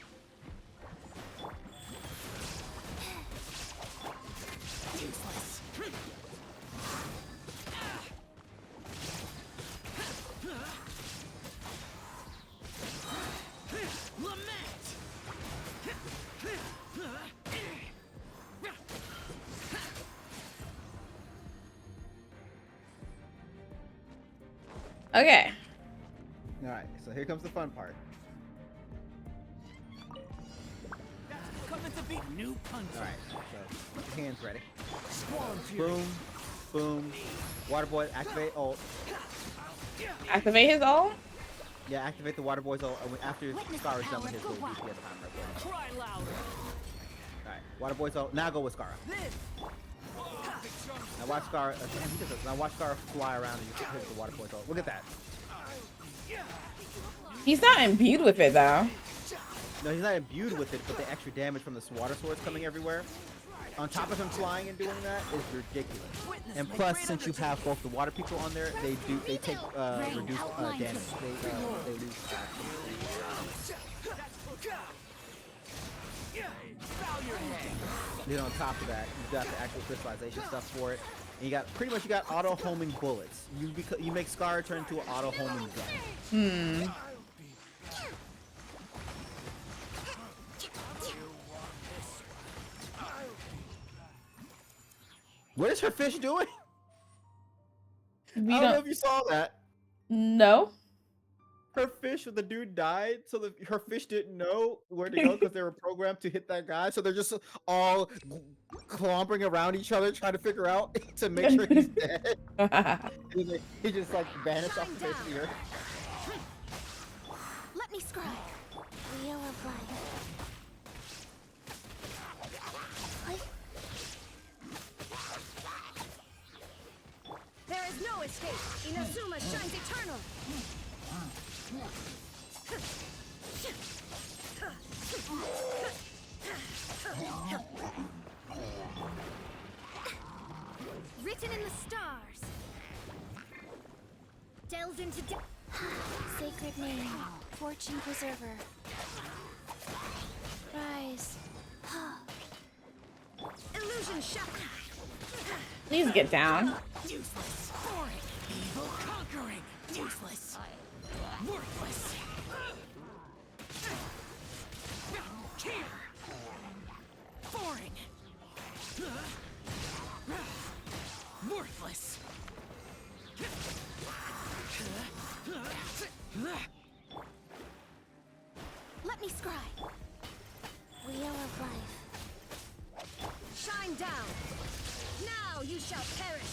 Okay. All right, so here comes the fun part. Coming to beat new punch. All right, so put your hands ready. Swarm fury. Boom, boom. Water boy, activate ult. Activate his ult? Yeah, activate the water boy's ult after Witness Scar is the done with power his of little Kawhi. DPS timer. All Cry louder. right, water boy's ult. Now go with Scar. This. Now watch Scar. Damn, he does it. Now watch Scar fly around and you hit the water boy's ult. Look at that. He's not imbued with it though. No, he's not imbued with it, but the extra damage from the water swords coming everywhere, on top of him flying and doing that, is ridiculous. And plus, since you have both the water people on there, they take reduced damage. They lose. Then on top of that, you got the actual crystallization stuff for it. And you got auto homing bullets. You make Scar turn into an auto homing gun. What is her fish doing? We I don't know don't. if you saw that. No. Her fish, the dude died, so her fish didn't know where to go because they were programmed to hit that guy. So they're just all clomping around each other trying to figure out to make sure he's dead. And then he just like vanished off the face of the earth. Let me scribe. Wheel of life. There is no escape. Inazuma shines eternal. Written in the stars. Delves into sacred name. Fortune preserver. Rise. Illusion shot. Please get down. Useless. Foreign. Evil conquering. Useless. Worthless. Here. Foreign. Worthless. Let me scribe. Wheel of life. Shine down. Now you shall perish.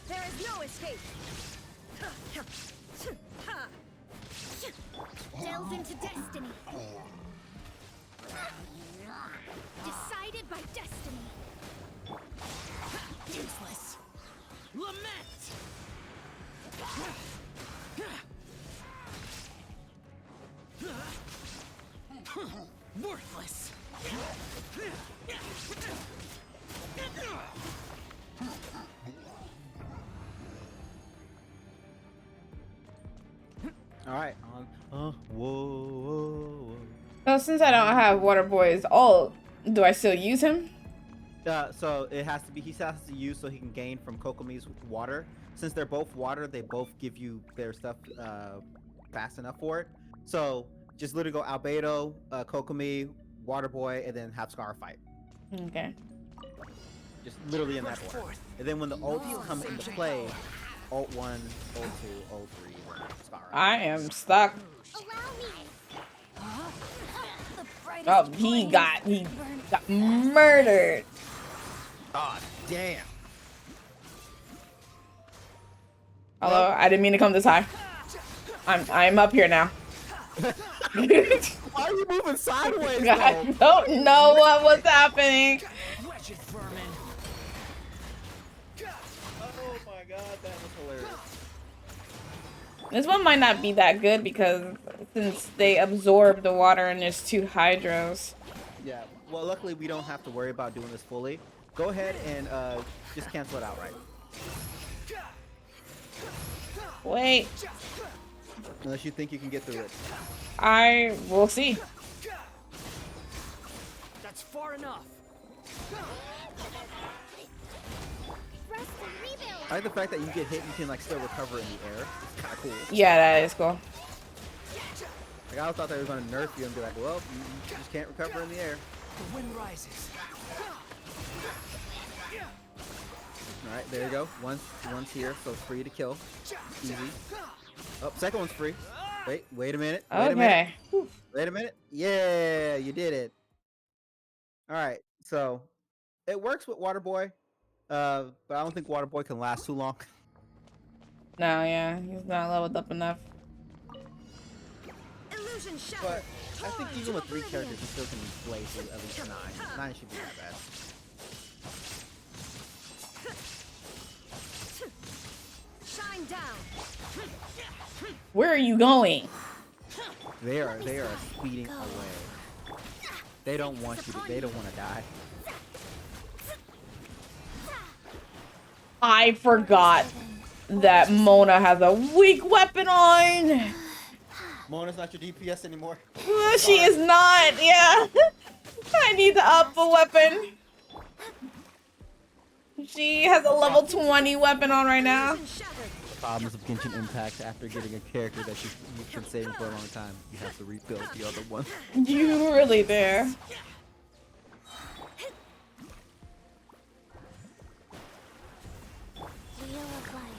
There is no escape. Delves into destiny. Decided by destiny. Useless. Lament. Worthless. All right. Whoa. So since I don't have Water Boy's ult, do I still use him? So it has to be. He has to use so he can gain from Kokomi's water. Since they're both water, they both give you their stuff fast enough for it. So just literally go Albedo, Kokomi, Water Boy, and then have Scar fight. Okay. Just literally in that order. And then when the ults come into play, ult 1, ult 2, ult 3, Scar. I am stuck. Allow me. Oh, he got murdered. Oh, damn. Hello, I didn't mean to come this high. I'm up here now. Why are you moving sideways, I though? don't know what was happening. Wretched vermin. Oh my god, that was hilarious. This one might not be that good because since they absorb the water and there's 2 hydros. Yeah, well, luckily we don't have to worry about doing this fully. Go ahead and just cancel it outright. Wait, Unless you think you can get through it. I will see. That's far enough. Rest and rebuild. I like the fact that you get hit, you can like still recover in the air. It's kind of cool. Yeah, that is cool. Like I thought they were going to nerf you and be like, well, you just can't recover in the air. The wind rises. All right, there you go. One's here, so it's free to kill. Easy. Oh, second one's free. Wait a minute. Wait a minute. Okay. Whew. Wait a minute. Yeah, you did it. All right, so it works with Water Boy, but I don't think Water Boy can last too long. No, yeah, he's not leveled up enough. Illusion shattered. But I think even with 3 characters, you still can play through at least 9. 9 should be that bad. Shine down. Where are you going? They are speeding away. They don't want you to. They don't want to die. I forgot that Mona has a weak weapon on. Mona's not your DPS anymore. She is not. Yeah. I need to up a weapon. She has a level 20 weapon on right now. Illusion shattered. Problems of Genshin Impact after getting a character that you've been saving for a long time. You have to rebuild the other one. You really there. Wheel of life.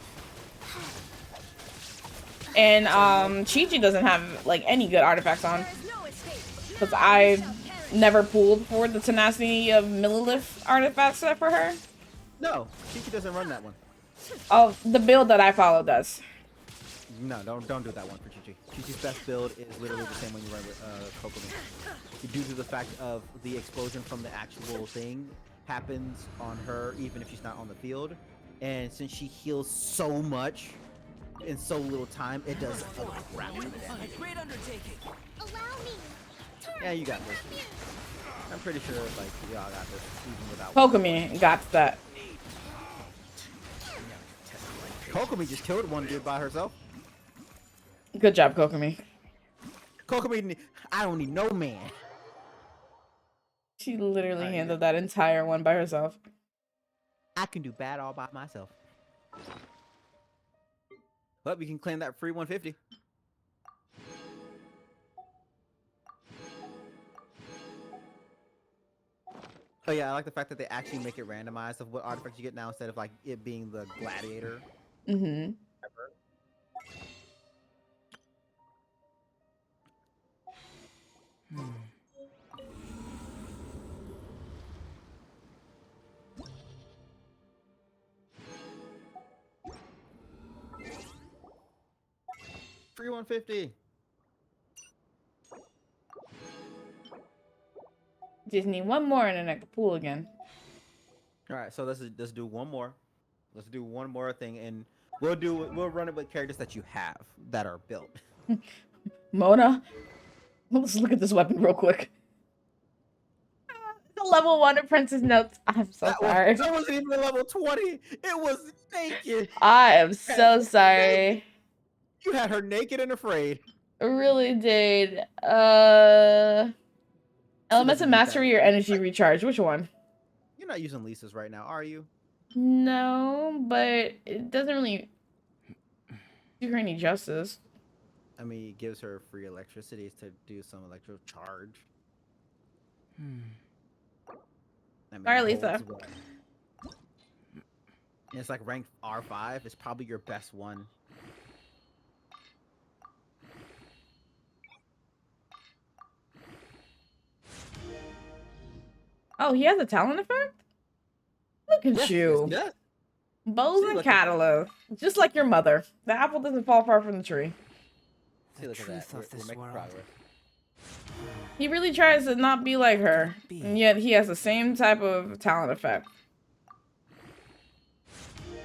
And Chi-Chi doesn't have like any good artifacts on. There is no escape. Because I've never pulled for the tenacity of Millilith artifacts set for her. No, Kiki doesn't run that one. Oh, the build that I follow does. No, don't do that one for Chi-Chi. Chi-Chi's best build is literally the same one you run with Kokomi. Due to the fact of the explosion from the actual thing happens on her even if she's not on the field. And since she heals so much in so little time, it does a crap ton of damage. A great undertaking. Allow me. Yeah, you got this. I'm pretty sure like y'all got this even without Pokemon got that. Kokomi just killed one dude by herself. Good job, Kokomi. Kokomi, I don't need no man. She literally handled that entire one by herself. I can do bad all by myself. But we can claim that free 150. Oh yeah, I like the fact that they actually make it randomized of what artifacts you get now instead of like it being the gladiator. Mm-hmm. Free 150. Just need one more and then I can pull again. All right, so let's do one more. Let's do one more thing, and we'll run it with characters that you have that are built. Mona, let's look at this weapon real quick. The level 1 apprentice notes. I'm so sorry. That wasn't even a level 20. It was naked. I am so sorry. You had her naked and afraid. I really did. Elements of mastery or energy recharge. Which one? You're not using Lisa's right now, are you? No, but it doesn't really do her any justice. I mean, it gives her free electricity to do some electro charge. I mean, Sorry, it Lisa. holds well. And it's like ranked R5. It's probably your best one. Oh, he has a talent effect? Look at you. Yes. Bows See, and look at- catalog. Just like your mother. The apple doesn't fall far from the tree. See, The look at that. truth We're of this making world. progress. He really tries to not be like her. Be. And yet he has the same type of talent effect.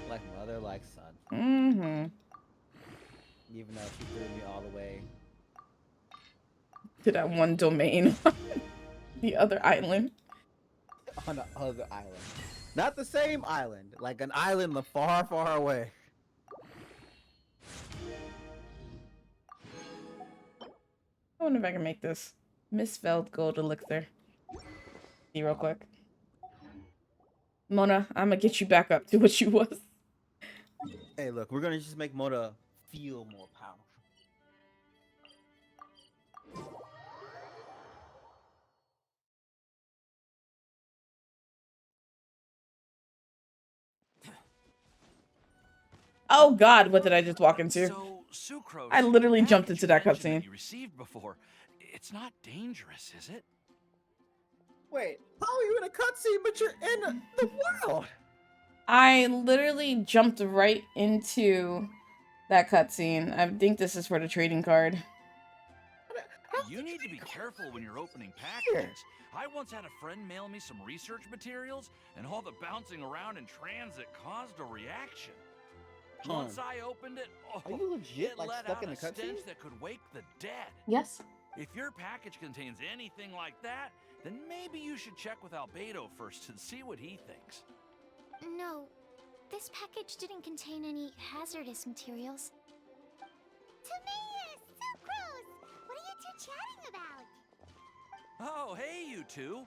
Like mother, like son. Mm-hmm. Even though she threw me all the way. To that one domain. The other island. On the other island. Not the same island. Like an island far, far away. I wonder if I can make this misspelled gold elixir. See real quick. Mona, I'm gonna get you back up to what you was. Hey, look, we're gonna just make Mona feel more powerful. Oh God, what did I just walk into? So, Sucrose, I literally the jumped package into that you mentioned cutscene. You received before. It's not dangerous, is it? Wait, how are you in a cutscene, but you're in the world? I literally jumped right into that cutscene. I think this is for the trading card. You need to be careful when you're opening packages. I once had a friend mail me some research materials, and all the bouncing around in transit caused a reaction. Once I opened it, Are you legit it like let stuck out in a a cutscene? stench that could wake the dead. Yes. If your package contains anything like that, then maybe you should check with Albedo first and see what he thinks. No, this package didn't contain any hazardous materials. Timaeus! Sucrose! What are you two chatting about? Oh, hey, you two.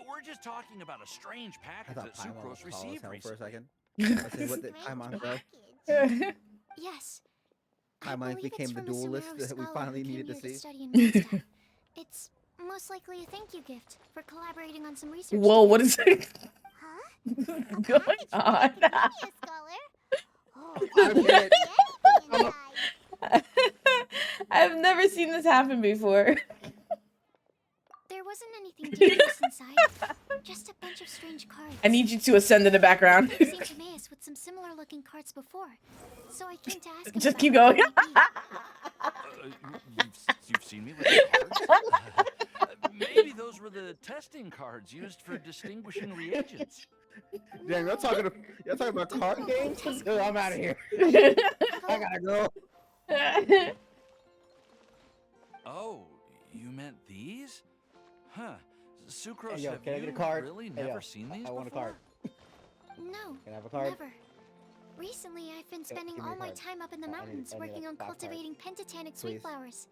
We're just talking about a strange I package thought that Paimon was Sucrose tall as received hell for a recently. second. I said, what did Paimon say? Yes. I Paimon believe became it's the from a duelist Sumeru that we scholar finally who needed came to here see. study in Mondstadt. It's most likely a thank you gift for collaborating on some research. Whoa, what is it Huh? going on? Oh, I get it. anything inside. I've never seen this happen before. There wasn't anything dangerous inside. Just a bunch of strange cards. I need you to ascend in the background. I've seen Timaeus with some similar looking cards before, so I came to ask him Just about keep what going. they might be. You've seen me with the cards? Maybe those were the testing cards used for distinguishing reagents. Damn, you're talking about card games? Dude, I'm out of here. I gotta go. Oh, you meant these? Huh. Sucrose, Hey, yo, have can I you get a card? really Hey, never yo, seen these I want a before? card. No, Can I have a card? never. Recently, I've been spending give me a all my card. time up in the I need- mountains I need, working like, on 5 cards. cultivating pentatonic Please. sweet flowers.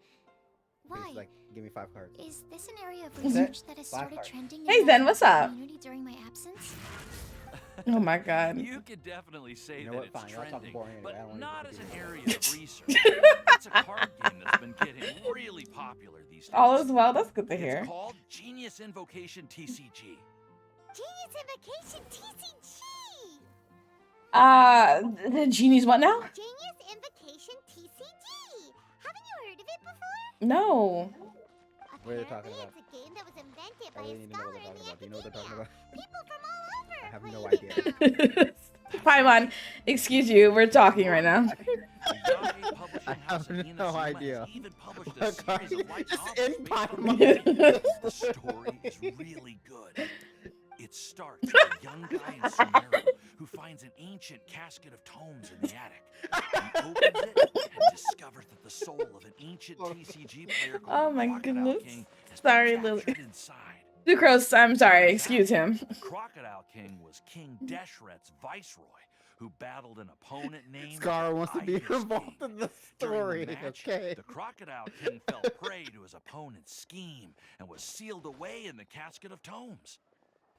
Why? Please, like, give me 5 cards. Is this an area of Set. research that has 5 started cards. trending Hey, in Zen, the what's up? community during my absence? Oh my God. You could definitely say You know that what? it's Fine, y'all talking trending, boring anyway. I don't but wanna not get as an into area of research. It's a card game that's been getting really popular these days. All is well. That's good to hear. It's called Genius Invocation TCG. Genius Invocation TCG! The genie's what now? Genius Invocation TCG! Haven't you heard of it before? No. What are they talking about? It's a game that was invented I by really a need to know what scholar they're in the talking about. Do you know what they're talking academia. about? People from all over I have play no it idea. now. Paimon, excuse you. We're talking right now. I have no idea. Even published a What card? series of light Just novels in based on Paimon. the The story is really good. It starts with a young guy in Sumeru who finds an ancient casket of tomes in the attic. He opens it and discovers that the soul of an ancient TCG player called Oh the my Crocodile goodness. King has Sorry, been Lily. captured inside. Sucrose, I'm sorry. Excuse him. The Crocodile King was King Deshret's viceroy, who battled an opponent named Scar wants to be Ice involved King. in the During story. the match, Okay. the Crocodile King fell prey to his opponent's scheme and was sealed away in the casket of tomes.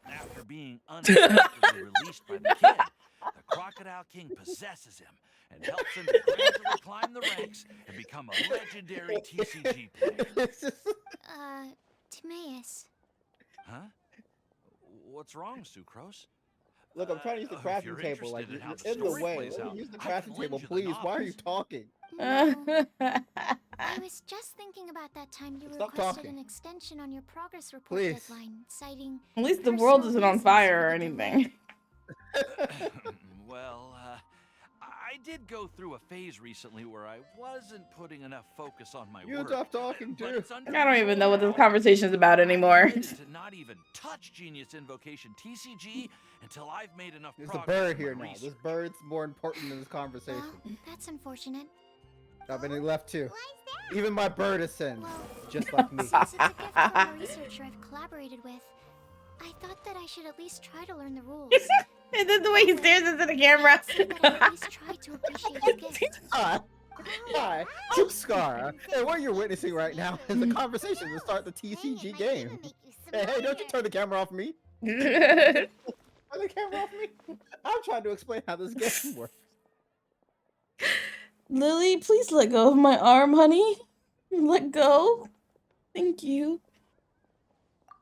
After being unexpectedly released by the kid, the Crocodile King possesses him and helps him to gradually climb the ranks and become a legendary TCG player. It's just- Timaeus. Huh? What's wrong, Sucrose? Look, I'm trying to use the If crafting you're table. Like, interested in how you're the in the story way. plays Let out, me use the I can crafting lend table, you the please. Why are you novels. talking? No. I was just thinking about that time you Stop requested talking. an extension on your progress report Please. deadline, citing At least the world personal isn't on reasons fire for or the delay. anything. Well, I did go through a phase recently where I wasn't putting enough focus on my You work. stop talking, But too. it's under I don't even know what this control now. conversation's about anymore. I'm committed to not even touch Genius Invocation TCG until I've made enough There's a progress bird in my here now. research. This bird's more important than this conversation. Well, that's unfortunate. I've been left too. Even my bird ascends, Well, just like me. since it's a gift from a researcher I've collaborated with, I thought that I should at least try to learn the rules. And then the way he stares into the camera. So that I at least try to appreciate his gift. Hi, I'm Scar, and what you're witnessing right now is a conversation to start the TCG game. Hey, don't you turn the camera off me? Turn the camera off me? I'm trying to explain how this game works. Lily, please let go of my arm, honey. Let go. Thank you.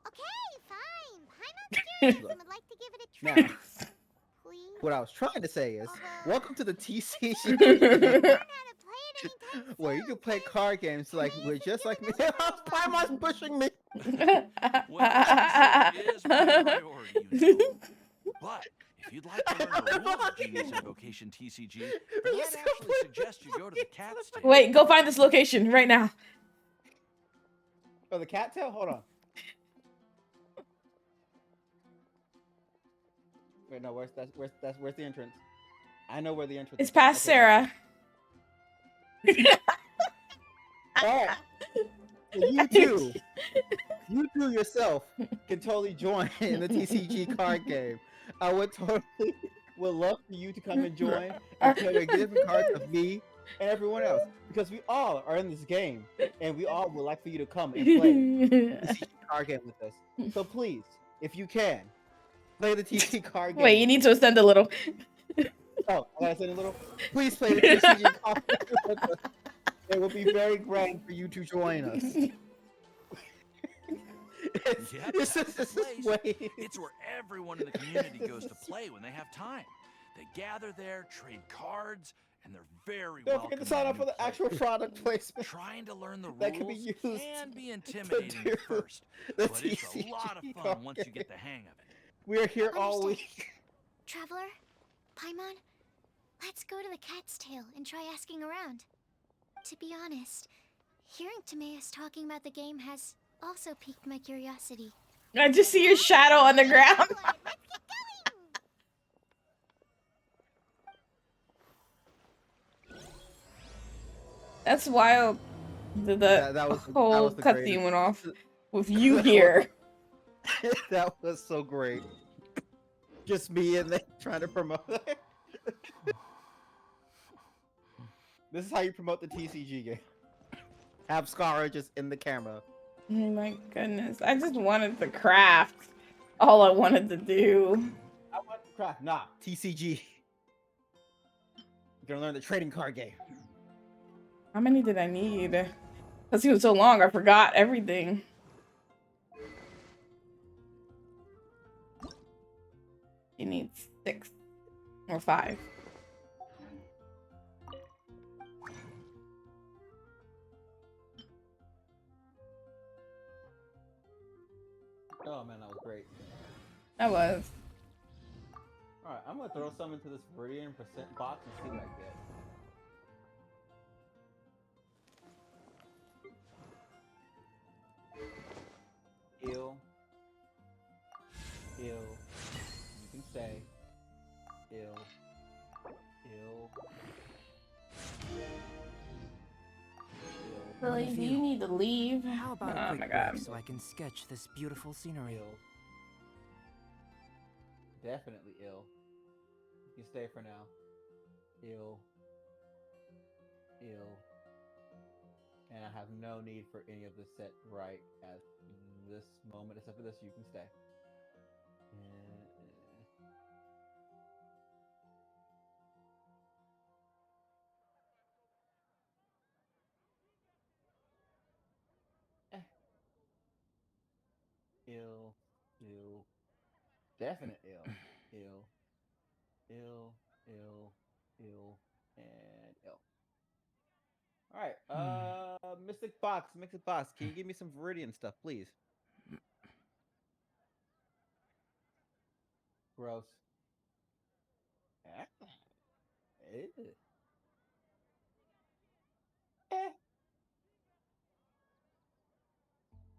Okay, fine. Paimon's curious and would like to give it a try. Now, Please? What I was trying to say is, welcome to the TCG Learn how to play it anytime where you can play card games like with just like me. Paimon's pushing me. Well, that certainly is my priority, you know. But if you'd like to learn the rules of Genius Invocation TCG, then I'd actually suggest you go to the Cat's Tail. Wait, go find this location right now. Oh, the cattail? Hold on. Wait, no, where's the entrance? I know where the entrance It's is. past Okay, Sarah. Alright. You two yourself can totally join in the TCG card game. I would love for you to come and join and play different cards of me and everyone else, because we all are in this game and we all would like for you to come and play the TCG card game with us. So please, if you can, play the TCG card game. Wait, you need to ascend a little. Oh, I gotta say a little. Please play the TCG card game with us. It would be very grand for you to join us. Yep, This that's the is place. way. It's where everyone in the community goes to play when they have time. They gather there, trade cards, and they're very Don't forget to sign up for the actual product placement. Trying to learn the that can be rules used can be intimidating at first, the but it's a TCG lot of fun card once you game. get the hang of it. We're here all Understood. week. Traveler, Paimon, let's go to the Cat's Tail and try asking around. To be honest, hearing Timaeus talking about the game has also piqued my curiosity. I just see your shadow on the ground. Let's get going! That's wild. That was whole the cutscene greatest. went off with you here. That was so great. Just me and they trying to promote it. This is how you promote the TCG game. Have Scara just in the camera. Oh my goodness. I just wanted to craft. All I wanted to do. I want to craft. Nah, TCG. You're gonna learn the trading card game. How many did I need? Because he was so long, I forgot everything. You need 6 or 5. Oh man, that was great. That was. Alright, I'm gonna throw some into this Viridian percent box and see what I get. Ill. You can stay. Ill. Really, do you need to leave? How about a Oh quick my break god. so I can sketch this beautiful scenery? Ill. Definitely ill. You can stay for now. Ill. And I have no need for any of this set right at this moment, except for this. You can stay. Ill. Definite ill. Ill, and ill. Alright, Mystic Box, can you give me some Viridian stuff, please? Gross. Ew.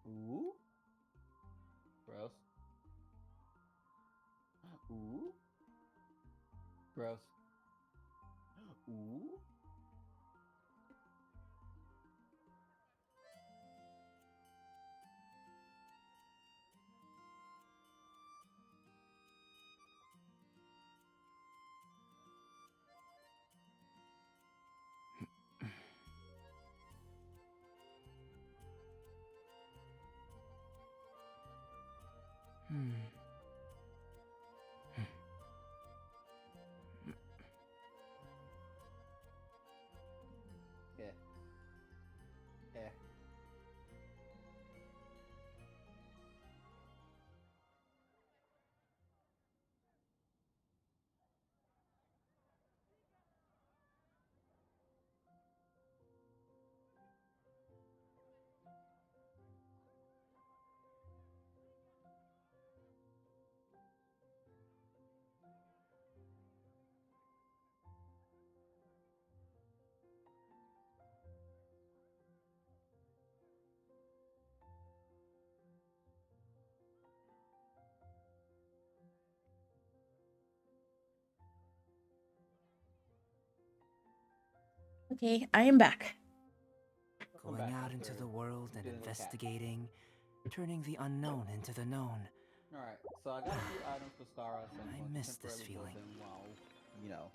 Ooh. Gross. Ooh. Gross. Ooh. Yeah. Okay, I am back. Welcome Going back out into after the world and dealing with cat. investigating, turning the unknown into the known. All right, so I got a few items for Skara, so I'm I going to miss this temporarily build feeling. him while, you know,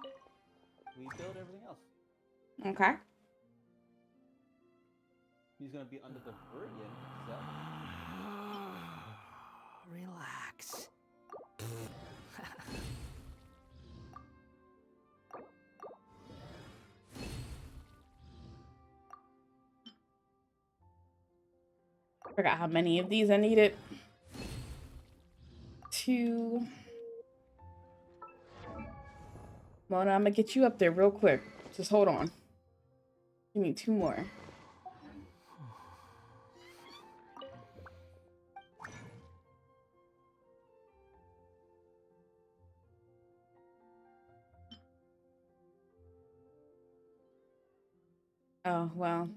we build everything else. Okay. He's going to be under the Viridian itself. Relax. Forgot how many of these I needed. 2. Mona, I'm gonna get you up there real quick. Just hold on. Give me 2 more. Oh, well.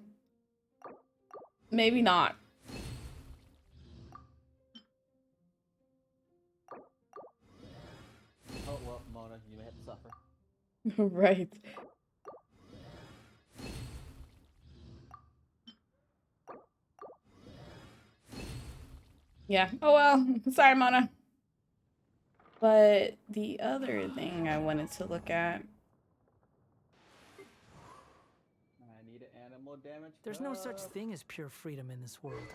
Maybe not. Oh, well, Mona, you may have to suffer. Right. Yeah. Oh well. Sorry, Mona. But the other thing I wanted to look at. I need an animal damage. There's no such cup. thing as pure freedom in this world.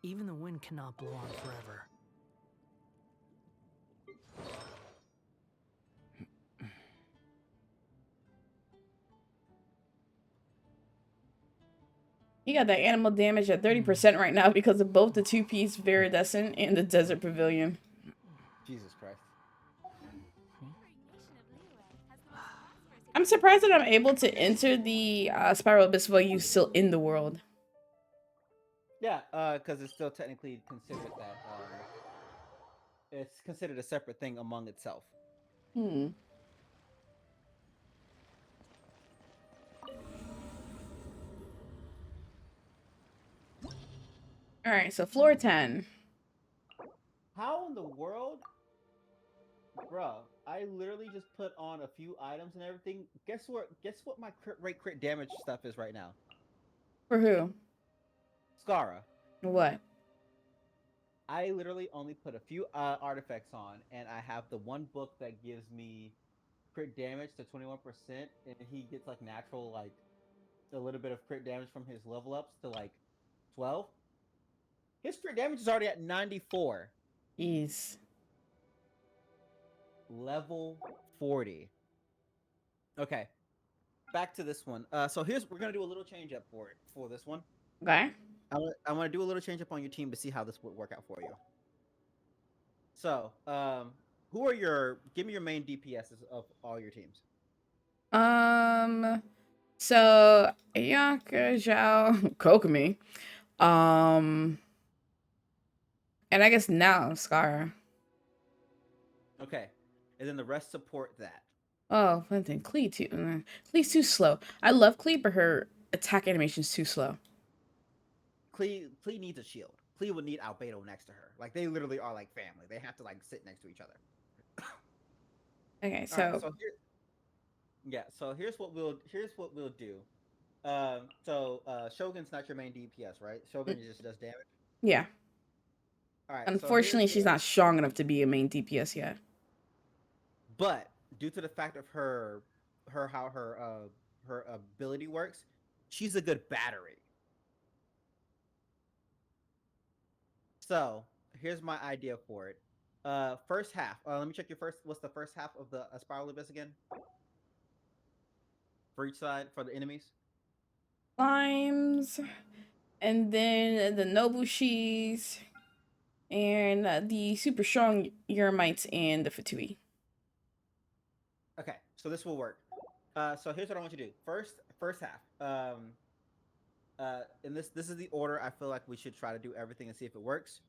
Even the wind cannot blow on forever. You got that animal damage at 30% right now because of both the 2-piece Viridescent and the Desert Pavilion. Jesus Christ. I'm surprised that I'm able to enter the Spiral Abyss while you still in the world. Yeah, because it's still technically considered that, it's considered a separate thing among itself. Hmm. Alright, so floor 10. How in the world? Bruh, I literally just put on a few items and everything. Guess what my crit damage stuff is right now? For who? Skara. What? I literally only put a few artifacts on, and I have the one book that gives me crit damage to 21%, and he gets like natural, like a little bit of crit damage from his level ups to like 12. His crit damage is already at 94. Jeez. Level 40. Okay, back to this one. So we're gonna do a little change up for this one. Okay. I want to do a little change up on your team to see how this would work out for you. So, who are give me your main DPSs of all your teams. So Ayaka, Zhao, Kokomi. And I guess now Skara. Okay, and then the rest support that. Oh, Clinton, Klee too. Klee's too slow. I love Klee, but her attack animation's too slow. Klee needs a shield. Klee would need Albedo next to her. Like they literally are like family. They have to like sit next to each other. Okay, All right, so so here's what we'll do. Shogun's not your main DPS, right? Shogun just does damage. yeah. All right. Unfortunately, she's not strong enough to be a main DPS yet. But due to the fact of how her ability works, she's a good battery. So here's my idea for it. First half. Let me check your first. What's the first half of the Spiral Abyss again? For each side, for the enemies. Slimes, and then the Nobushis, and the super strong Yermites and the Fatui. Okay, so this will work. So here's what I want you to do. First half. And this is the order I feel like we should try to do everything and see if it works.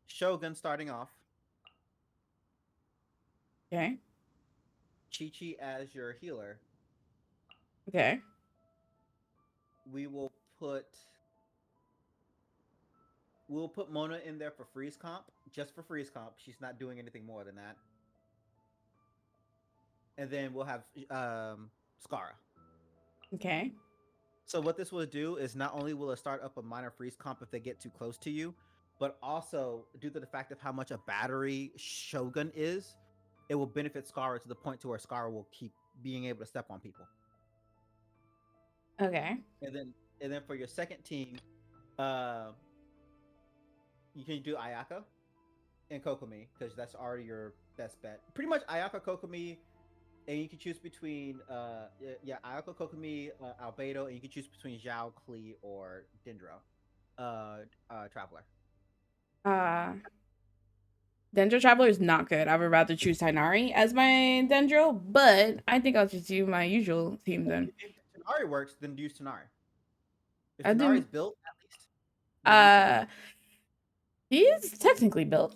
Shogun starting off. Okay. Chi-Chi as your healer. Okay. We'll put Mona in there for freeze comp, just for freeze comp. She's not doing anything more than that. And then we'll have Skara. Okay. So what this will do is not only will it start up a minor freeze comp if they get too close to you, but also due to the fact of how much a battery Shogun is, it will benefit Scarra to the point to where Scarra will keep being able to step on people. Okay. And then for your second team, uh, you can do Ayaka and Kokomi because that's already your best bet. Pretty much Ayaka, Kokomi, and you can choose between Ayaka, Kokomi, Albedo, and you can choose between Zhao, Klee, or Dendro, Traveler. Dendro Traveler is not good. I would rather choose Tainari as my Dendro, but I think I'll just do my usual team then. If Tanari works, then use Tanari. If I do. Tanari's built, at least. then use Tanari. He is technically built.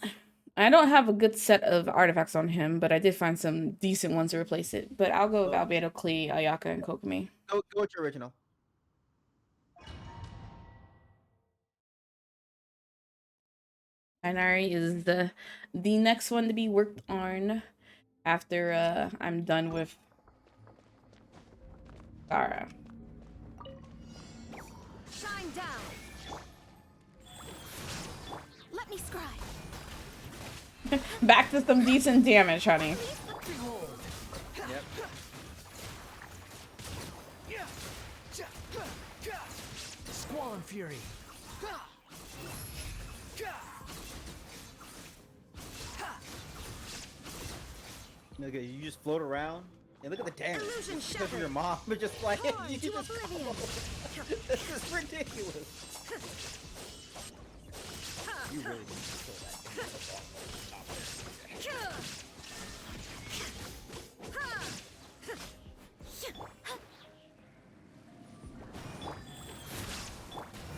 I don't have a good set of artifacts on him, but I did find some decent ones to replace it. But I'll go with Albedo, Klee, Ayaka, and Kokomi. Go with your original. Tainari is the next one to be worked on after I'm done with Scarra. Shine down. Let me scribe. Back to some decent damage, honey. Yep. Squall Fury. Look at you just float around and look at the damage. Illusion Because of shattered. your mom, but just like Gone you to just oblivion. this is ridiculous. You really need to kill that.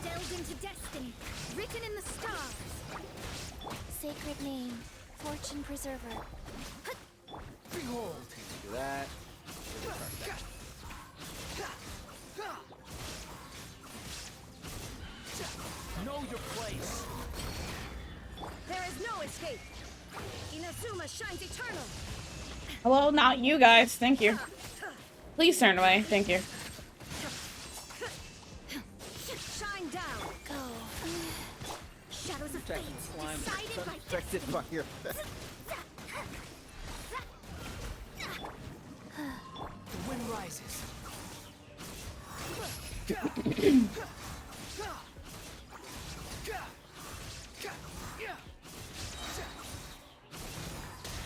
Delve into destiny, written in the stars. Sacred name, fortune preserver. Behold. Do that. Know your place. There is no escape. Inazuma shines eternal. Hello, not you guys. Thank you. Please turn away. Thank you. Shine down. Go. Shadows of fate, Slime decided by affected by your effect. The wind rises.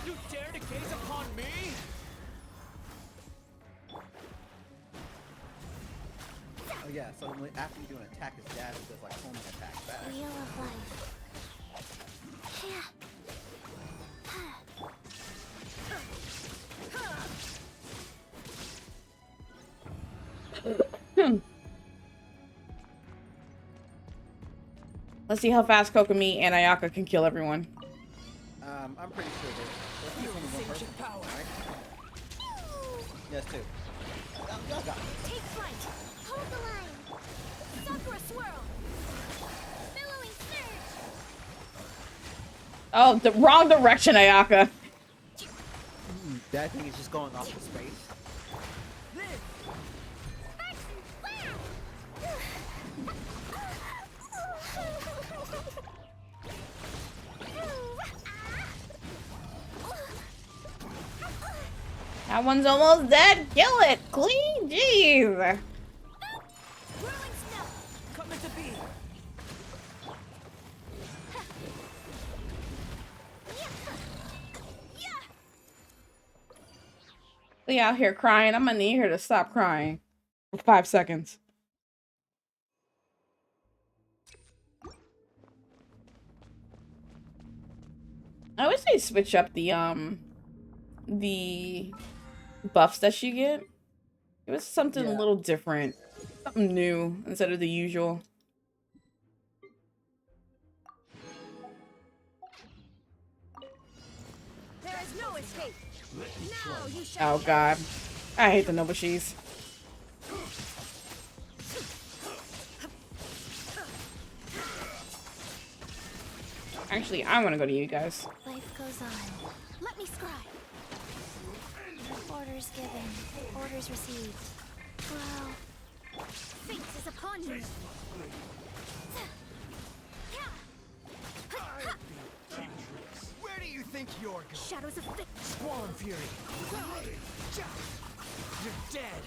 You dare to gaze upon me? Oh yeah, so after you do an attack, his dad does like homing attack back. wheel of life. Yeah. Let's see how fast Kokomi and Ayaka can kill everyone. I'm pretty sure there's only one person, right? Yes, two. Y'all got it. Take flight. Hold the line. Sakura swirl. Billowing surge. Oh, the wrong direction, Ayaka. That thing is just going off in space. That one's almost dead. Kill it. Clean. Jeez. Whirling snow. Come into being. We out here crying. I'm gonna need her to stop crying for 5 seconds. I wish they switch up the buffs that you get. It was something a little different, something new instead of the usual. There is no escape. Now you shall. Oh god, I hate the Nobushis. Actually, I want to go to you guys. Life goes on. Let me scribe. Orders given. Orders received. Well, Fate is upon you. Where do you think you're going? Shadows of fate. Squall and Fury. You're dead.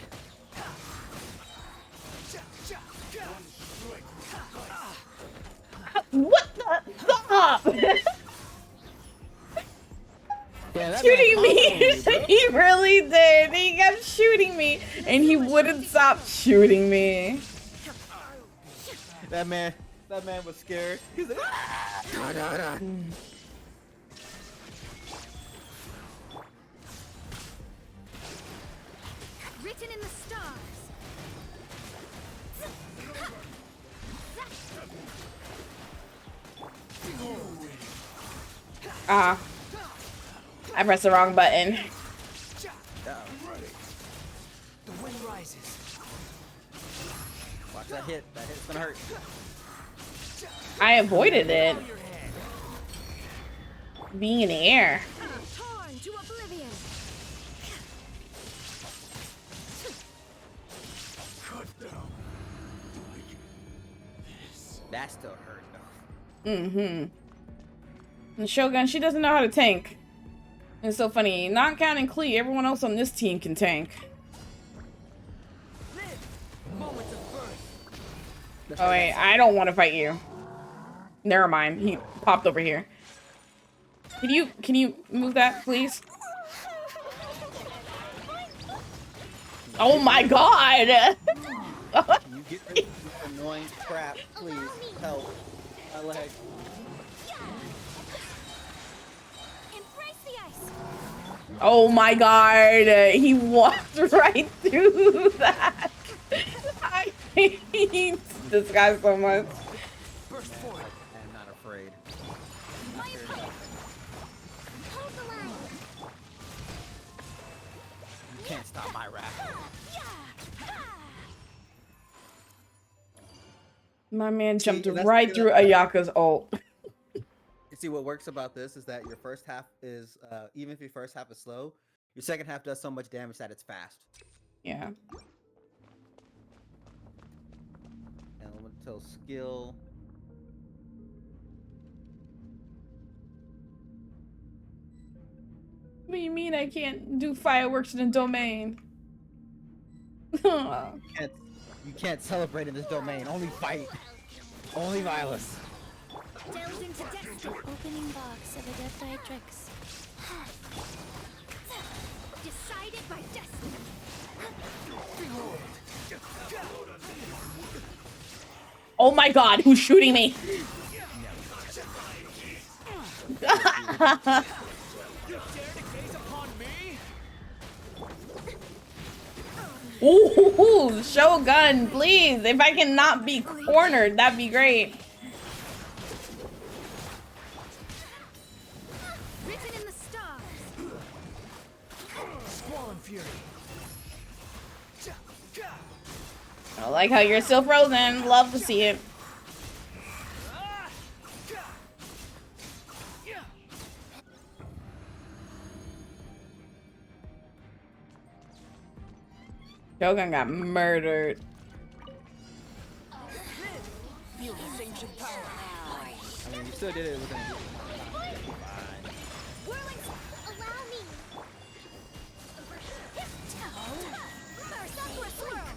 What the? Stop! Yeah, that Shooting man me! comboed you, bro. He really did. He kept shooting me, and he wouldn't stop shooting me. That man was scared. He's like, "Ah!" Written in the stars. Ah. I pressed the wrong button. The wind rises. Watch that hit. That hit's gonna hurt. I avoided it. Your head. Being in the air. Torn to oblivion. That still hurt though. Mm-hmm. And Shogun, she doesn't know how to tank. It's so funny. Not counting Klee, everyone else on this team can tank. Moments of birth. Oh wait, I don't want to fight you. Never mind. He popped over here. Can you move that, please? Oh my god! You get rid of this annoying crap, please. Help. My leg. Embrace the ice. Oh my god! He walked right through that. I hate this guy so much. Burst forward. I am not afraid. Hold the line. You can't stop my wrath. My man jumped that's- right through Ayaka's ult. You see, what works about this is that your first half is, even if your first half is slow, your second half does so much damage that it's fast. Yeah. Elemental skill. What do you mean I can't do fireworks in a domain? You can't celebrate in this domain. Only fight. Only violence. Delved into destiny. Opening box of Adeptiatrix. Decided by destiny. Oh my god, who's shooting me? Dare to gaze upon me? Ooh, Shogun, please. If I can not be cornered, that'd be great. Written in the stars. Squall and Fury. I like how you're still frozen. Love to see it. Shogun got murdered. Feel this ancient power. I mean, you still did it within. Whirling. Allow me. Burst up to a swirl.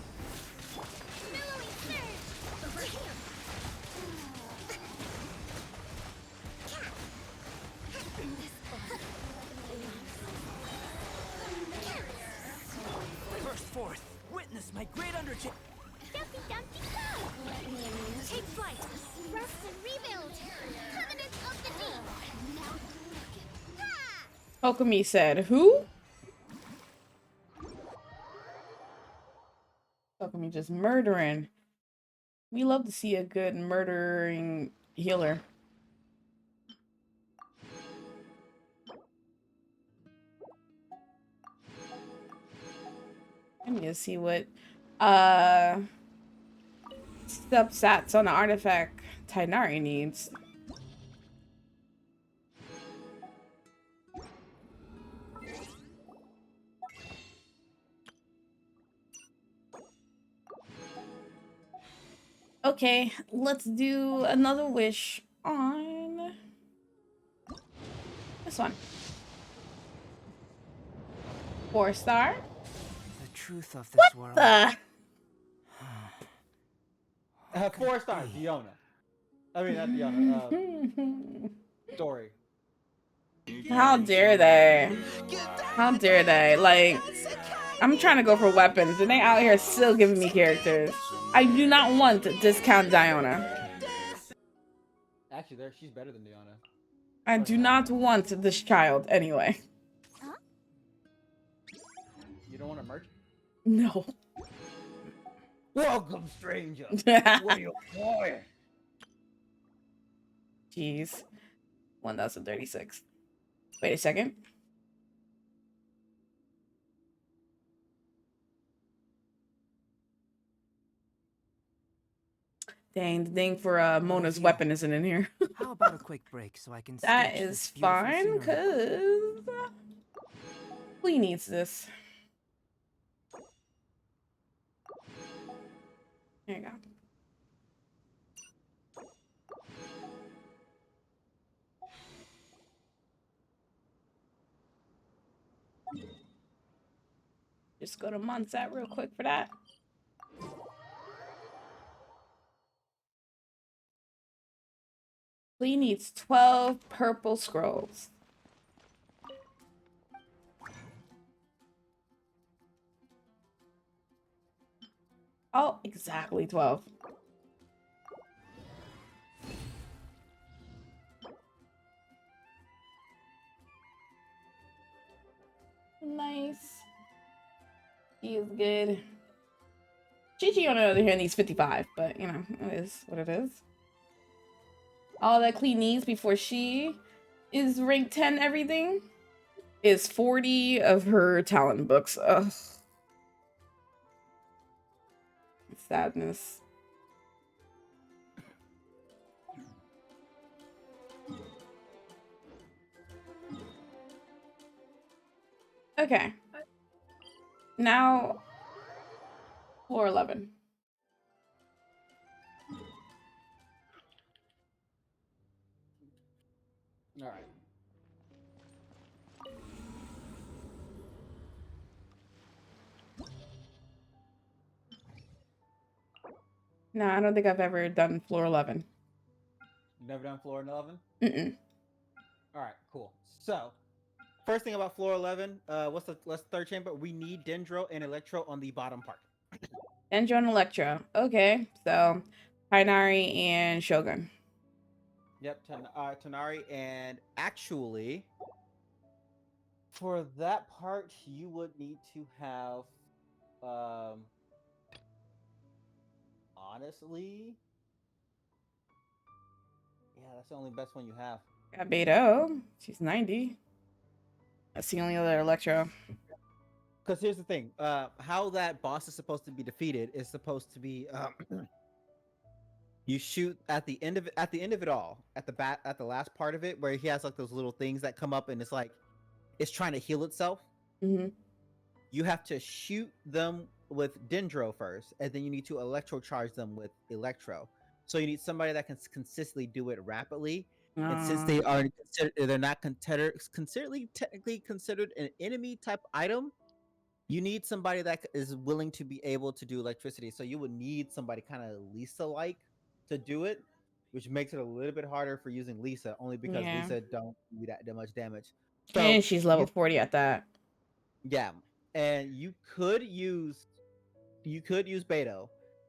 Billowing surge. Over here. Burst forth. Witness my great undertaking. Dumpty Dumpty Go! Take flight! Rest and rebuild! Covenant of the Deep! Ha! Okami said, who? Okami just murdering. We love to see a good murdering healer. I need to see what substats on the artifact Tainari needs. Okay, let's do another wish on this one. 4-star. The truth of this world. The 4-star, Diona. I mean, not Diona. Story. How dare they? How dare they? Like, I'm trying to go for weapons, and they out here still giving me characters. I do not want to discount Diona. Actually, she's better than Diona. I do not want this child anyway. You don't want a merchant? No. Welcome, stranger. What are you for? Jeez. 1036. Wait a second. Dang, the thing for Mona's weapon isn't in here. How about a quick break so I can That sketch is this beautiful fine, scenery? because Lee needs this. There you go. Just go to Mondstadt real quick for that. Lee needs 12 purple scrolls. Oh, exactly 12. Nice. He is good. Chi-Chi, on the other hand, needs 55, but, you know, it is what it is. All that Clee needs before she is rank 10 everything is 40 of her talent books. Ugh. Sadness. Okay. Now, floor 11. All right. No, I don't think I've ever done floor 11. Never done floor 11? Mm-mm. All right, cool. So, first thing about floor 11, what's the third chamber? We need Dendro and Electro on the bottom part. Dendro and Electro. Okay, so Kainari and Shogun. Yep, Tonari, and actually, for that part, you would need to have, honestly, yeah, that's the only best one you have. Got Beto. She's 90. That's the only other Electro. Because here's the thing, how that boss is supposed to be defeated is supposed to be, you shoot at the end of it all, at the last part of it, where he has like those little things that come up and it's like it's trying to heal itself. Mm-hmm. You have to shoot them with Dendro first, and then you need to electro charge them with Electro. So you need somebody that can consistently do it rapidly. And since they are they're not technically considered an enemy type item, you need somebody that is willing to be able to do electricity. So you would need somebody kind of Lisa-like to do it, which makes it a little bit harder for using Lisa, only because Lisa don't do that much damage. So And she's level 40 at that. Yeah, and you could use Beto.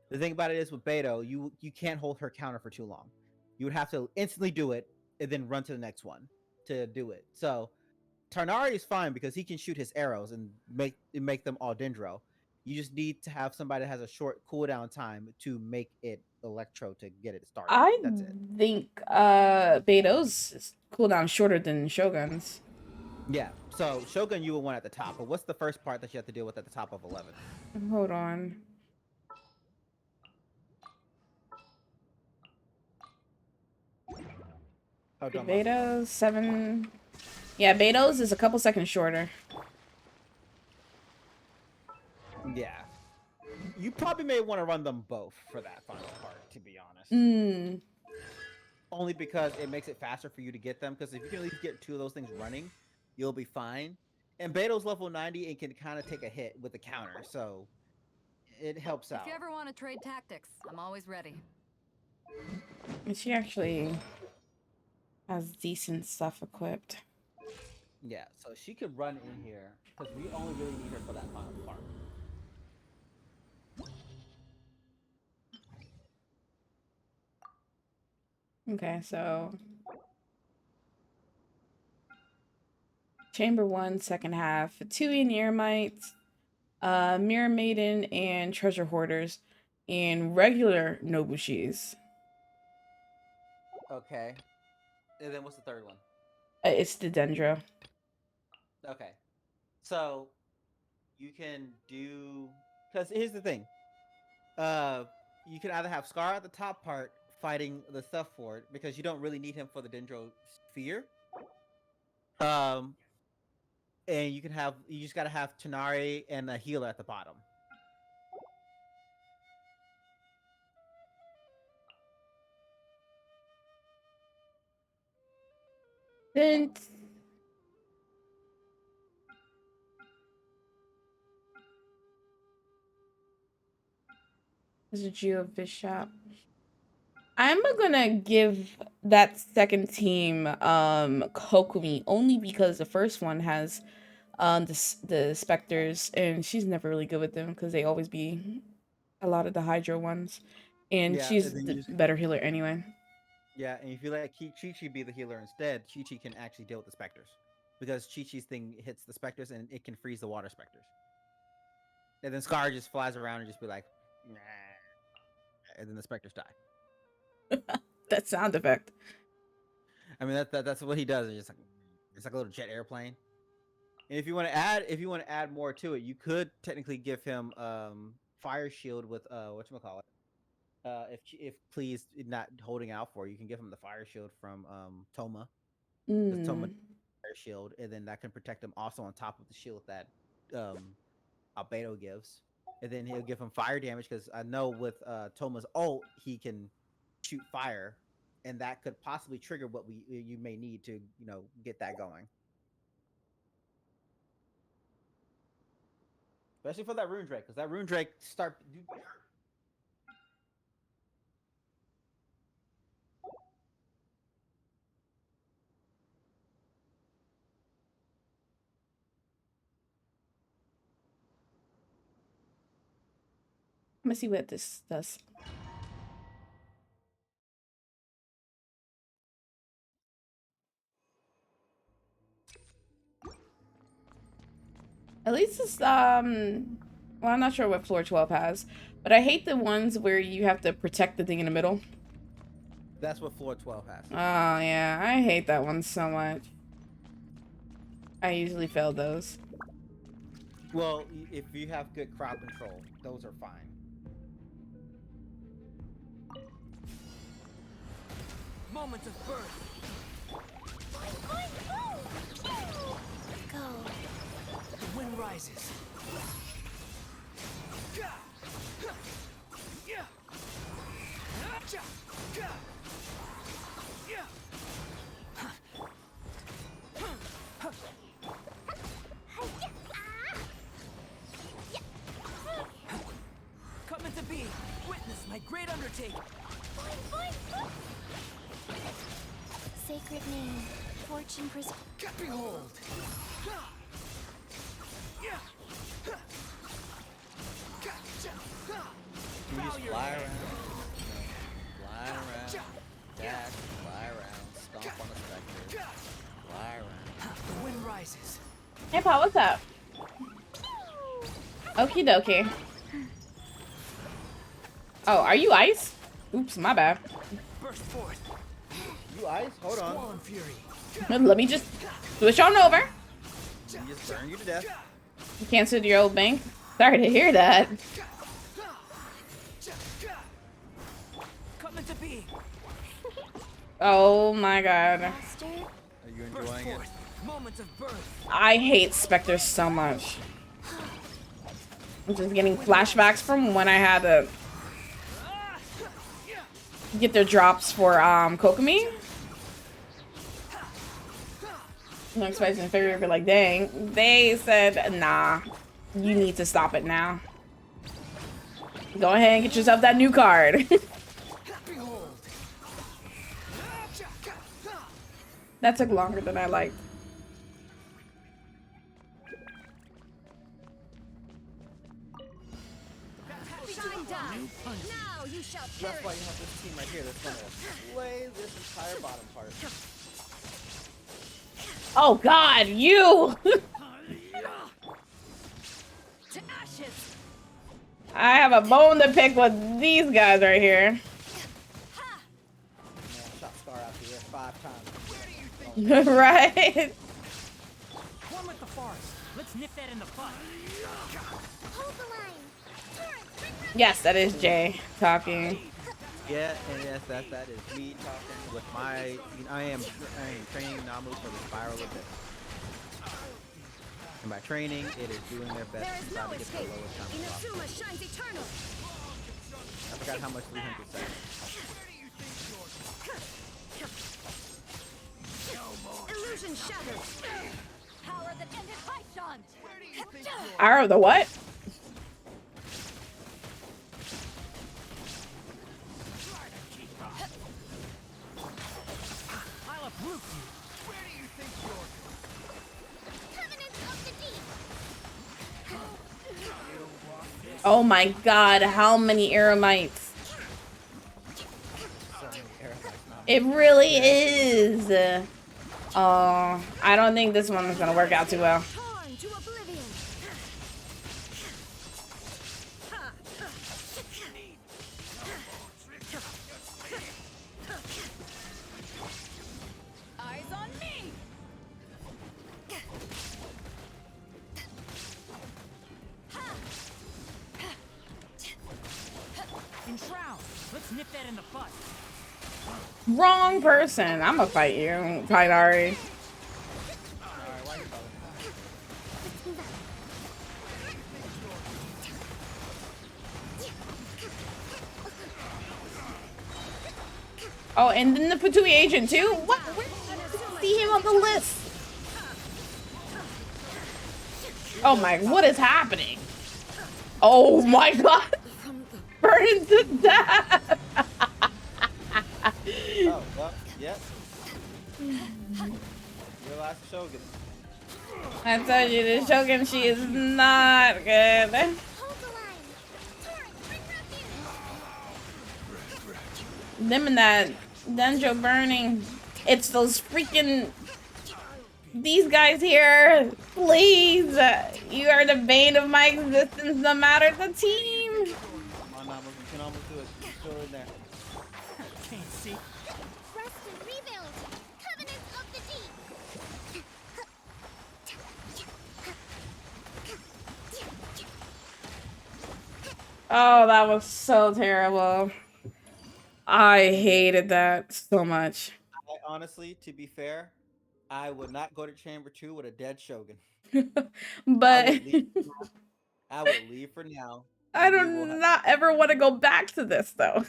The thing about it is with Beto, you can't hold her counter for too long. You would have to instantly do it and then run to the next one to do it. So Tarnari is fine because he can shoot his arrows and make them all Dendro. You just need to have somebody that has a short cooldown time to make it Electro to get it started. That's it. think Beto's cooldown shorter than Shogun's. Yeah, so Shogun you would want at the top, but what's the first part that you have to deal with at the top of 11? Hold on. Beto's 7. Yeah, Beto's is a couple seconds shorter. Yeah. You probably may want to run them both for that final part. to be honest. Mm. Only because it makes it faster for you to get them. Because if you can at least get 2 of those things running, you'll be fine. And Beto's level 90 and can kind of take a hit with the counter, so it helps out. If you ever want to trade tactics, I'm always ready. And she actually has decent stuff equipped. Yeah, so she could run in here because we only really need her for that final part. Okay, so Chamber 1, second half. Fatui and Eremites, Mirror Maiden, and Treasure Hoarders, and regular Nobushis. Okay. And then what's the third one? It's the Dendro. Okay. So you can do, because here's the thing. You can either have Scar at the top part fighting the stuff for it because you don't really need him for the Dendro sphere. And you just gotta have Tonari and a healer at the bottom. Then there's a Geo Bishop. I'm gonna give that second team Kokumi only because the first one has the Spectres, and she's never really good with them because they always be a lot of the Hydro ones, and Yeah, she's and then the you just, better healer anyway. yeah, and if you let Chi-Chi be the healer instead, Chi-Chi can actually deal with the specters. Because Chi-Chi's thing hits the specters and it can freeze the water specters. And then Scar just flies around and just be like, nah. And then the specters die. That sound effect. I mean that's what he does. It's like a little jet airplane. And if you want to add more to it, you could technically give him fire shield with whatchamacallit. If please not holding out for, you can give him the fire shield from Toma. Because Toma fire shield, and then that can protect him also on top of the shield that Albedo gives. And then he'll give him fire damage because I know with Toma's ult he can shoot fire, and that could possibly trigger what you may need to get that going. Especially for that Rune Drake, because that Rune Drake start. Let me see what this does. At least it's well, I'm not sure what floor 12 has, but I hate the ones where you have to protect the thing in the middle. That's what floor 12 has. Oh yeah, I hate that one so much. I usually fail those. Well, if you have good crowd control, those are fine. Moment of birth. Go. The wind rises. Coming to be. Witness my great undertaking. Sacred name. Fortune preserve. Behold. You just fly around, fly around, dash, fly around, stomp on the specter, fly around. The wind rises. Hey Paul, what's up? Okie dokie. Oh, are you ice? Oops, my bad. Burst forth. You ice? Hold on. Swollen fury. Let me just switch on over. You just burn you to death. You canceled your old bank? Sorry to hear that. Coming to be. Oh my god. Master. Are you Burst enjoying it? forth. Moment of birth. I hate specters so much. I'm just getting flashbacks from when I had a... get their drops for Kokomi. No expecting figure be like, dang. They said, nah, you need to stop it now. Go ahead and get yourself that new card. That took longer than I liked. Now you shall That's why you have this team right here that's gonna play this entire bottom part. Oh God, you! to ashes. I have a bone to pick with these guys right here. Man, shot Scar out here 5 times. Right? One with the forest. Let's nip that in the bud. Hold the line. Torrent, bring Ruffy. Yes, that is Jay talking. Yeah, and yes, that is me talking with my. I am training Namu for the spiral of death. And by training, it is doing their best There to is try no to get the escape. lowest time possible. Inazuma shines eternal. I forgot how much 300 seconds. Illusion shattered. Power that ended Python. Arrow the what? I'll uproot you. Covenant of the Deep. Oh my God, how many Aromites? It really is. Oh, I don't think this one is gonna work out too well. Torn to oblivion. Eyes on me. Enshroud. Let's nip that in the bud. Wrong person. I'm gonna fight you, Kainari. Oh, and then the Patui agent too? What? Where did I see him on the list? Oh my, what is happening? Oh my God. Burned to death. Oh, well, yep. Your last Shogun. I told you, the Shogun, she is not good. Hold the line. Torrent, bring Ruffy. Them and that Denjo burning. It's those freaking... These guys here. Please. You are the bane of my existence, no matter the team. Come on, Namu, you can almost do it. You're still in there. Can't see. Rest and rebuild. Covenant of the Deep. Oh, that was so terrible. I hated that so much. I, honestly, to be fair, I would not go to Chamber 2 with a dead Shogun. But I would leave for now. I and we do will have- not ever want to go back to this though.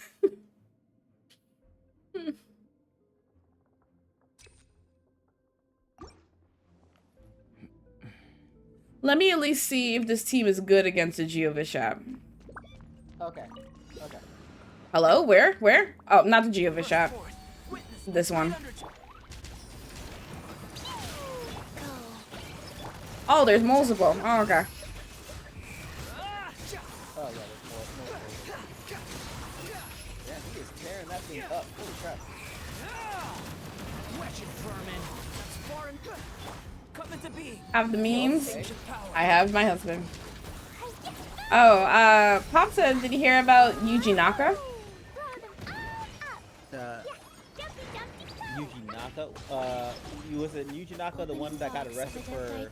Let me at least see if this team is good against the Geovishap. Okay. Okay. Hello? Where? Where? Oh, not the Geovishap. This one. Oh, there's multiple. Oh, okay. Oh, yeah, there's more. Yeah, he is tearing that thing up. Holy crap. Wretched vermin. That's foreign. Coming to be. Have the memes. Okay. I have my husband. Oh, Pop said, did you hear about Yuji Naka? Yuji Naka. Was it Yuji Naka the one that got arrested for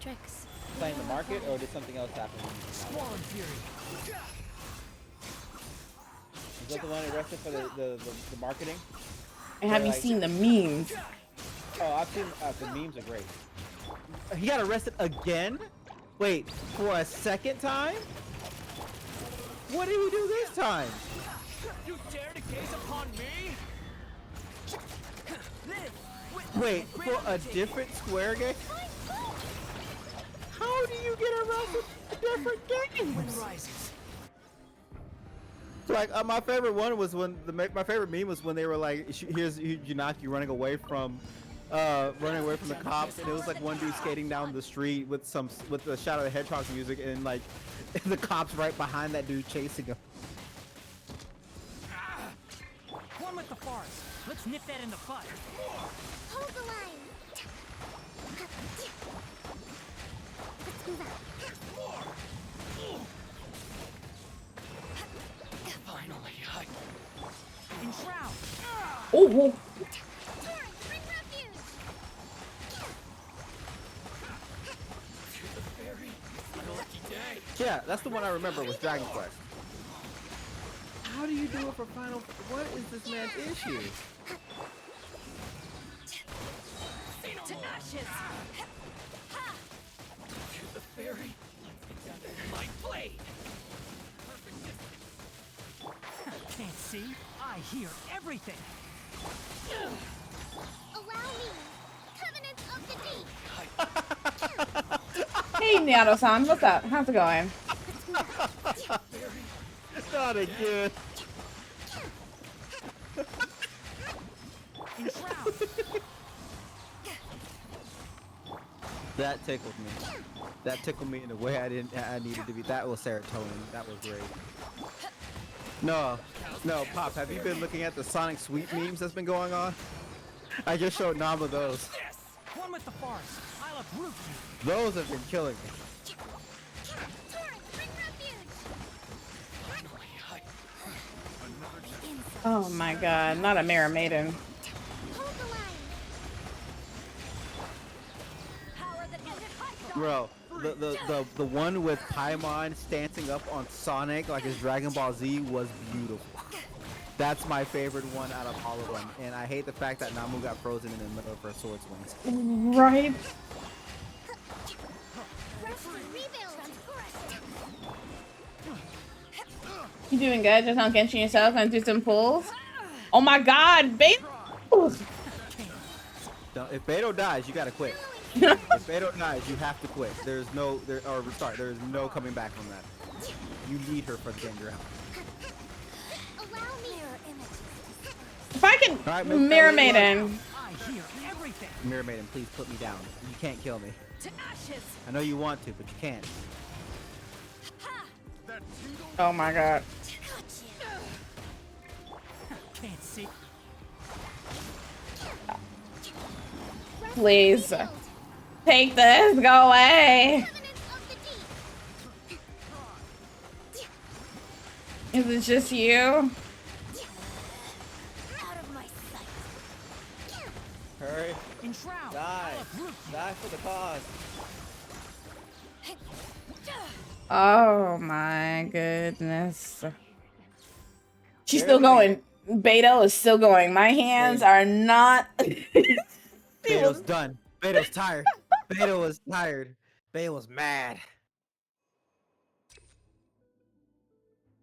playing the market, or did something else happen? Swollen fury. Was that the one arrested for the marketing? And have you Like- seen the memes? Oh, I've seen the memes are great. He got arrested again? Wait, for a second time? What did he do this time? You dare to Gaze upon me. Wait, for a different Square game? How do you get around to different games? Wind rises. Like my favorite one was when my favorite meme was when they were like, here's Junaki running away from the cops, and it was like one dude skating down the street with the Shadow the Hedgehog music, and like the cops right behind that dude chasing him. One with the forest. Let's nip that in the bud. Hold the line. Let's move out. Finally, Enshroud. Oh, Torrent, bring refuge. Yeah, that's the one I remember was Dragon Quest. How do you do it for Final? What is this man's issue? To ashes. the fairy. My blade. Can't see. I hear everything. Allow me. Covenant of the Deep. hey, Nato-san, what's up? How's it going? Not again. Enshroud. That tickled me. That tickled me in a way I needed to be. That was serotonin. That was great. No, Pop, have you been looking at the Sonic Sweep memes that's been going on? I just showed Nama those. Yes. One with the forest. I'll uproot you. Those have been killing me. Torrent, bring refuge. Oh my god, not a Mirror Maiden. Hold the line. Power that ended Python. Bro, the one with Paimon stancing up on Sonic like his Dragon Ball Z was beautiful. That's my favorite one out of all of them. And I hate the fact that Namu got frozen in the middle of her sword swings. Right? Rest and rebuild. You doing good? Just on Genshin yourself and do some pulls? Oh my god, babe! If Beto dies, you gotta quit. If Beto dies, you have to quit. Or restart. There is no coming back from that. You need her for the game you're out. Allow me. If I can Alright, Mirror Maiden. I hear everything. Mirror Maiden, please put me down. You can't kill me. To ashes. I know you want to, but you can't. Oh my god. Can't see. Please. Take this, go away. Covenant of the Deep. Is it just you? Out of my sight. Hurry. Enshroud. Die. I'll uproot you. Die for the cause. Oh my goodness. She's still going. Beto is still going. My hands are not. Beto's done. Beto's tired. Beto was tired. Beto was mad.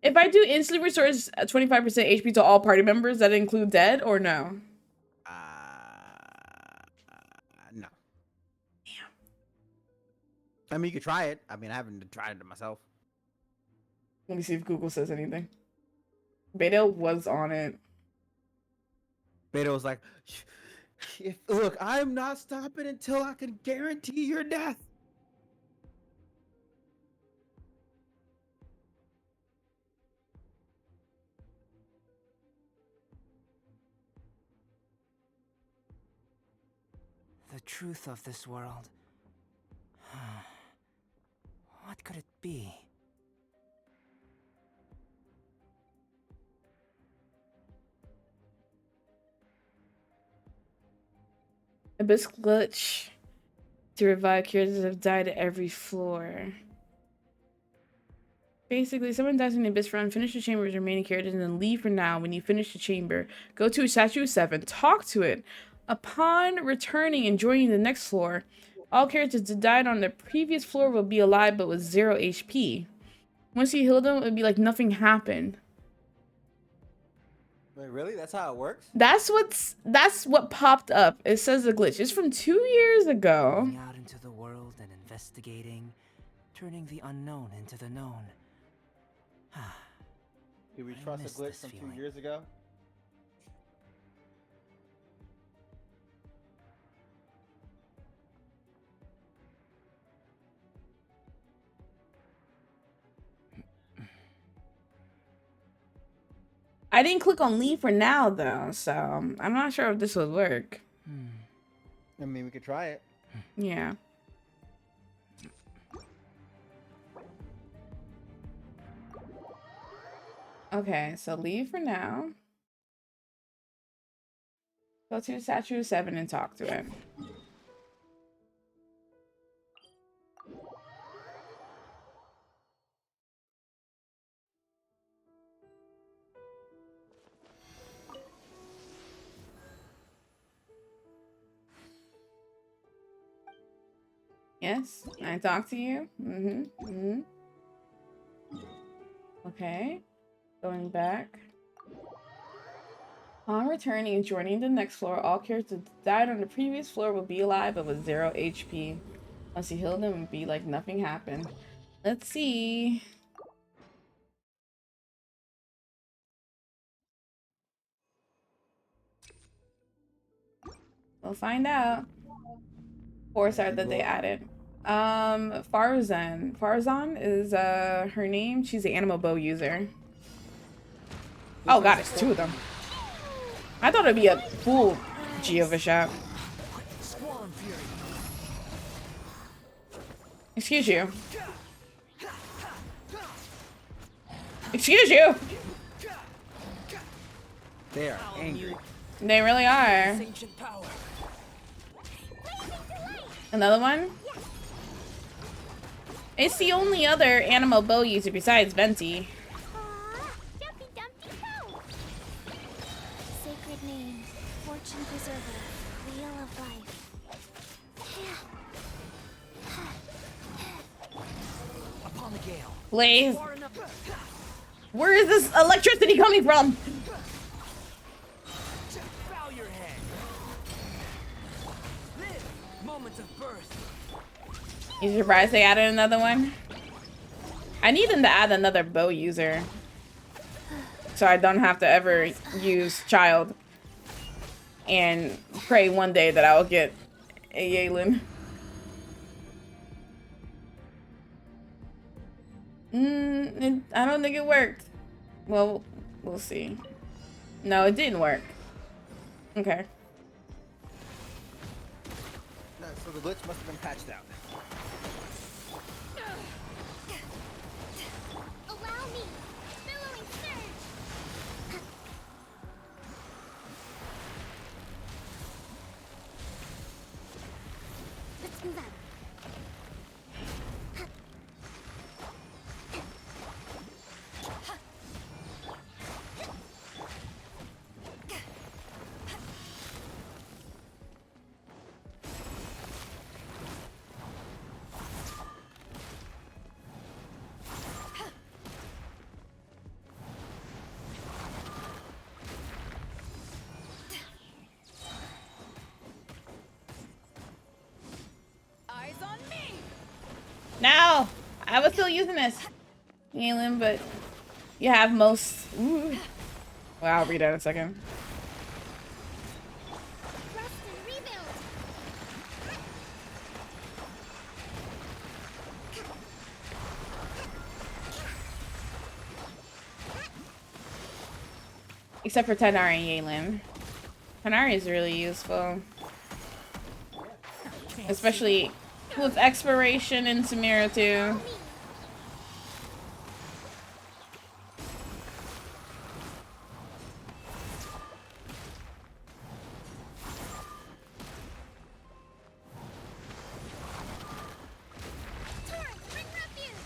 If I do instantly restores 25% HP to all party members, that include dead or no? No. Damn. I mean, you could try it. I mean, I haven't tried it myself. Let me see if Google says anything. Beto was on it. Beto was like, look, I'm not stopping until I can guarantee your death. The truth of this world. What could it be? Abyss glitch to revive characters that have died at every floor. Basically, someone dies in the Abyss run, finish the chamber with remaining characters, and then leave for now. When you finish the chamber, go to Statue 7, talk to it. Upon returning and joining the next floor, all characters that died on the previous floor will be alive but with 0 HP. Once you heal them, it would be like nothing happened. Wait, really? That's how it works? That's what popped up. It says a glitch. It's from 2 years ago. Going out into the world and investigating, turning the unknown into the known. Do we I trust a miss glitch this from feeling. 2 years ago? I didn't click on leave for now though, so I'm not sure if this would work. I mean, we could try it. Yeah. Okay, so leave for now. Go to Statue 7 and talk to it. Yes, I talk to you. Okay, going back. On returning and joining the next floor, all characters that died on the previous floor will be alive but with 0 HP. Once you heal them, it'll be like nothing happened. Let's see. We'll find out. 4-star that they added. Farzan. Farzan is her name. She's an animal bow user. Oh god, it's 2 of them. I thought it'd be a full Geova shop. Excuse you. Excuse you! They are angry. They really are. Another one? It's the only other animal bow user besides Venti. Dumpy Dumpy Go! Sacred name, fortune preserver, wheel of life. Upon the gale. Blaze. Far enough. Where is this electricity coming from? Bow your head. Live. Moments of birth. You surprised they added another one? I need them to add another bow user. So I don't have to ever use child. And pray one day that I will get a Yalen. I don't think it worked. Well, we'll see. No, it didn't work. Okay. No, so the glitch must have been patched out. Allow me! Billowing surge! Let's move out. Eyes on me. No! I was still using this. Yalen, but you have most. Ooh. Well, I'll read that in a second. Rest and rebuild! Except for Tanari and Yalen. Tanari is really useful. Especially with Exploration in Samira too. Torrent, bring refuge!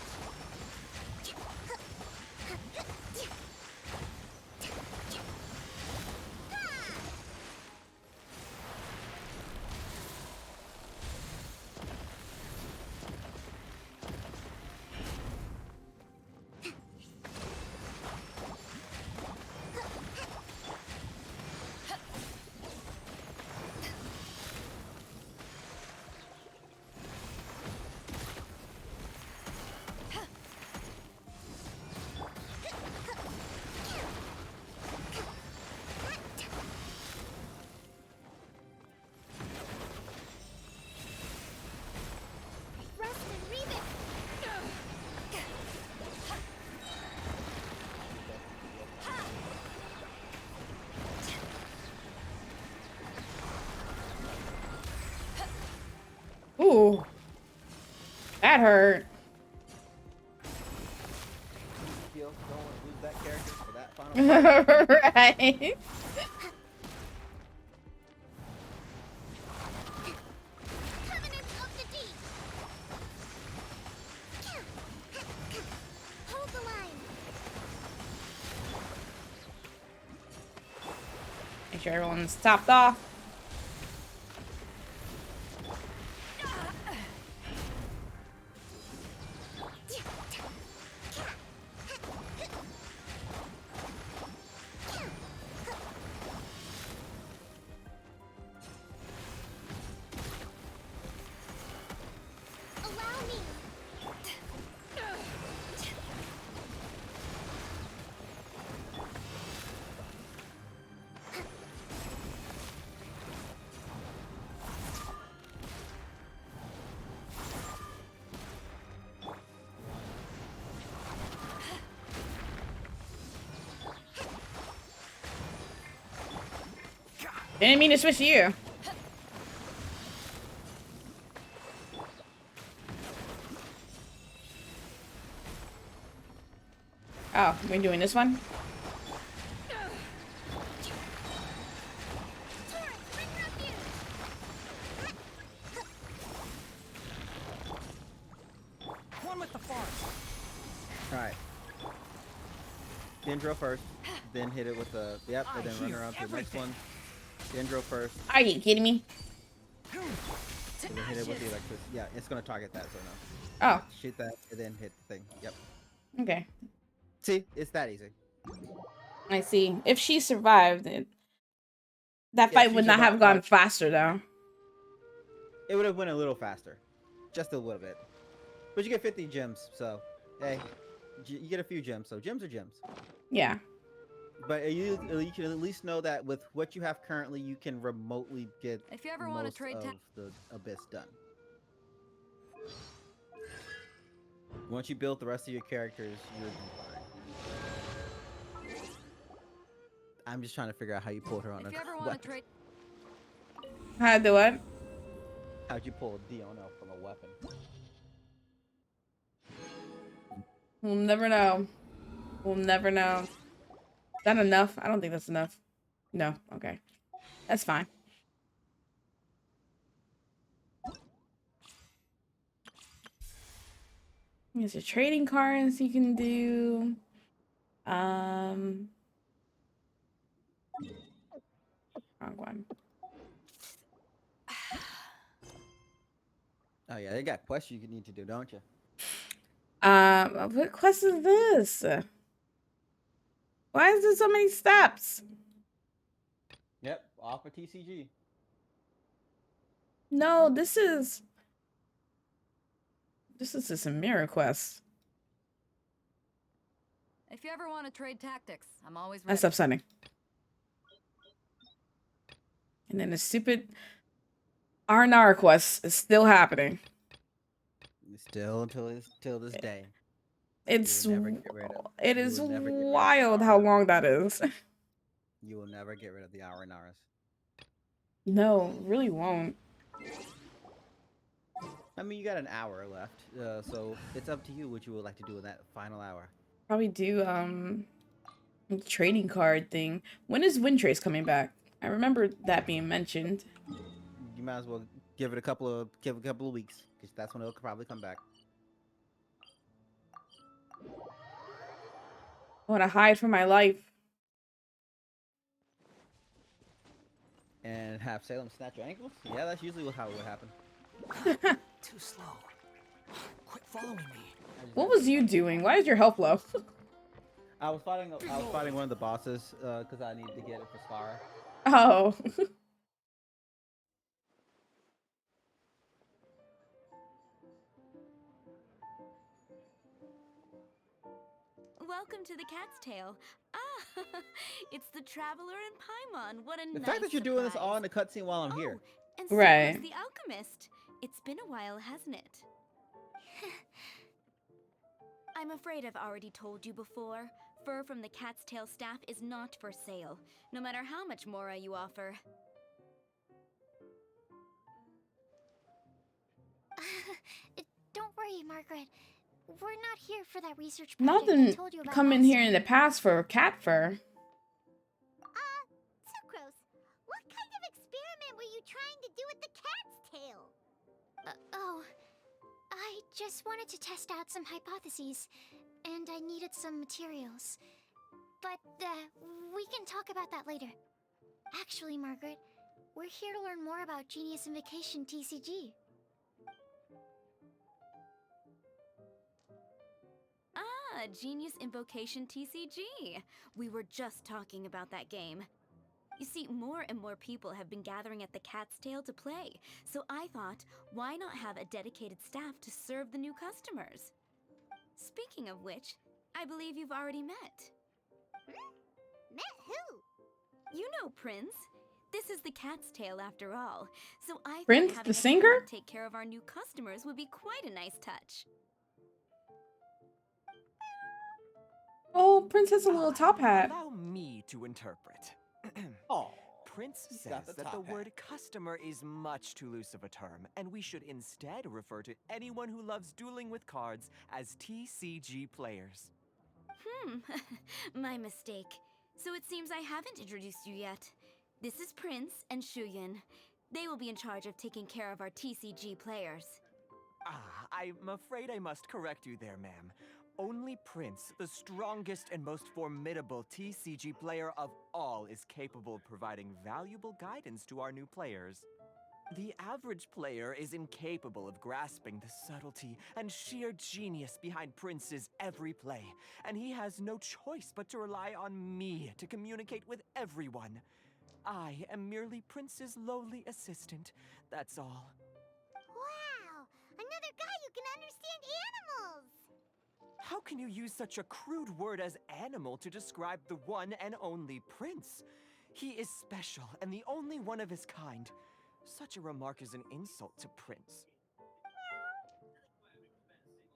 Ooh. That hurt. Don't want to lose that character for that final fight. Right. Covenants of the Deep. Hold the line. Make sure everyone's topped off. Allow me. Didn't mean to switch to you. Oh, we're doing this one? Torrent, bring refuge. One with the farm. Alright. Dendro first, then hit it with the and then run around to the next one. Dendro first, Are you kidding me? and then hit it with the electric. Yeah, it's gonna target that, so no. Oh, Shoot that, and then hit the thing. Yep. okay. See, it's that easy. I see. If she survived, that Yeah, fight she would not have survived, gone but faster, though. it would have went a little faster, just a little bit. But you get 50 gems, so hey, you get a few gems. So gems are gems. Yeah. But you can at least know that with what you have currently, you can remotely get If you ever want to most trade of the abyss done. Once you build the rest of your characters, you'll be fine. I'm just trying to figure out how you pulled her on If a you ever want weapon. to trade How to do what? How'd you pull Diona from a weapon? We'll never know. We'll never know. Is that enough? I don't think that's enough. No. Okay. That's fine. There's a trading cards you can do. Wrong one. Oh yeah, they got quests you need to do, don't you? What quest is this? Why is there so many steps? Yep, off of TCG. No, this is just a mirror quest. If you ever want to trade tactics, I'm always ready. That's upsetting. And then the stupid R&R quest is still happening. Still till this day. It's You will never get rid of. it you is will never get rid of wild the how R&Rs. long that is. You will never get rid of the R&Rs. No, really won't. I mean, you got an hour left, so it's up to you what you would like to do in that final hour. Probably do trading card thing. When is Windtrace coming back? I remember that being mentioned. You might as well give it a couple of weeks, because that's when it'll probably come back. I want to hide from my life. And have Salem snatch your ankles? Yeah, that's usually how it would happen. Too slow. Quit following me. What was you doing? Why is your health low? I was fighting one of the bosses because I needed to get it for Scar. Oh. Welcome to the Cat's Tail. Ah, it's the Traveler and Paimon. What a The nice fact that you're doing this all in surprise. the cutscene while I'm here. And so Right. is the Alchemist. It's been a while, hasn't it? I'm afraid I've already told you before. Fur from the Cat's Tail staff is not for sale, no matter how much Mora you offer. Margaret. We're not here for that research project I Nothing told you about come in last here in time. the past for cat fur. Sucrose, what kind of experiment were you trying to do with the cat's tail? Oh, I just wanted to test out some hypotheses, and I needed some materials. But, we can talk about that later. Actually, Margaret, we're here to learn more about Genius Invocation TCG. Ah, Genius Invocation TCG. We were just talking about that game. You see, more and more people have been gathering at the Cat's Tail to play, so I thought, why not have a dedicated staff to serve the new customers? Speaking of which, I believe you've already met. Met who? You know Prince. This is the Cat's Tail after all, so I thought Prince, having the a singer? cat take care of our new customers would be quite a nice touch. Oh, Prince has a little top hat. Allow me to interpret. Oh, Prince he's says got the that the top hat. word customer is much too loose of a term, and we should instead refer to anyone who loves dueling with cards as TCG players. My mistake. So it seems I haven't introduced you yet. This is Prince and Shuyan. They will be in charge of taking care of our TCG players. I'm afraid I must correct you there, ma'am. Only Prince, the strongest and most formidable TCG player of all, is capable of providing valuable guidance to our new players. The average player is incapable of grasping the subtlety and sheer genius behind Prince's every play, and he has no choice but to rely on me to communicate with everyone. I am merely Prince's lowly assistant, that's all. Wow! Another guy who can understand animals! How can you use such a crude word as animal to describe the one and only Prince? He is special and the only one of his kind. Such a remark is an insult to Prince.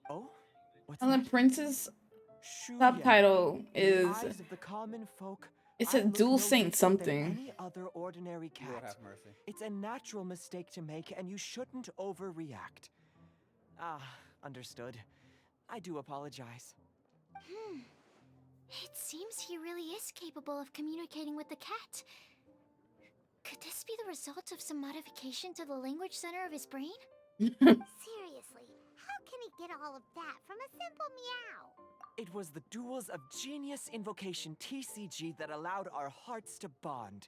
Oh? What's And that? the Prince's Shuyan. subtitle In is the eyes of the common folk, it's I a look dual no saint different than something. any other ordinary Lord cat. have mercy. It's a natural mistake to make, and you shouldn't overreact. Understood. I do apologize. It seems he really is capable of communicating with the cat. Could this be the result of some modification to the language center of his brain? Seriously, how can he get all of that from a simple meow? It was the duels of Genius Invocation TCG that allowed our hearts to bond.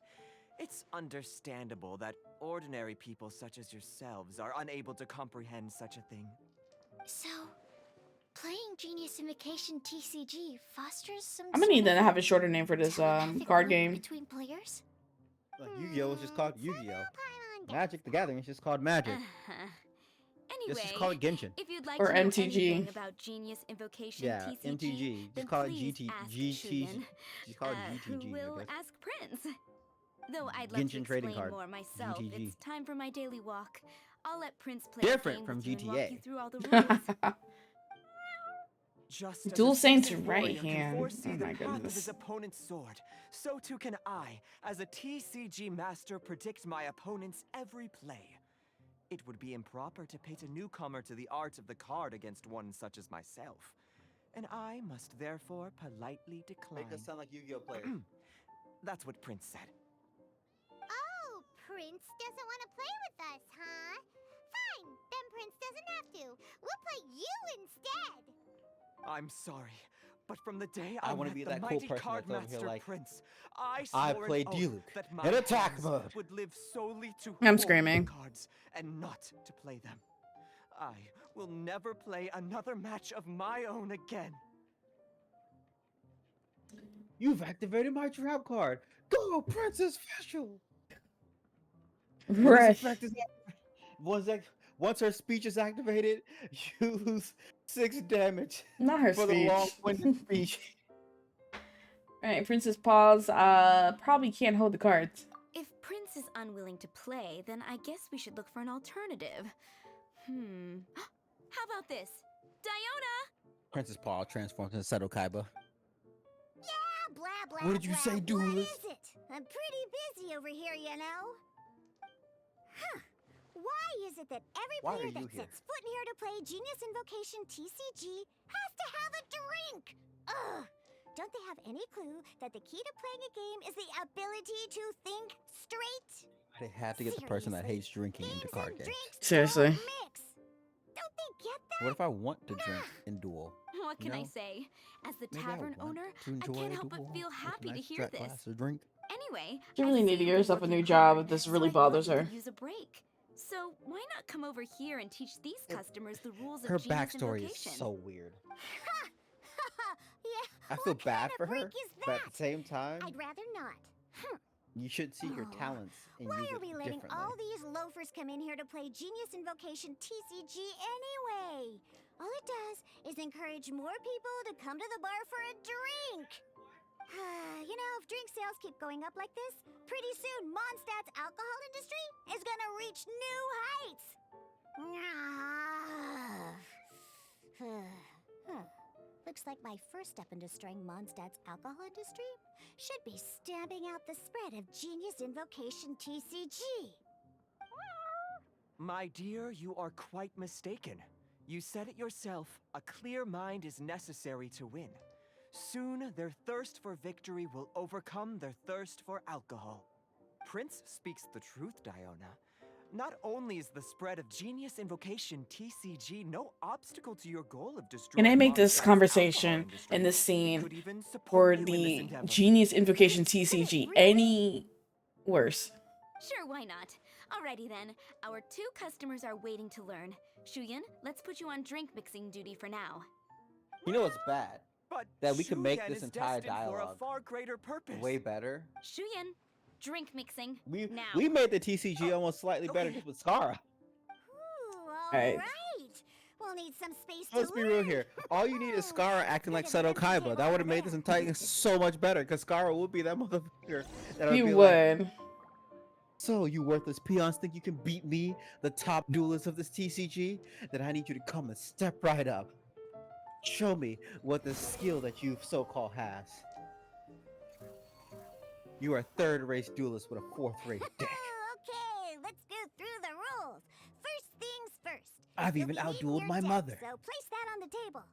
It's understandable that ordinary people such as yourselves are unable to comprehend such a thing. So, playing Genius Invocation TCG fosters some I'm gonna sort need to of have a shorter name for this telepathic card link game. between players? Like Yu-Gi-Oh! is just called Yu-Gi-Oh! Paimon gets Magic the that. Gathering is just called Magic. Anyway, Just call it Genshin. if you'd like Or to know MTG. anything about Genius Invocation Yeah, TCG, MTG. then Just call it please GT, ask GT. Shuyan, Just call it who GTG. will I guess. ask Prince. Though I'd love to Genshin trading explain card, more myself, GTG. it's time for my daily walk. I'll let Prince play Different a game from with you and walk GTA. you through all the rules. Just as Dual a Saint's seasoned right warrior can hand. foresee Oh the my path of goodness. his opponent's sword, so too can I, as a TCG master, predict my opponent's every play. It would be improper to pit a newcomer to the art of the card against one such as myself, and I must therefore politely decline. Make us sound like Yu-Gi-Oh! Players. That's what Prince said. Oh, Prince doesn't want to play with us, huh? Fine, then Prince doesn't have to. We'll play you instead. I'm sorry, but from the day I I wanna met be the that cool mighty person card that's over here master like, Prince, I I swore play an oath D-Luke that my in attack hands mode. would live solely to I'm hold screaming. the cards and not to play them. I will never play another match of my own again. You've activated my trap card. Go, Princess Special. When this Right. effect is once her speech is activated, you lose 6 damage Not her for the speech. long-winded speech. Alright, Princess Paws probably can't hold the cards. If Prince is unwilling to play, then I guess we should look for an alternative. How about this? Diona! Princess Paul transforms into Seto Kaiba. Yeah, blah, blah, What did you say, What duelist? is it? I'm pretty busy over here, you know. Huh. Why is it that every Why are player you that here? sets foot in here to play Genius Invocation TCG has to have a drink? Ugh! Don't they have any clue that the key to playing a game is the ability to think straight? They have to get the person that hates drinking into Games card and games. drinks Seriously. don't mix. Don't they get that? What if I want to drink in Duel? What can I No. say? As the Maybe tavern I want owner, to I enjoy can't a help but Duel feel with a happy to nice hear this. glass of drink. Anyway, You I really see need to you've get been yourself a working new job hard, if this so really I thought bothers you her. could use a break. So why not come over here and teach these customers the rules Her of Genius backstory is Invocation? so weird. Yeah, I feel what bad kind for of break her, is but at that? the same time, I'd rather not. you should see her Oh, talents and Why use are it we letting differently. all these loafers come in here to play Genius Invocation TCG anyway? All it does is encourage more people to come to the bar for a drink. You know, if drink sales keep going up like this, pretty soon Mondstadt's alcohol industry is gonna reach new heights. Looks like my first step in destroying Mondstadt's alcohol industry should be stamping out the spread of Genius Invocation TCG. My dear, you are quite mistaken. You said it yourself, a clear mind is necessary to win. Soon, their thirst for victory will overcome their thirst for alcohol. Prince speaks the truth, Diona. Not only is the spread of Genius Invocation TCG no obstacle to your goal of destroying Can I make this Mondstadt's conversation alcohol industry, in this it scene could even for support you in this the endeavor. Genius Invocation Could it TCG really? any worse? Sure, why not? Alrighty then. Our two customers are waiting to learn. Shuyan, let's put you on drink mixing duty for now. You know what's bad? But That we can make Shuyan this is entire destined for a dialogue far greater purpose. way better. Shuyan, drink mixing We now. we made the TCG almost slightly better okay. just with Skara. Ooh, Alright. alright. We'll need some space Let's to be real learn. here. All you need is Skara acting like Look at Seto the empty Kaiba. table That would have over made this there. entire so much better, because Skara would be that motherfucker that You would be like, would. so you worthless peons think you can beat me, the top duelist of this TCG? Then I need you to come and step right up. Show me what the skill that you so-called has. You are a third-race duelist with a fourth-rate deck. Okay, let's go through the rules. First things first. I've You'll even be needing outdueled your my deck, mother. So place that on the table.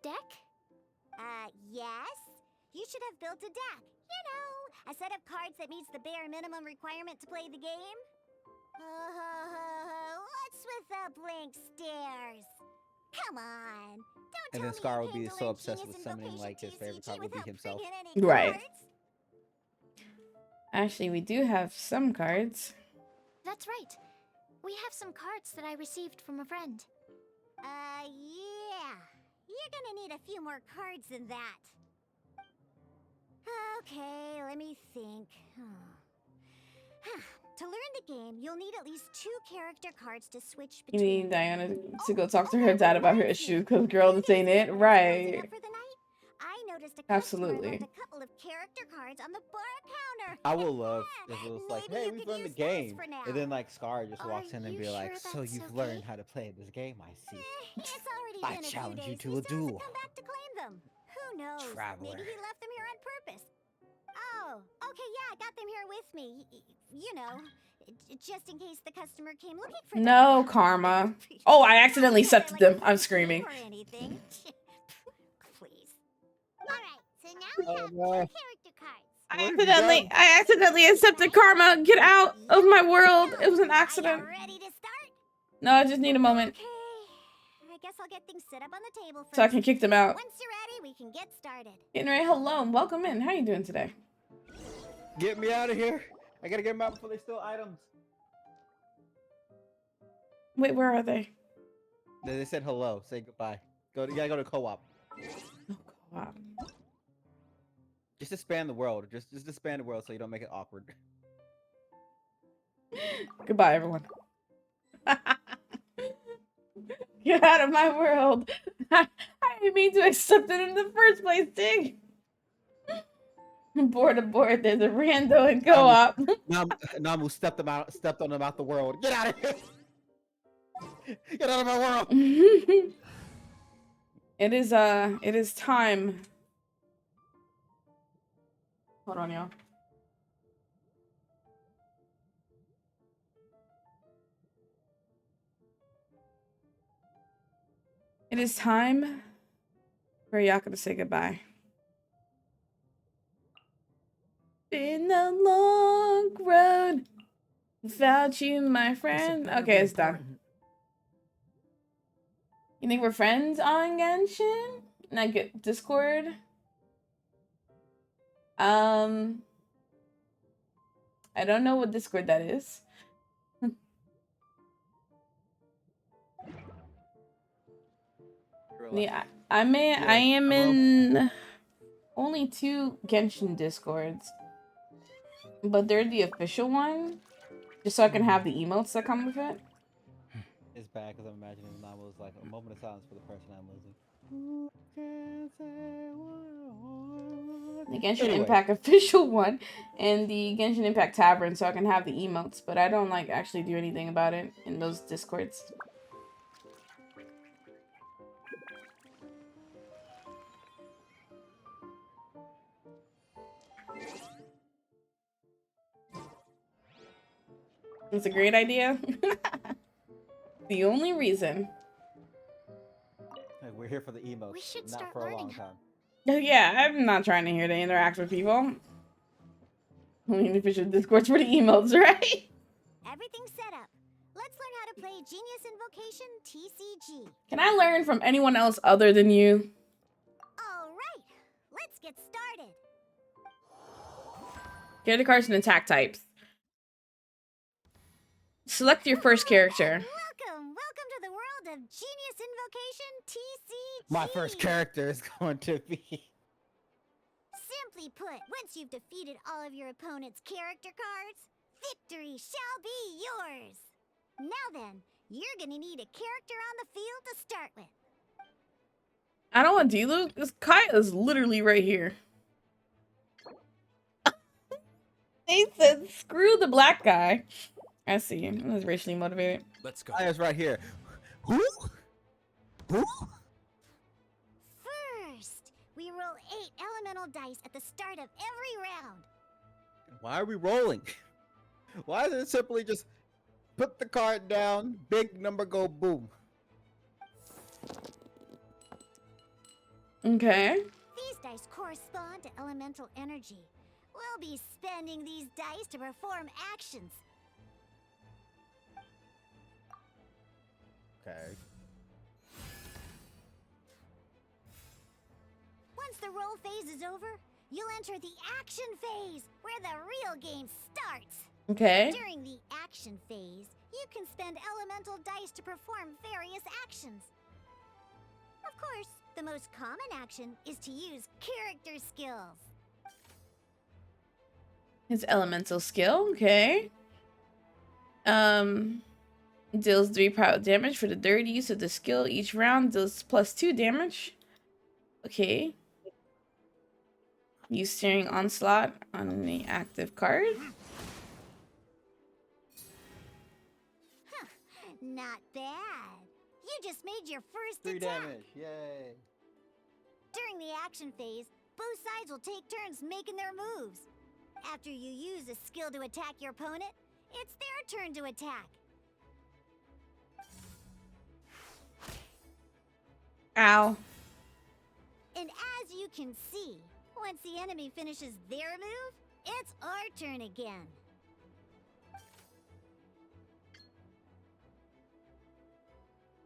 Deck? Yes. You should have built a deck. You know, a set of cards that meets the bare minimum requirement to play the game. What's with the blank stares? Come on. Don't And tell then me Scar you would be came to so learn obsessed Genius with summoning Invocation like his favorite TCG card would be without himself. bringing any Right. cards? Actually, we do have some cards. That's right. We have some cards that I received from a friend. Yeah. You're gonna need a few more cards than that. Okay, let me think. To learn the game, you'll need at least 2 character cards to switch You between. need Diana to go talk to her dad about her issue, because girl, this ain't it. Right. For the night, I noticed a customer Absolutely. left a couple of character cards on the bar counter. I will love if it was like, Maybe hey, you we've could learned the use those game. for now. And then like Scar just Are walks in and you be like, sure so that's you've okay? learned how to play this game, I see. It's already I been a few challenge you days. to He a still hasn't duel. come back to claim them. Who knows? Traveler. Maybe he left them here on purpose. Oh, okay, yeah, I got them here with me. You know, just in case the customer came looking for them. No, Karma. Oh, I accidentally Not that accepted they're them. like I'm a screaming. or anything. Please. All right, so now we have no. 2 character cards. I accidentally accepted Karma. Get out of my world. It was an Are accident. you ready to start? No, I just need a moment Okay. I guess I'll get things set up on the table first. so I can kick them out. Once you're ready, we can get started. Getting ready. Hello and welcome in. How you doing today? Get me out of here. I gotta get them out before they steal items. Wait, where are they? They said hello. Say goodbye. You gotta go to co-op. Oh, wow. Just expand the world. Just expand the world so you don't make it awkward. Goodbye, everyone. Get out of my world. I didn't mean to accept it in the first place, Dig. Aboard. There's a rando and co-op. Namu stepped on them out the world. Get out of here. Get out of my world. It is time. Hold on, y'all. It is time for Yaka to say goodbye. Been a long road without you, my friend. Okay, it's done. You think we're friends on Genshin? Not get Discord? I don't know what Discord that is. Yeah, I am in only 2 Genshin Discords, but they're the official one, just so I can have the emotes that come with it. It's bad because I'm imagining the novel is like a moment of silence for the person I'm losing. Who can say what? The Genshin Anyway. Impact official one and the Genshin Impact Tavern, so I can have the emotes, but I don't like actually do anything about it in those Discords. It's a great idea. The only reason. Like, we're here for the emotes, We should not start for a long learning. time. Yeah, I'm not trying to hear to interact with people. Only the official Discords for the emotes, right? Everything's set up. Let's learn how to play Genius Invocation TCG. Can I learn from anyone else other than you? All right, let's get started. Character cards and attack types. Select your first character. Welcome to the world of Genius Invocation TCG. My first character is going to be... Simply put, once you've defeated all of your opponent's character cards, victory shall be yours. Now then, you're gonna need a character on the field to start with. I don't want D-Luke. This Kaya's literally right here. They said, screw the black guy. I see. I was racially motivated. Let's go. Kaya's right here. Who? First, we roll 8 elemental dice at the start of every round. Why are we rolling? Why isn't it simply just put the card down, big number go boom? Okay. These dice correspond to elemental energy. We'll be spending these dice to perform actions. Okay. Once the roll phase is over, you'll enter the action phase, where the real game starts. Okay. During the action phase, you can spend elemental dice to perform various actions. Of course, the most common action is to use character skills. His elemental skill. Okay. Deals 3 power damage for the third use of the skill. Each round deals +2 damage. Okay. Use Searing Onslaught on the active card. Not bad. You just made your first 3 attack. damage, yay. During the action phase, both sides will take turns making their moves. After you use a skill to attack your opponent, it's their turn to attack. Ow. And as you can see, once the enemy finishes their move, it's our turn again.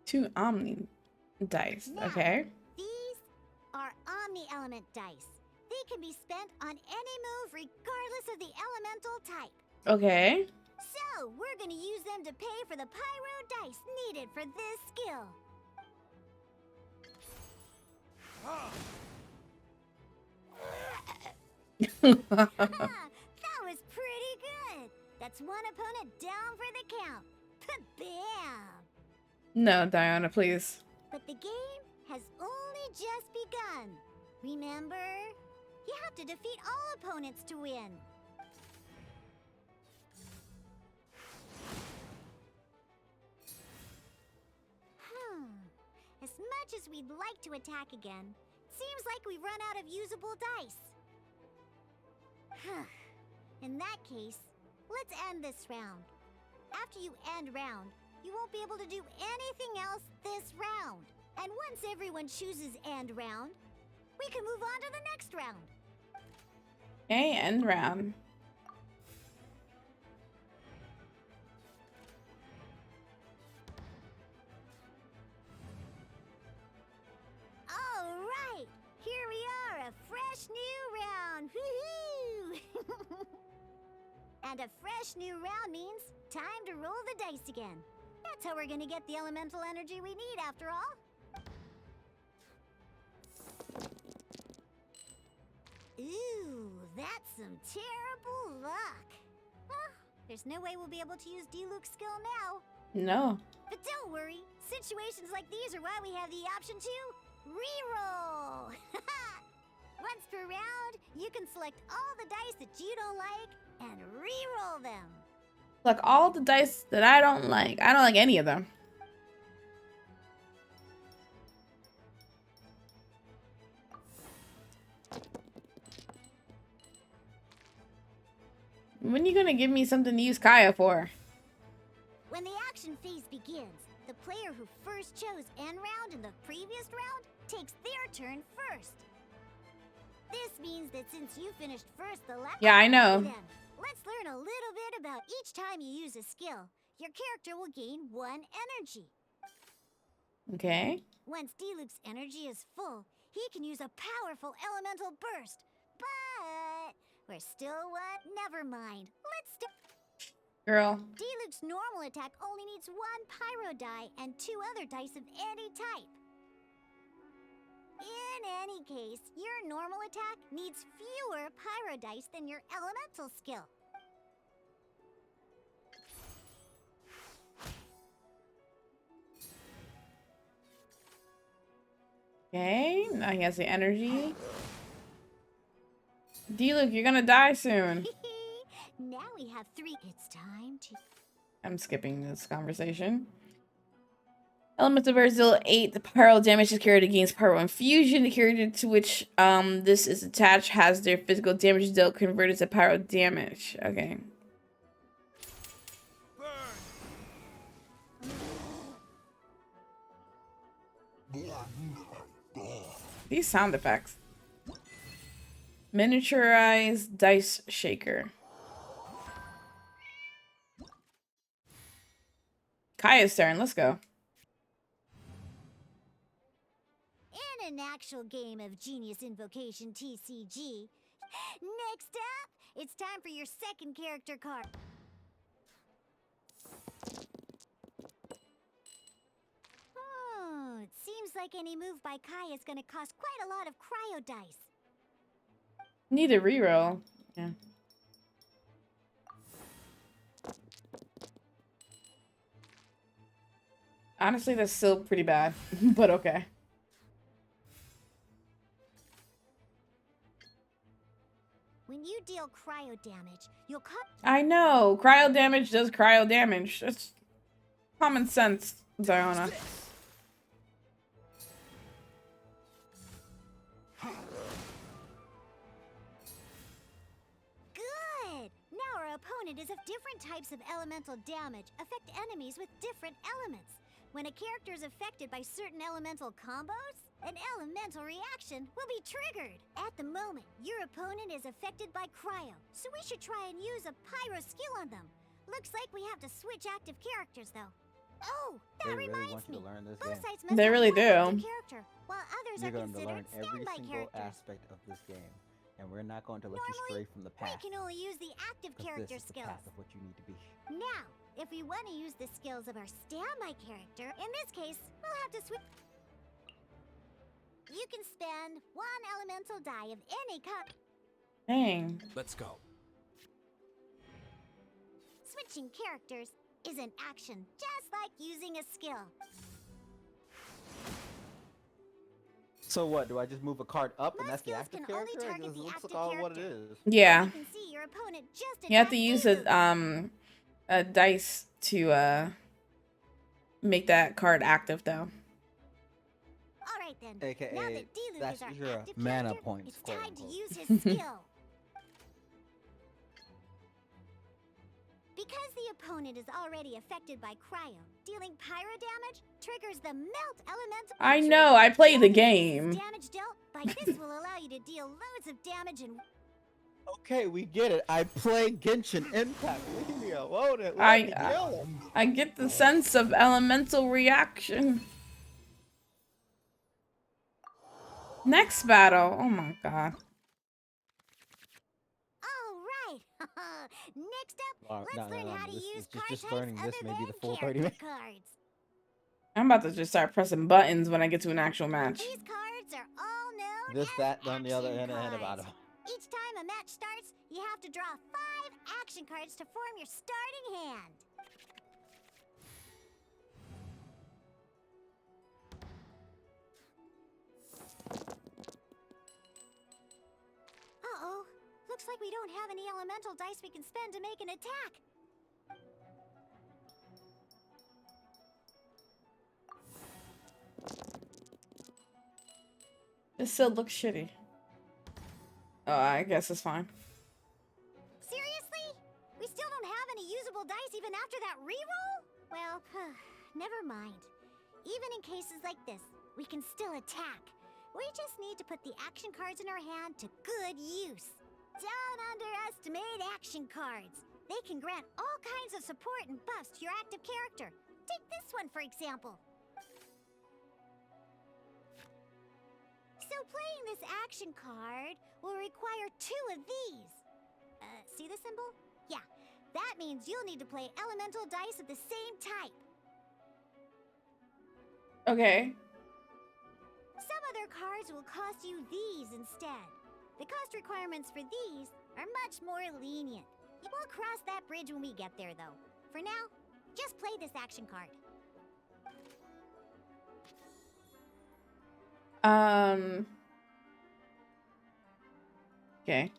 Two Omni dice. Now, Okay. These are Omni Element dice. They can be spent on any move regardless of the elemental type. Okay. So, we're gonna use them to pay for the pyro dice needed for this skill. That was pretty good. That's one opponent down for the count. Bam! No, Diana, please. But the game has only just begun. Remember? You have to defeat all opponents to win. As much as we'd like to attack again, seems like we've run out of usable dice. In that case, let's end this round. After you end round, you won't be able to do anything else this round. And once everyone chooses end round, we can move on to the next round. Okay, end round. All right, here we are, a fresh new round. Woohoo! And a fresh new round means time to roll the dice again. That's how we're gonna get the elemental energy we need after all. Ooh, that's some terrible luck. Well, there's no way we'll be able to use D-Luke's skill now. No. But don't worry, situations like these are why we have the option to reroll. Once per round, you can select all the dice that you don't like and reroll them. Like all the dice that I don't like. I don't like any of them. When are you gonna give me something to use Kaya for? When the action phase begins, the player who first chose end round in the previous round takes their turn first. This means that since you finished first the last Yeah, I know. then, let's learn a little bit about each time you use a skill. Your character will gain 1 energy. Okay. Once D-Luke's energy is full, he can use a powerful elemental burst. But we're still what? Never mind. Let's start. Girl. D-Luke's normal attack only needs 1 pyro die and 2 other dice of any type. In any case, your normal attack needs fewer pyro dice than your elemental skill. Okay. Now he has the energy. D-Luke, you're gonna die soon. Now we have 3. It's time to... I'm skipping this conversation. Elemental Burst deal 8. The pyro damage is carried against pyro infusion. The character to which this is attached has their physical damage dealt converted to pyro damage. Okay. These sound effects. Miniaturized dice shaker. Kaya's turn. Let's go. In an actual game of Genius Invocation TCG. Next up, it's time for your second character card. Oh, it seems like any move by Kai is gonna cost quite a lot of cryo dice. Need a reroll. Yeah. Honestly, that's still pretty bad, but okay. When you deal cryo damage, you'll cut. I know. Cryo damage does cryo damage. It's common sense, Ziona. Good! Now our opponent is of different types of elemental damage affect enemies with different elements. When a character is affected by certain elemental combos, an elemental reaction will be triggered. At the moment, your opponent is affected by cryo, so we should try and use a pyro skill on them. Looks like we have to switch active characters, though. Oh, that They really reminds want you me. to learn this Both game. sides must They have really one active do. character, while others You're are going to learn considered every standby single characters. aspect of this game, and we're not going to let you Normally, stray from the we path. can only use the active 'Cause character this is the skills. path of what you need to be. Now, if we want to use the skills of our standby character, in this case, we'll have to switch. You can spend 1 elemental die of any kind. Dang. Let's go. Switching characters is an action, just like using a skill. So what? Do I just move a card up and that's Most the skills active can only character? target This the looks active like all what it character. is. Yeah. You can see your opponent just You have to attacked use you. a dice to make that card active though. All right then. AKA, now that D-Luke that's is our your active mana character, points, it's quote, time to unquote. use his skill. Because the opponent is already affected by cryo, dealing pyro damage triggers the melt elemental. I know, I play the game. Damage dealt by this will allow you to deal loads of damage and Okay, we get it. I play Genshin Impact. Leave me alone. Let me kill him. I get the sense of elemental reaction. Next battle. Oh my god. Alright. Next up, No, let's learn how to this use is card just types learning this other may be the than full 30 character minutes. cards. I'm about to just start pressing buttons when I get to an actual match. These cards are all known This, as that, on the other action end about cards. it. Each time a match starts, you have to draw 5 action cards to form your starting hand. Uh-oh. Looks like we don't have any elemental dice we can spend to make an attack. This still looks shitty. Oh, I guess it's fine. Seriously? We still don't have any usable dice even after that reroll? Well, never mind. Even in cases like this, we can still attack. We just need to put the action cards in our hand to good use. Don't underestimate action cards. They can grant all kinds of support and buffs to your active character. Take this one, for example. So playing this action card will require 2 of these. See the symbol? Yeah, that means you'll need to play elemental dice of the same type. Okay. Some other cards will cost you these instead. The cost requirements for these are much more lenient. We'll cross that bridge when we get there, though. For now, just play this action card. Okay.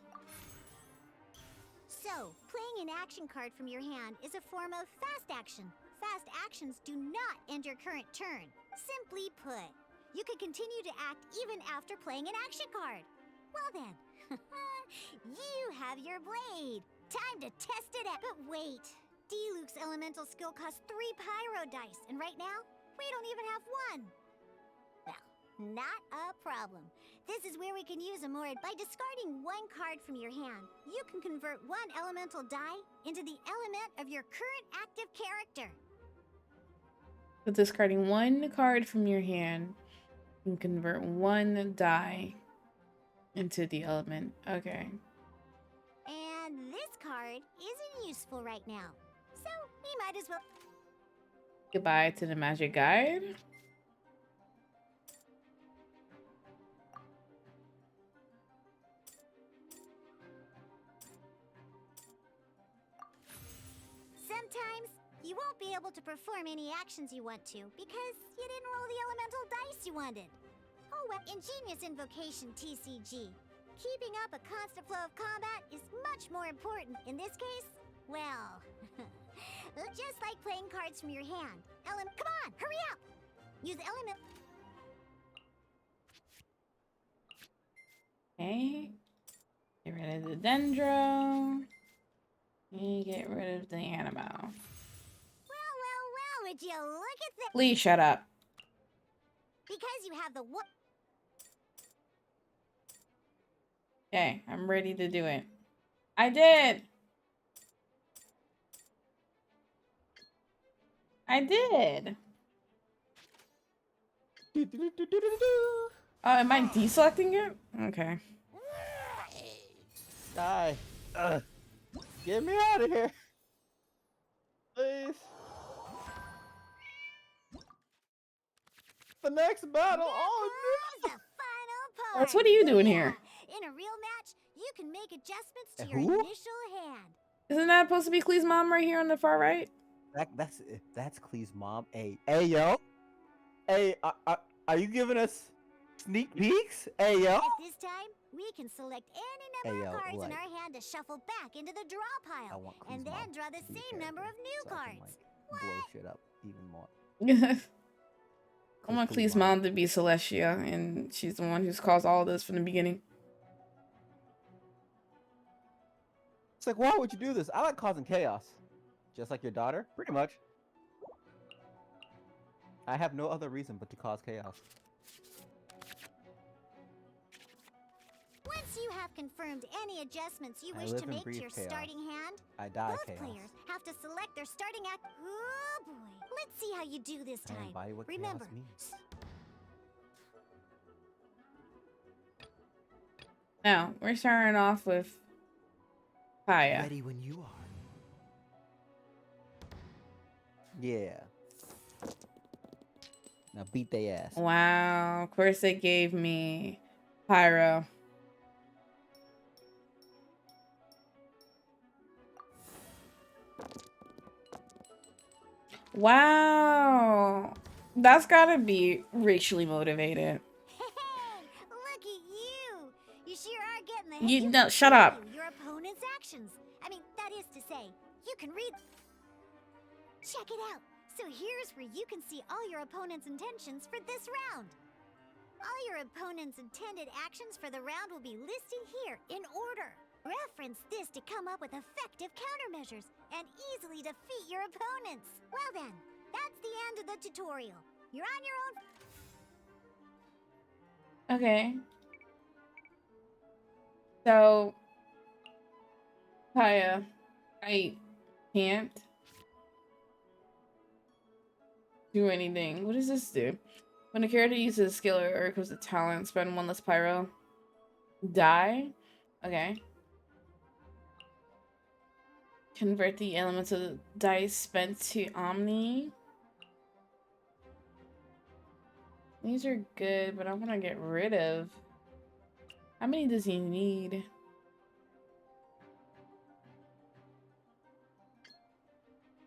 So, playing an action card from your hand is a form of fast action. Fast actions do not end your current turn. Simply put, you can continue to act even after playing an action card. Well then, you have your blade. Time to test it out. But wait, Diluc's elemental skill costs 3 pyro dice, and right now, we don't even have 1. Well, not a problem. This is where we can use a more. By discarding 1 card from your hand, you can convert 1 elemental die into the element of your current active character. With discarding 1 card from your hand, you can convert 1 die into the element. Okay. And this card isn't useful right now, so we might as well. Goodbye to the magic guide. Sometimes you won't be able to perform any actions you want to because you didn't roll the elemental dice you wanted. Oh well, ingenious invocation TCG. Keeping up a constant flow of combat is much more important. In this case, well, just like playing cards from your hand. Come on, hurry up! Use element. Okay. Get rid of the dendro. And get rid of the animal. Well, would you look at this? Please shut up. Because you have the one. Okay, I'm ready to do it. I did! I did! Oh, am I deselecting it? Okay. Die. Get me out of here. Please. The next battle. Oh The final part. Alex, what are you doing here? In a real match, you can make adjustments to Who? your initial hand. Isn't that supposed to be Clee's mom right here on the far right? no! That's Clee's mom. Hey, yo. Hey, are you giving us sneak peeks? Hey, yo. At this time, we can select any number Hey, of yo, cards in like, our hand to shuffle back into the draw I pile, want Clee's and then mom draw the to be same number of character new so I can, cards. like, blow shit up even more. I want Clee's mom to be Celestia, and she's the one who's caused all this from the beginning. It's like, why would you do this? I like causing chaos. Just like your daughter? Pretty much. I have no other reason but to cause chaos. Once you have confirmed any adjustments you I wish live to and make to breathe your chaos. starting hand, I die both chaos. players have to select their starting act. Oh boy. Let's see how you do this I time. embody what Remember, chaos means. Now, we're starting off with Kaya. Ready when you are. Yeah. Now beat they ass. Wow, of course they gave me Pyro. Wow. That's gotta be racially motivated. hey, look at you. You sure are getting the You hint no, of shut up. your opponent's actions. I mean, that is to say, you can read. Check it out. So here's where you can see all your opponent's intentions for this round. All your opponent's intended actions for the round will be listed here in order. Reference this to come up with effective countermeasures and easily defeat your opponents. Well then, that's the end of the tutorial. You're on your own. Okay. So, Kaya, I can't do anything. What does this do? When a character uses a skill or equips a talent, spend one less pyro. Die? Okay. Convert the elements of the dice spent to Omni. These are good, but I'm gonna get rid of. How many does he need?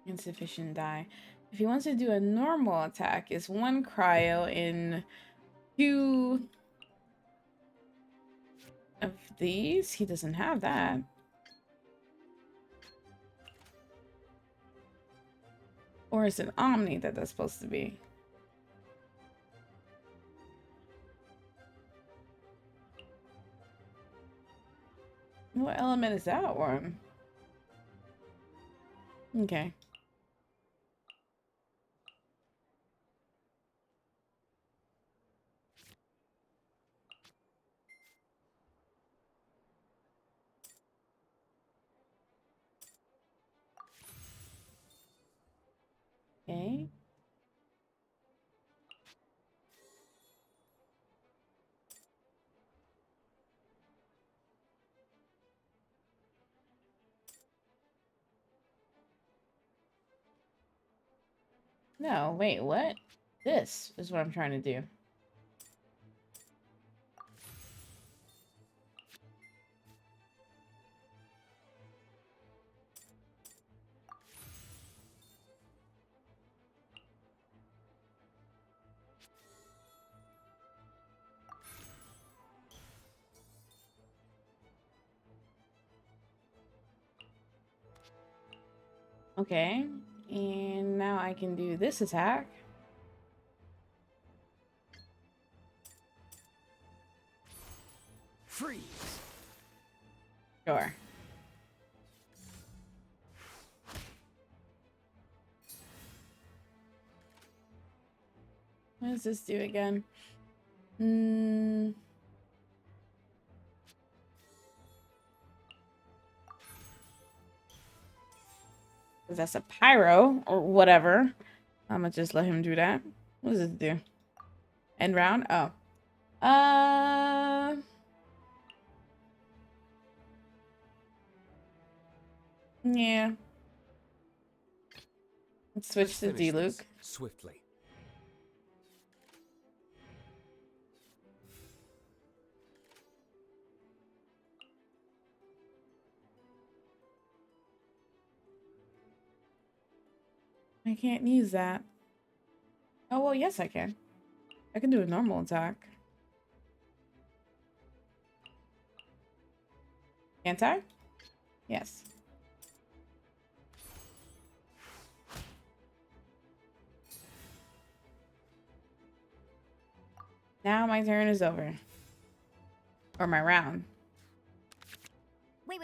Insufficient die. If he wants to do a normal attack, it's 1 cryo in 2 of these. He doesn't have that. Or is it Omni that that's supposed to be? What element is that one? Okay. Okay. No, wait, what? This is what I'm trying to do. Okay. And now I can do this attack. Freeze. Sure. What does this do again? Because that's a pyro or whatever. I'm gonna just let him do that. What does this do? End round? Oh. Yeah. Let's switch to D-Luke. Swiftly. I can't use that. Oh, well, yes, I can. I can do a normal attack. Can't I? Yes. Now my turn is over. Or my round. Wait.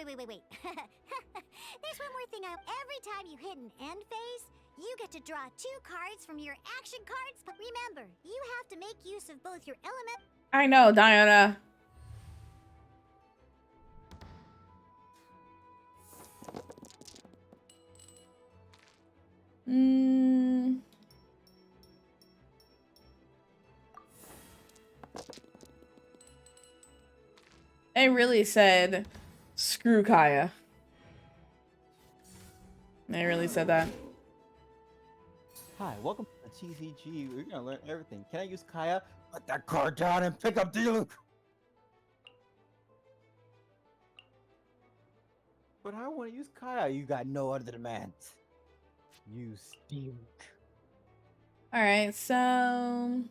There's one more thing. Every time you hit an end phase, you get to draw 2 cards from your action cards. But remember, you have to make use of both your element. I know, Diana. They really said, screw Kaya. They really said that. Hi, welcome to the TCG. We're gonna learn everything. Can I use Kaya? Put that card down and pick up Diluc. But I want to use Kaya. You got no other demands. Use Diluc. Alright, so...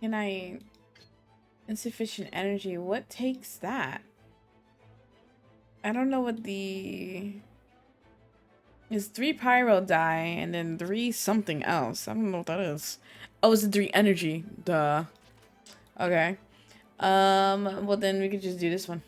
Can I... Insufficient energy. What takes that? I don't know what the... It's 3 pyro die and then 3 something else. I don't know what that is. Oh, it's the 3 energy. Duh. Okay. Well then we could just do this one.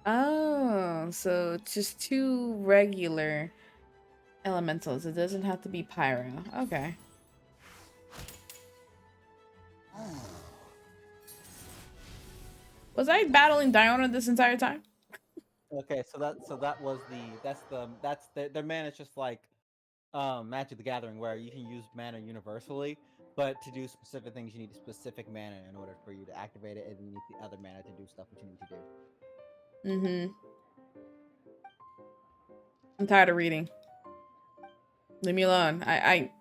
Oh, so it's just 2 regular elementals. It doesn't have to be pyro. Okay. Was I battling Diona this entire time? Okay, so that was their mana is just like Magic the Gathering, where you can use mana universally, but to do specific things you need specific mana in order for you to activate it, and you need the other mana to do stuff that you need to do. I'm tired of reading. Leave me alone. I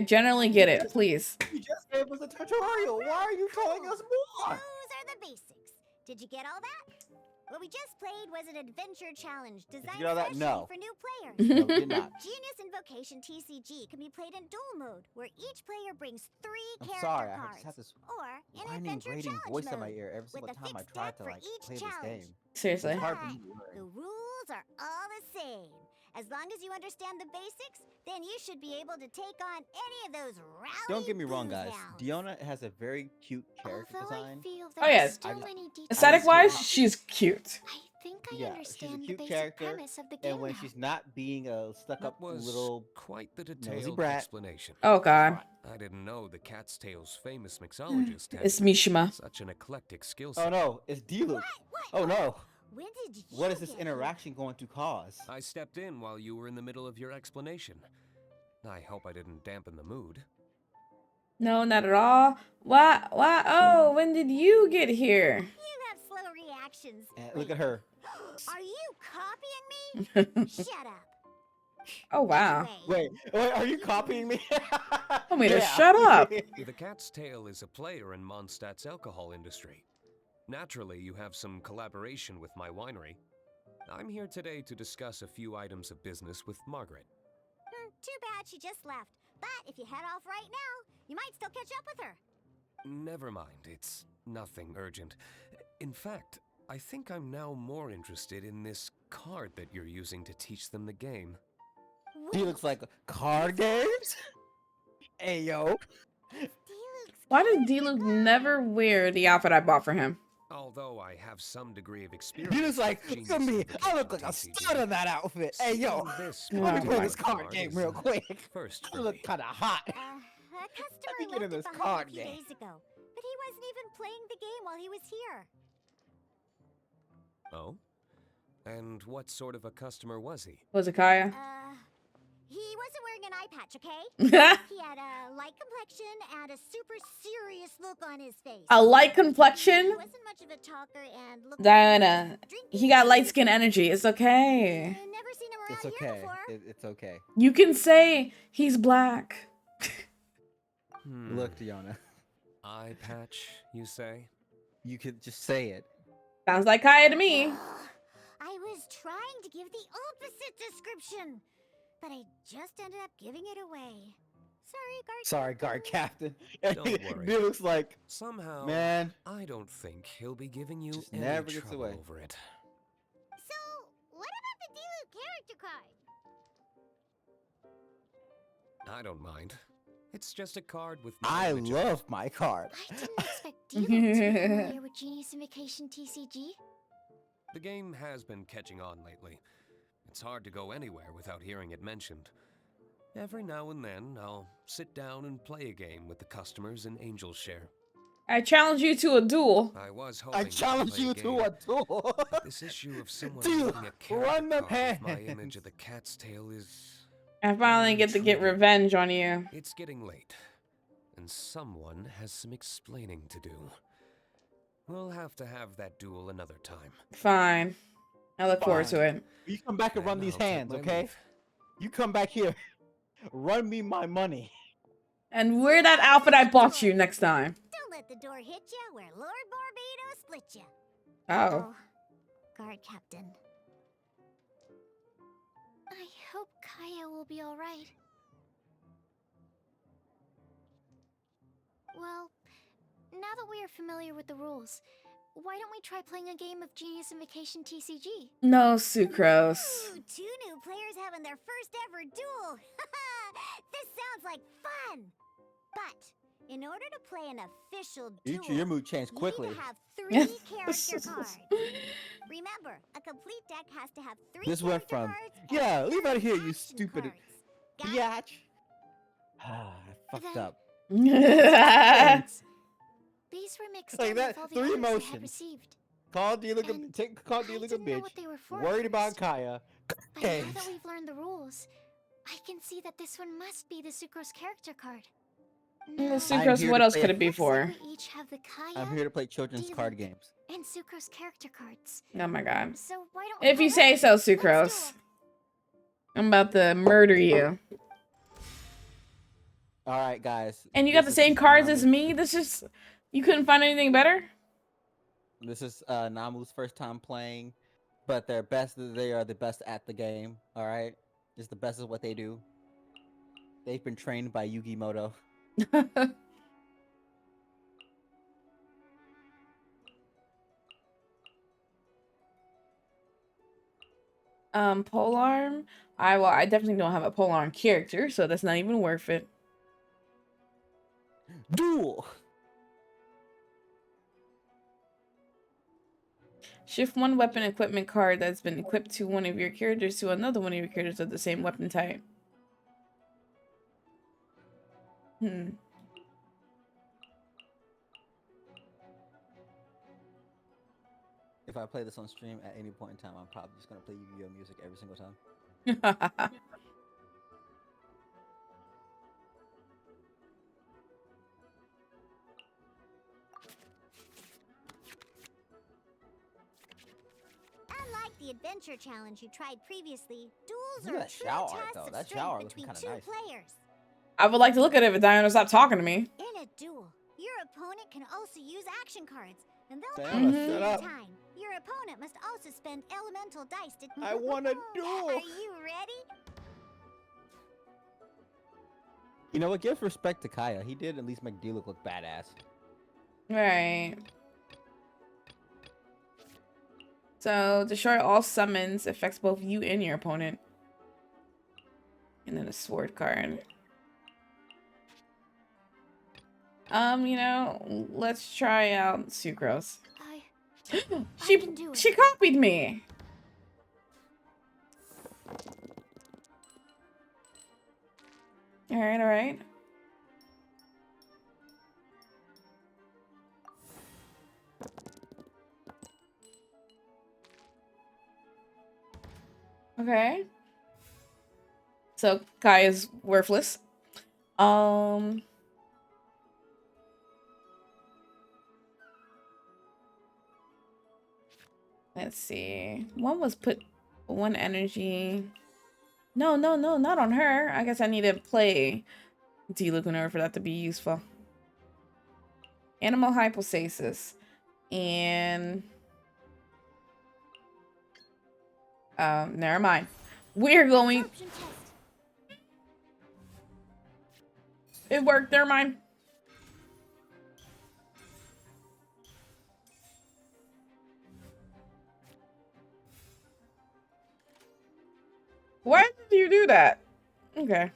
generally get it, please. You just gave us a tutorial. Why are you telling us more? Those are the basics. Did you get all that? What we just played was an adventure challenge designed get all that? especially No. for new players. No, we did not. Genius Invocation TCG can be played in duel mode, where each player brings 3 I'm character sorry, I cards, just have this or in whining, adventure grating challenge voice mode, in my ear every with single a time I fixed try deck to for like each play this challenge. game. Seriously. It's hard for me to Alright, the learn. rules are all the same. As long as you understand the basics, then you should be able to take on any of those rowdy Don't get me wrong, guys. booze hounds. Diona has a very cute character Although design. I feel Oh, there yes. are still many details. Aesthetic-wise, to- she's cute. I think I Yeah, understand she's a the cute basic character, premise of the game and when now. she's not being a stuck-up That was little quite the nosy detailed brat. explanation. Oh god. I didn't know the Cat's Tail's famous mixologist had It's Mishima. such an eclectic skill Oh set. no, it's Diluc. Oh no, When did you what is this get here? interaction going to cause? I stepped in while you were in the middle of your explanation. I hope I didn't dampen the mood. No, not at all. What? Oh, when did you get here? You have slow reactions. Look at her. Are you copying me? Shut up. Oh, wow. Anyway, Wait, are you copying me? Told me to shut up. The Cat's Tail is a player in Mondstadt's alcohol industry. Naturally, you have some collaboration with my winery. I'm here today to discuss a few items of business with Margaret. Too bad she just left. But if you head off right now, you might still catch up with her. Never mind, it's nothing urgent. In fact, I think I'm now more interested in this card that you're using to teach them the game. He looks like card games. Hey yo. Why does Diluc never wear the outfit I bought for him? Although I have some degree of experience. He looks like, with look at me. genius I look like a invocation stud in that outfit. Hey yo. Seeing this Let me play particular this card game is real a quick. First I for look me. kind of hot. A customer me get left in it this behind card a few game. days ago, but he wasn't even playing the game while he was here. Oh? And what sort of a customer was he? Was it Kaya? He wasn't wearing an eye patch, okay? He had a light complexion and a super serious look on his face. A light He complexion? wasn't much of a talker and looked Diana, drinking he got light and skin energy. It's okay. never seen him around It's here okay. before. It's okay. You can say he's black. Hmm. Look, Diona. Eye patch, you say? You could just say it. Sounds like Kaya to me. I was trying to give the opposite description, but I just ended up giving it away. Sorry, guard captain. Don't worry. It looks like Somehow, man. I don't think he'll be giving you Just any never gets trouble away. over it. So, what about the Dilu character card? I don't mind. It's just a card with I image on it. love my card. I didn't expect Dilu to be familiar with Genius Invocation TCG. The game has been catching on lately. It's hard to go anywhere without hearing it mentioned. Every now and then, I'll sit down and play a game with the customers in Angel's Share. I challenge you to a duel. I was hoping I challenge play you game, to a duel. but this issue of someone Dude, holding a run the character card with my pants. image of the cat's tail is... I finally get to get revenge on you. It's getting late, and someone has some explaining to do. We'll have to have that duel another time. Fine. I look forward to it. You come back and run Then these I'll take hands, my okay? leave. You come back here. Run me my money. And wear that outfit I bought you next time. Don't let the door hit ya where Lord Barbados split ya. Oh. Guard captain. I hope Kaya will be alright. Well, now that we are familiar with the rules, why don't we try playing a game of Genius Invocation TCG? No, Sucrose. Ooh, 2 new players having their first ever duel! This sounds like fun! But, in order to play an official duel, Your mood changed quickly. you need to have 3 character cards. Remember, a complete deck has to have 3 This went character from, cards and yeah, leave out of here, 3 you action stupid cards. Got it? biatch. I fucked Then- up. These were mixed Like in that, with all the 3 items I had emotions. received. Call D like And call D I like a didn't know bitch. what they were for at Worried about first. Kaya. But Okay. now that we've learned the rules, I can see that this one must be the Sucrose character card. Well, Now, Sucrose, here what to else play could a- it be looks for? like we each have the Kaya I'm here to play children's card D-Link, games. and Sucrose character cards. Oh my god. So why don't we If go you say ahead? so, Let's Sucrose. duel. I'm about to murder you. All right, guys. And you got the this same is cards as Namu. me? This is... You couldn't find anything better? This is Namu's first time playing, but they're best. They are the best at the game. All right, just the best at what they do. They've been trained by Yugi Moto. Polearm? I definitely don't have a polearm character, so that's not even worth it. Duel. Shift one weapon equipment card that's been equipped to one of your characters to another one of your characters of the same weapon type. If I play this on stream at any point in time, I'm probably just gonna play Yu-Gi-Oh music every single time. Unlike the adventure challenge you tried previously, duels Look are at that true shower art, tests though. of That strength shower looking between kinda 2 nice. players. I would like to look at it if Diana stopped talking to me. In a duel, your opponent can also use action cards, and they'll Diana, act shut at up. a time. Your opponent must also spend elemental dice to. I wanna duel. Are you ready? You know what? Give respect to Kaya. He did at least make D look badass. Right. So, destroy all summons affects both you and your opponent. And then a sword card. You know, let's try out Sucrose. I can do it. She copied me. All right. Okay. So Kai is worthless. Let's see. One was put 1 energy. No, not on her. I guess I need to play D-Luke in order for that to be useful. Animal hypostasis. And never mind. We're going. Absorption test. It worked. Never mind. Why did you do that? Okay.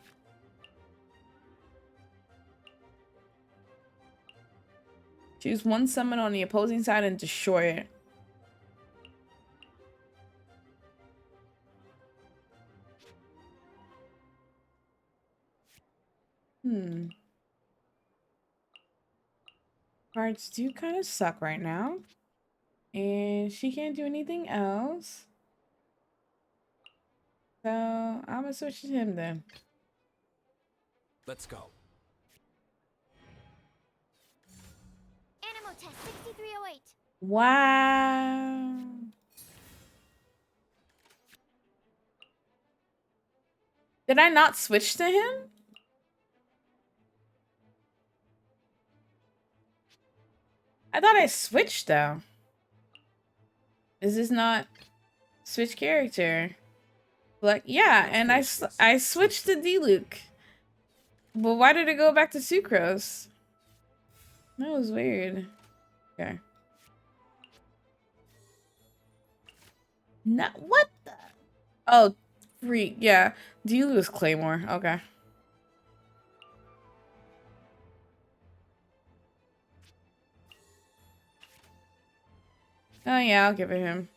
Choose one summon on the opposing side and destroy it. Cards do kind of suck right now. And she can't do anything else. So I'm gonna switch to him then. Let's go. Animal test 6308. Wow. Did I not switch to him? I thought I switched though. Is this not switch character? Like, yeah, and I switched to D-Luke. But why did it go back to Sucrose? That was weird. Okay. No, what the? Oh, freak. Yeah. D-Luke is Claymore. Okay. Oh, yeah, I'll give it him.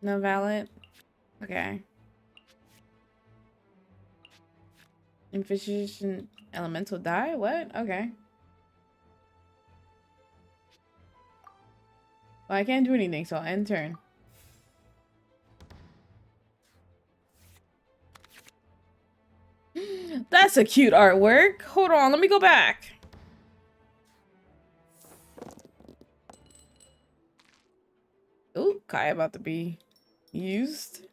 No valid. Okay. Infestation elemental die? What? Okay. Well, I can't do anything, so I'll end turn. That's a cute artwork. Hold on, let me go back. Ooh, Kai about to be used.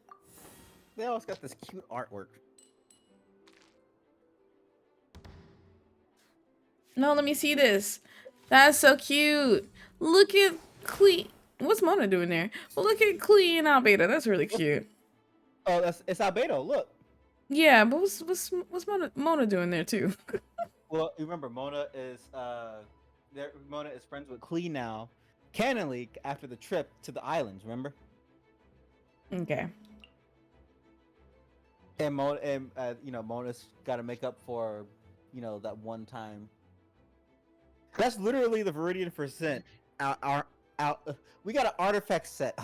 They always got this cute artwork. No, let me see this. That's so cute. Look at Clee. What's Mona doing there? Well, look at Clee and Albedo. That's really cute. Oh, it's Albedo. Look. Yeah, but what's Mona doing there too? Well, you remember Mona is friends with Klee now, canonly after the trip to the islands. Remember? Okay. And Mona's got to make up for, that one time. That's literally the Viridian percent. We got an artifact set.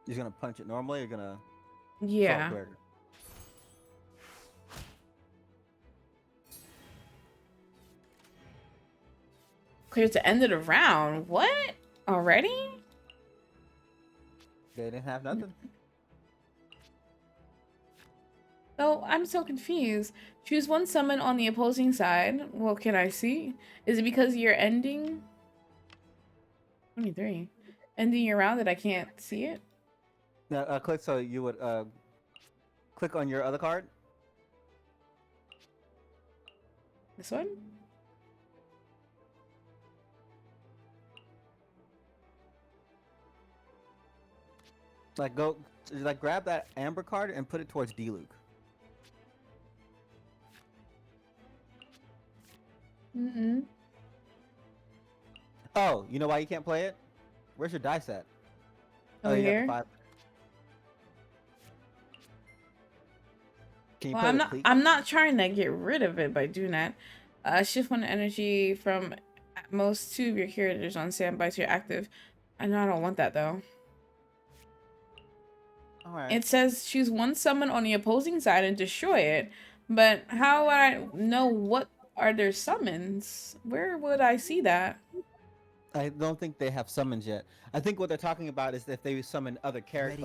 You're gonna punch it normally, or gonna Yeah. Clears the end of the round. What? Already? They didn't have nothing. Oh, I'm so confused. Choose one summon on the opposing side. Well, can I see? Is it because you're ending? 23. Ending your round that I can't see it? Now, click so you would click on your other card. This one? Grab that amber card and put it towards D-Luke. Oh, you know why you can't play it? Where's your dice at? Oh, you got the here? 5. Can you Well, play with Cleek? I'm not trying to get rid of it by doing that. Shift one energy from at most 2 of your characters on standby to your active. I know I don't want that though. Alright. It says choose one summon on the opposing side and destroy it. But how would I know what are their summons? Where would I see that? I don't think they have summons yet. I think what they're talking about is if they summon other characters,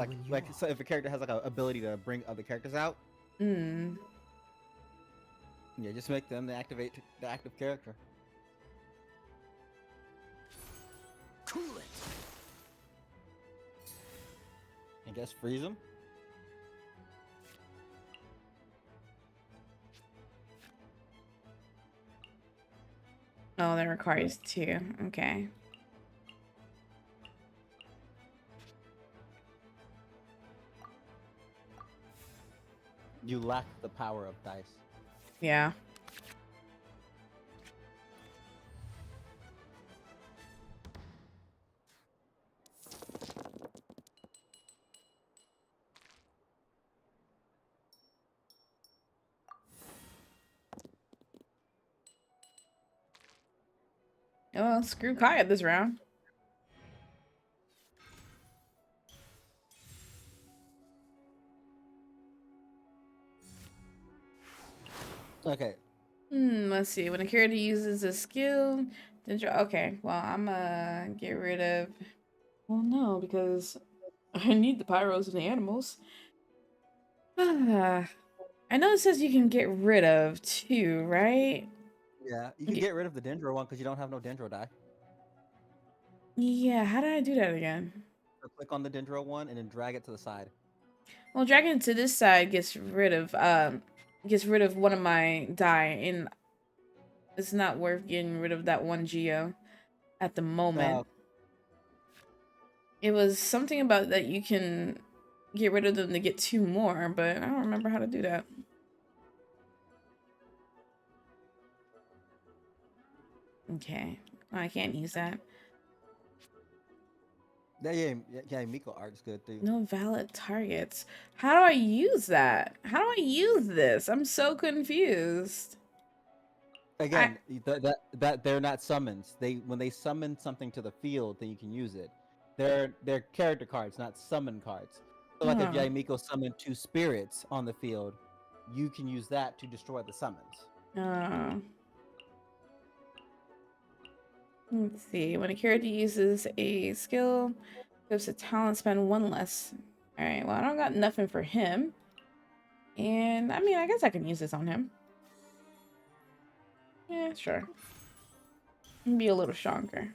so if a character has an ability to bring other characters out. Yeah, just make them the active character. Cool it. guess freeze them. Oh, that requires 2. Okay. You lack the power of dice. Yeah. Oh, screw Kai at this round. Okay. Let's see. When a character uses a skill, then okay. Well, I'm gonna get rid of. Well, no, because I need the pyros and the animals. I know it says you can get rid of 2, right? Yeah, you can get rid of the Dendro one because you don't have no Dendro die. Yeah, how did I do that again? So click on the Dendro one and then drag it to the side. Well, dragging it to this side gets rid of one of my die, and it's not worth getting rid of that one Geo at the moment. It was something about that you can get rid of them to get 2 more, but I don't remember how to do that. Okay, I can't use that. Yeah, Miko art's good too. No valid targets. How do I use that? How do I use this? I'm so confused. Again, that they're not summons. When they summon something to the field, then you can use it. They're character cards, not summon cards. So like if Oh. Yaimiko summoned 2 spirits on the field, you can use that to destroy the summons. Let's see. When a character uses a skill, gives a talent, spend 1 less. Alright, well, I don't got nothing for him. And, I mean, I guess I can use this on him. Yeah, sure. Be a little stronger.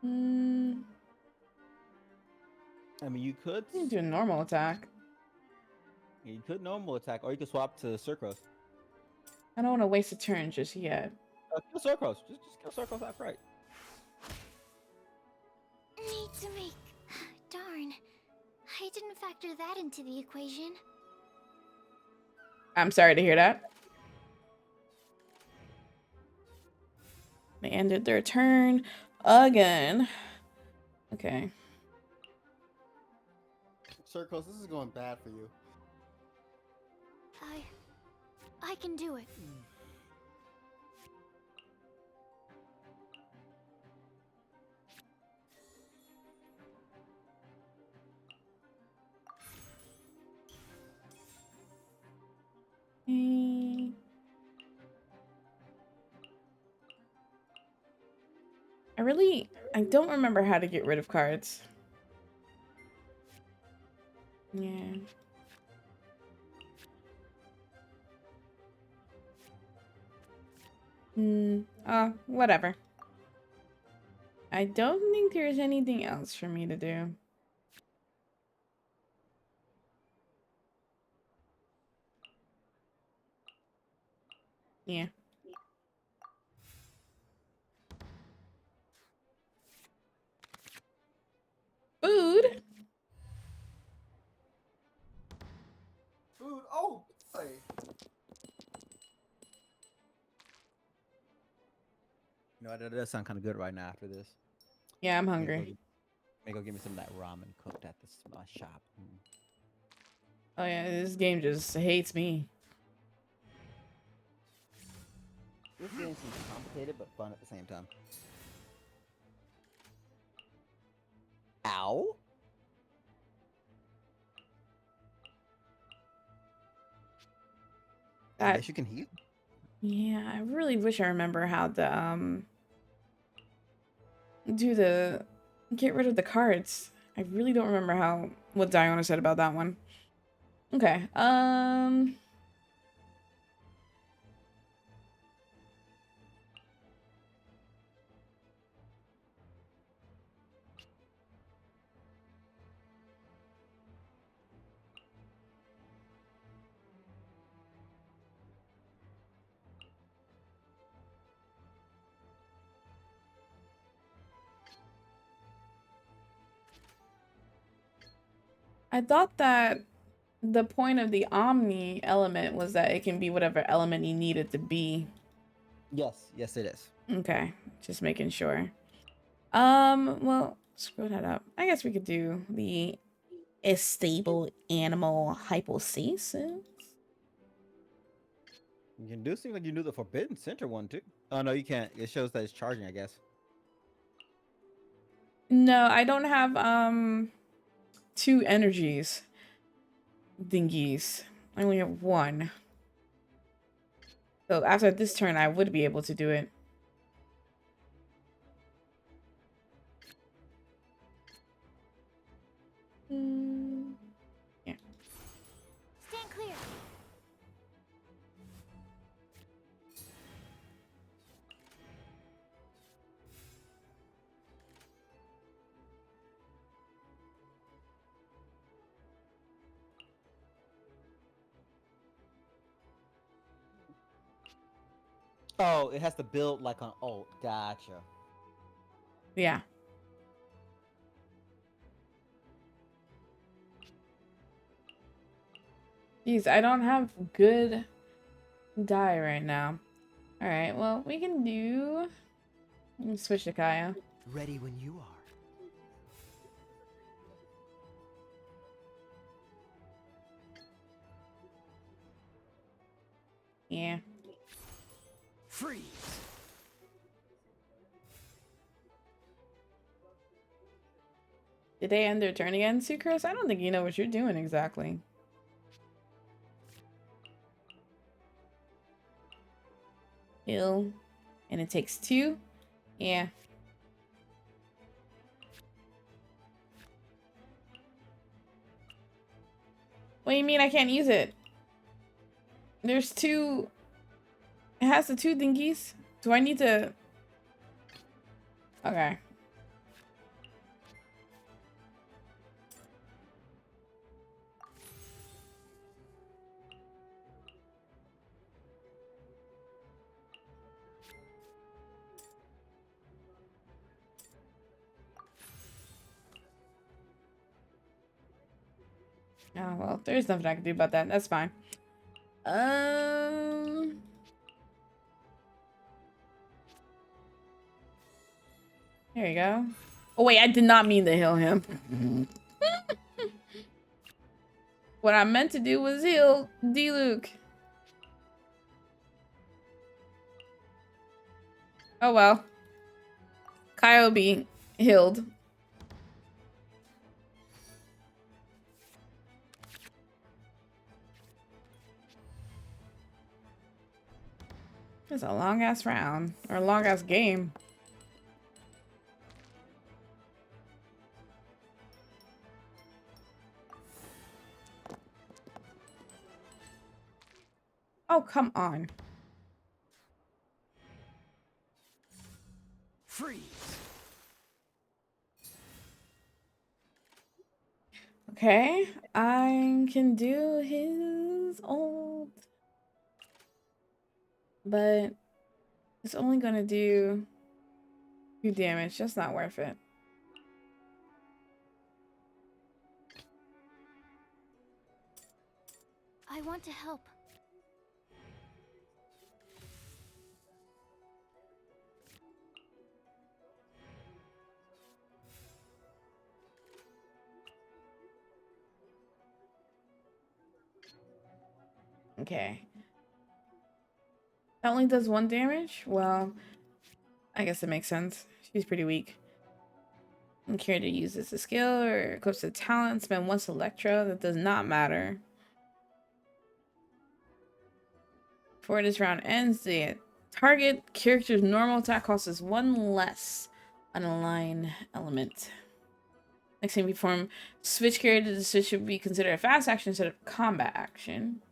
I mean, you could do a normal attack. You could normal attack, or you could swap to Circros. I don't want to waste a turn just yet. Kill Circros. Just kill Circros outright. Need to make... Darn. I didn't factor that into the equation. I'm sorry to hear that. They ended their turn again. Okay. Circles, this is going bad for you. I can do it. I don't remember how to get rid of cards. Yeah. Whatever. I don't think there's anything else for me to do. Yeah. Food? Food? Oh, boy. You know, that does sound kind of good right now after this. Yeah, I'm hungry. Maybe go give me some of that ramen cooked at the shop. Oh yeah, this game just hates me. This game seems complicated but fun at the same time. Ow! I guess you can heal. Yeah, I really wish I remember how to get rid of the cards. I really don't remember what Diana said about that one. Okay. I thought that the point of the Omni element was that it can be whatever element you need it to be. Yes, yes, it is. Okay, just making sure. Well, screw that up. I guess we could do the stable animal hypostasis. You do seem like you do the Forbidden Center one too. Oh no, you can't. It shows that it's charging, I guess. No, I don't have 2 energies thingies. I only have 1. So after this turn, I would be able to do it. Yeah. Stand clear. Oh, it has to build like on. Oh, gotcha. Yeah. Jeez, I don't have good die right now. Alright, well, we can do... Let me switch to Kaya. Ready when you are. Yeah. Freeze. Did they end their turn again, Sucrose? I don't think you know what you're doing exactly. Heal. And it takes 2? Yeah. What do you mean I can't use it? There's 2... It has the 2 thingies. Do I need to... Okay. Oh, well, there's nothing I can do about that. That's fine. There you go. Oh, wait, I did not mean to heal him. What I meant to do was heal D-Luke. Oh, well. Kai will be healed. It's a long-ass round. Or a long-ass game. Oh, come on. Freeze. Okay. I can do his ult. But it's only gonna do 2 damage. That's not worth it. I want to help. Okay. That only does 1 damage? Well, I guess it makes sense. She's pretty weak. And care to use this a skill or equips a talent, spend 1 Electro. That does not matter. Before this round ends, the target character's normal attack cost is 1 less on a line element. Next time you perform switch character, the switch should be considered a fast action instead of combat action.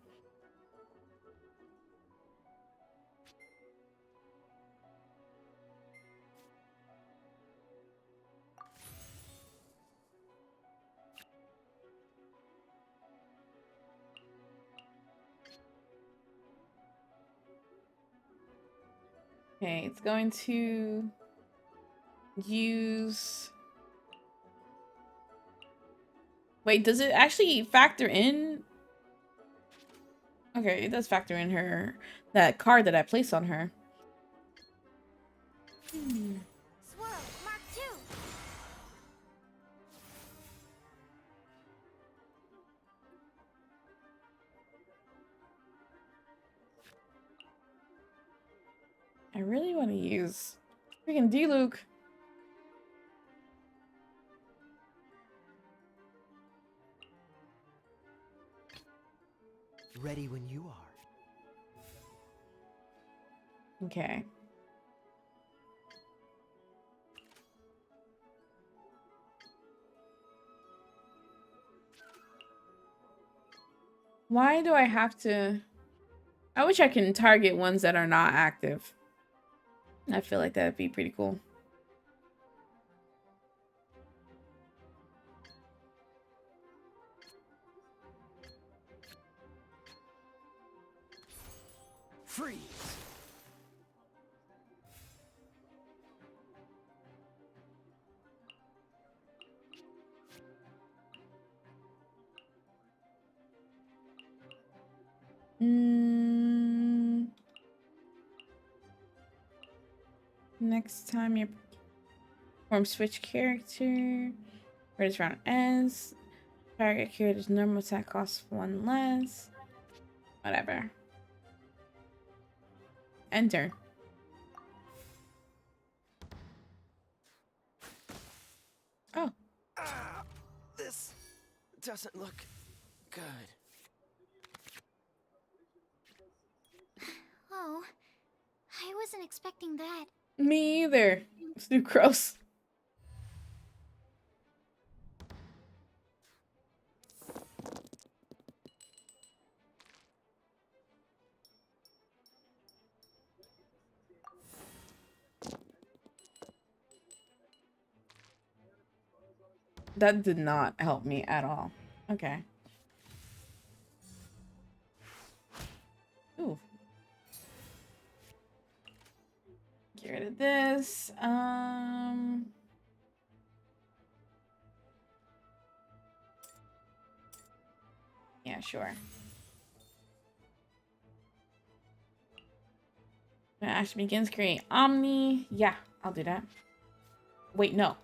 Okay, it's going to use Wait, does it actually factor in? Okay, it does factor in her that card that I placed on her. Swirl, Mark 2. I really want to use freaking D-Luke. Ready when you are. Okay. Why do I have to? I wish I can target ones that are not active. I feel like that'd be pretty cool. Freeze! Next time you perform switch character, where this round ends, target character's normal attack costs 1 less. Whatever. Enter. Oh. This doesn't look good. Oh, I wasn't expecting that. Me either. It's too gross. That did not help me at all. Okay. Ooh. Get rid of this. Yeah, sure. When Ash begins, create Omni. Yeah, I'll do that. Wait, no.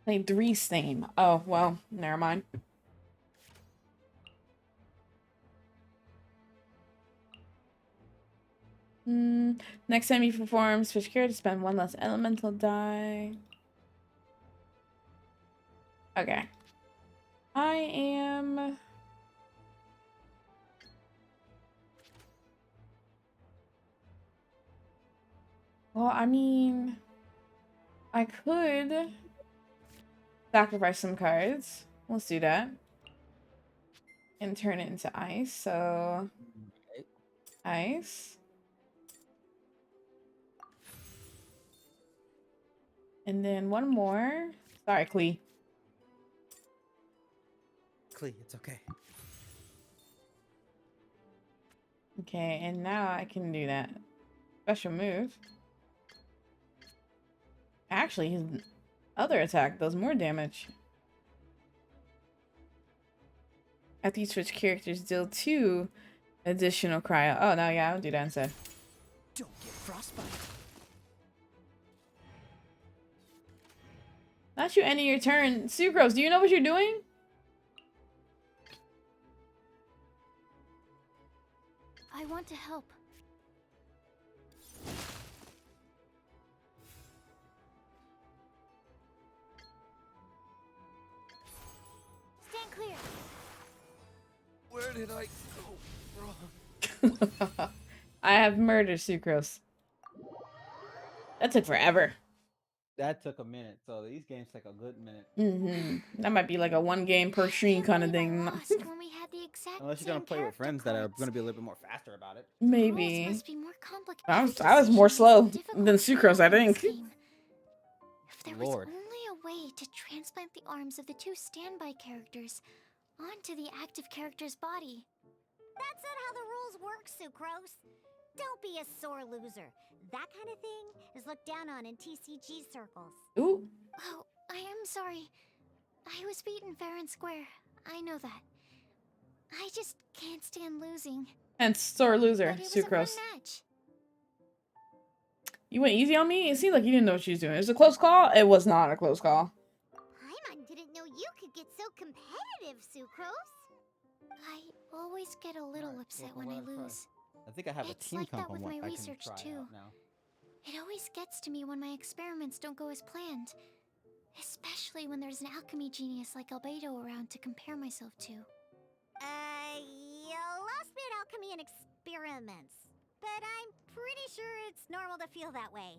Play Dree's theme. Oh, well, never mind. Next time you perform switch character, spend 1 less elemental die. Okay. I am... Well, I mean... I could sacrifice some cards. Let's do that. And turn it into ice, so... Ice. And then one more. Sorry, Klee. Klee, it's okay. Okay, and now I can do that special move. Actually, his other attack does more damage. After you switch characters, deal 2 additional cryo. Oh, no, yeah, I'll do that instead. Don't get frostbite. Not you ending your turn. Sucrose, do you know what you're doing? I want to help. Stand clear. Where did I go wrong? I have murdered Sucrose. That took forever. That took a minute. So these games take a good minute. That might be like a 1 game per stream kind of thing. Lost when we had the exact Unless you're gonna same play with character friends that are cards. gonna be a little bit more faster about it. The rules Maybe. must be more complicated. I was more slow Difficult than to Sucrose, I follow in this think. game. If there Lord. was only a way to transplant the arms of the 2 standby characters onto the active character's body. That's not how the rules work, Sucrose. Don't be a sore loser. That kind of thing is looked down on in TCG circles. Ooh. Oh, I am sorry. I was beaten fair and square. I know that. I just can't stand losing. And sore loser, But it was a fun Sucrose. match. You went easy on me? It seemed like you didn't know what she was doing. It was a close call? It was not a close call. Paimon didn't know you could get so competitive, Sucrose. I always get a little Alright, upset well, when I I'll try. lose. I think I have It's a team like that comp with on what my I can research, try too. out now. It always gets to me when my experiments don't go as planned. Especially when there's an alchemy genius like Albedo around to compare myself to. You lost me at alchemy and experiments. But I'm pretty sure it's normal to feel that way.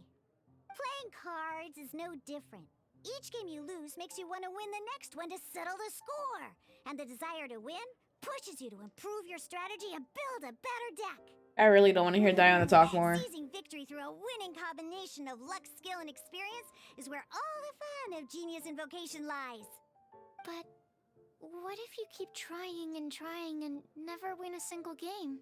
Playing cards is no different. Each game you lose makes you want to win the next one to settle the score. And the desire to win pushes you to improve your strategy and build a better deck. I really don't want to hear Diana talk more. Seizing victory through a winning combination of luck, skill, and experience is where all the fun of Genius Invocation lies. But what if you keep trying and never win a single game?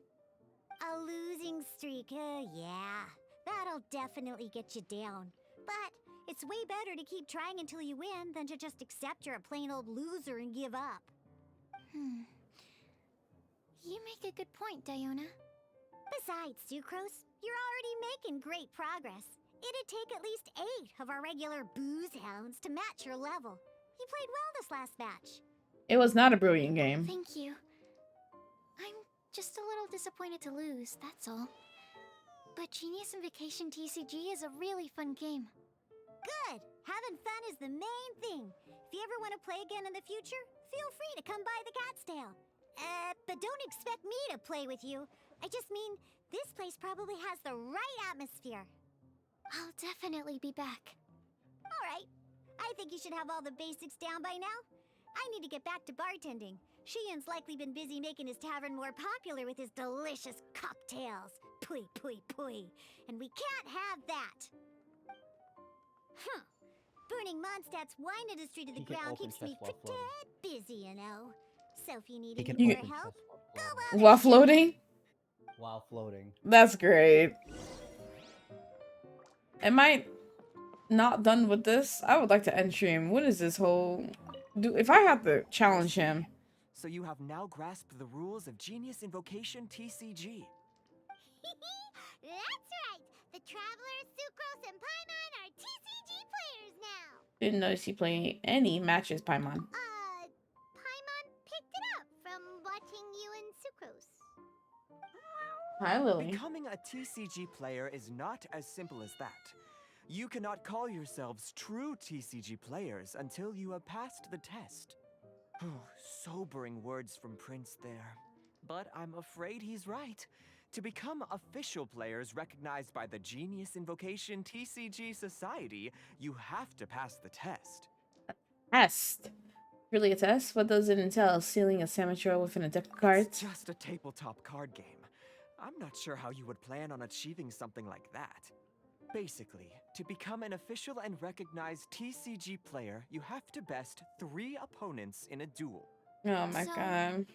A losing streak, yeah. That'll definitely get you down. But it's way better to keep trying until you win than to just accept you're a plain old loser and give up. You make a good point, Diona. Besides, Sucrose, you're already making great progress. It'd take at least 8 of our regular booze hounds to match your level. You played well this last match. It was not a brilliant game. Thank you. I'm just a little disappointed to lose, that's all. But Genius Invocation TCG is a really fun game. Good! Having fun is the main thing. If you ever want to play again in the future, feel free to come by the Cat's Tail. But don't expect me to play with you. I just mean, this place probably has the right atmosphere. I'll definitely be back. Alright. I think you should have all the basics down by now. I need to get back to bartending. Shian's likely been busy making his tavern more popular with his delicious cocktails. Pui, pui, pui. And we can't have that. Huh. Burning Mondstadt's wine industry to the ground keeps me pretty busy, you know. So if you need any more help, go on. While floating? While floating. That's great. Am I not done with this? I would like to end stream. What is this whole... if I have to challenge him. So you have now grasped the rules of Genius Invocation TCG. That's right. The Travelers, Sucrose, and Paimon are TCG players now. Didn't notice you playing any matches, Paimon. Paimon picked it up from watching you and Sucrose. Hi, Lily. Becoming a TCG player is not as simple as that. You cannot call yourselves true TCG players until you have passed the test. Sobering words from Prince there. But I'm afraid he's right. To become official players recognized by the Genius Invocation TCG Society, you have to pass the test. Test? Really a test? What does it entail? Sealing a Saboteur within a deck of cards? It's just a tabletop card game. I'm not sure how you would plan on achieving something like that. Basically, to become an official and recognized TCG player, you have to best 3 opponents in a duel. Oh my god.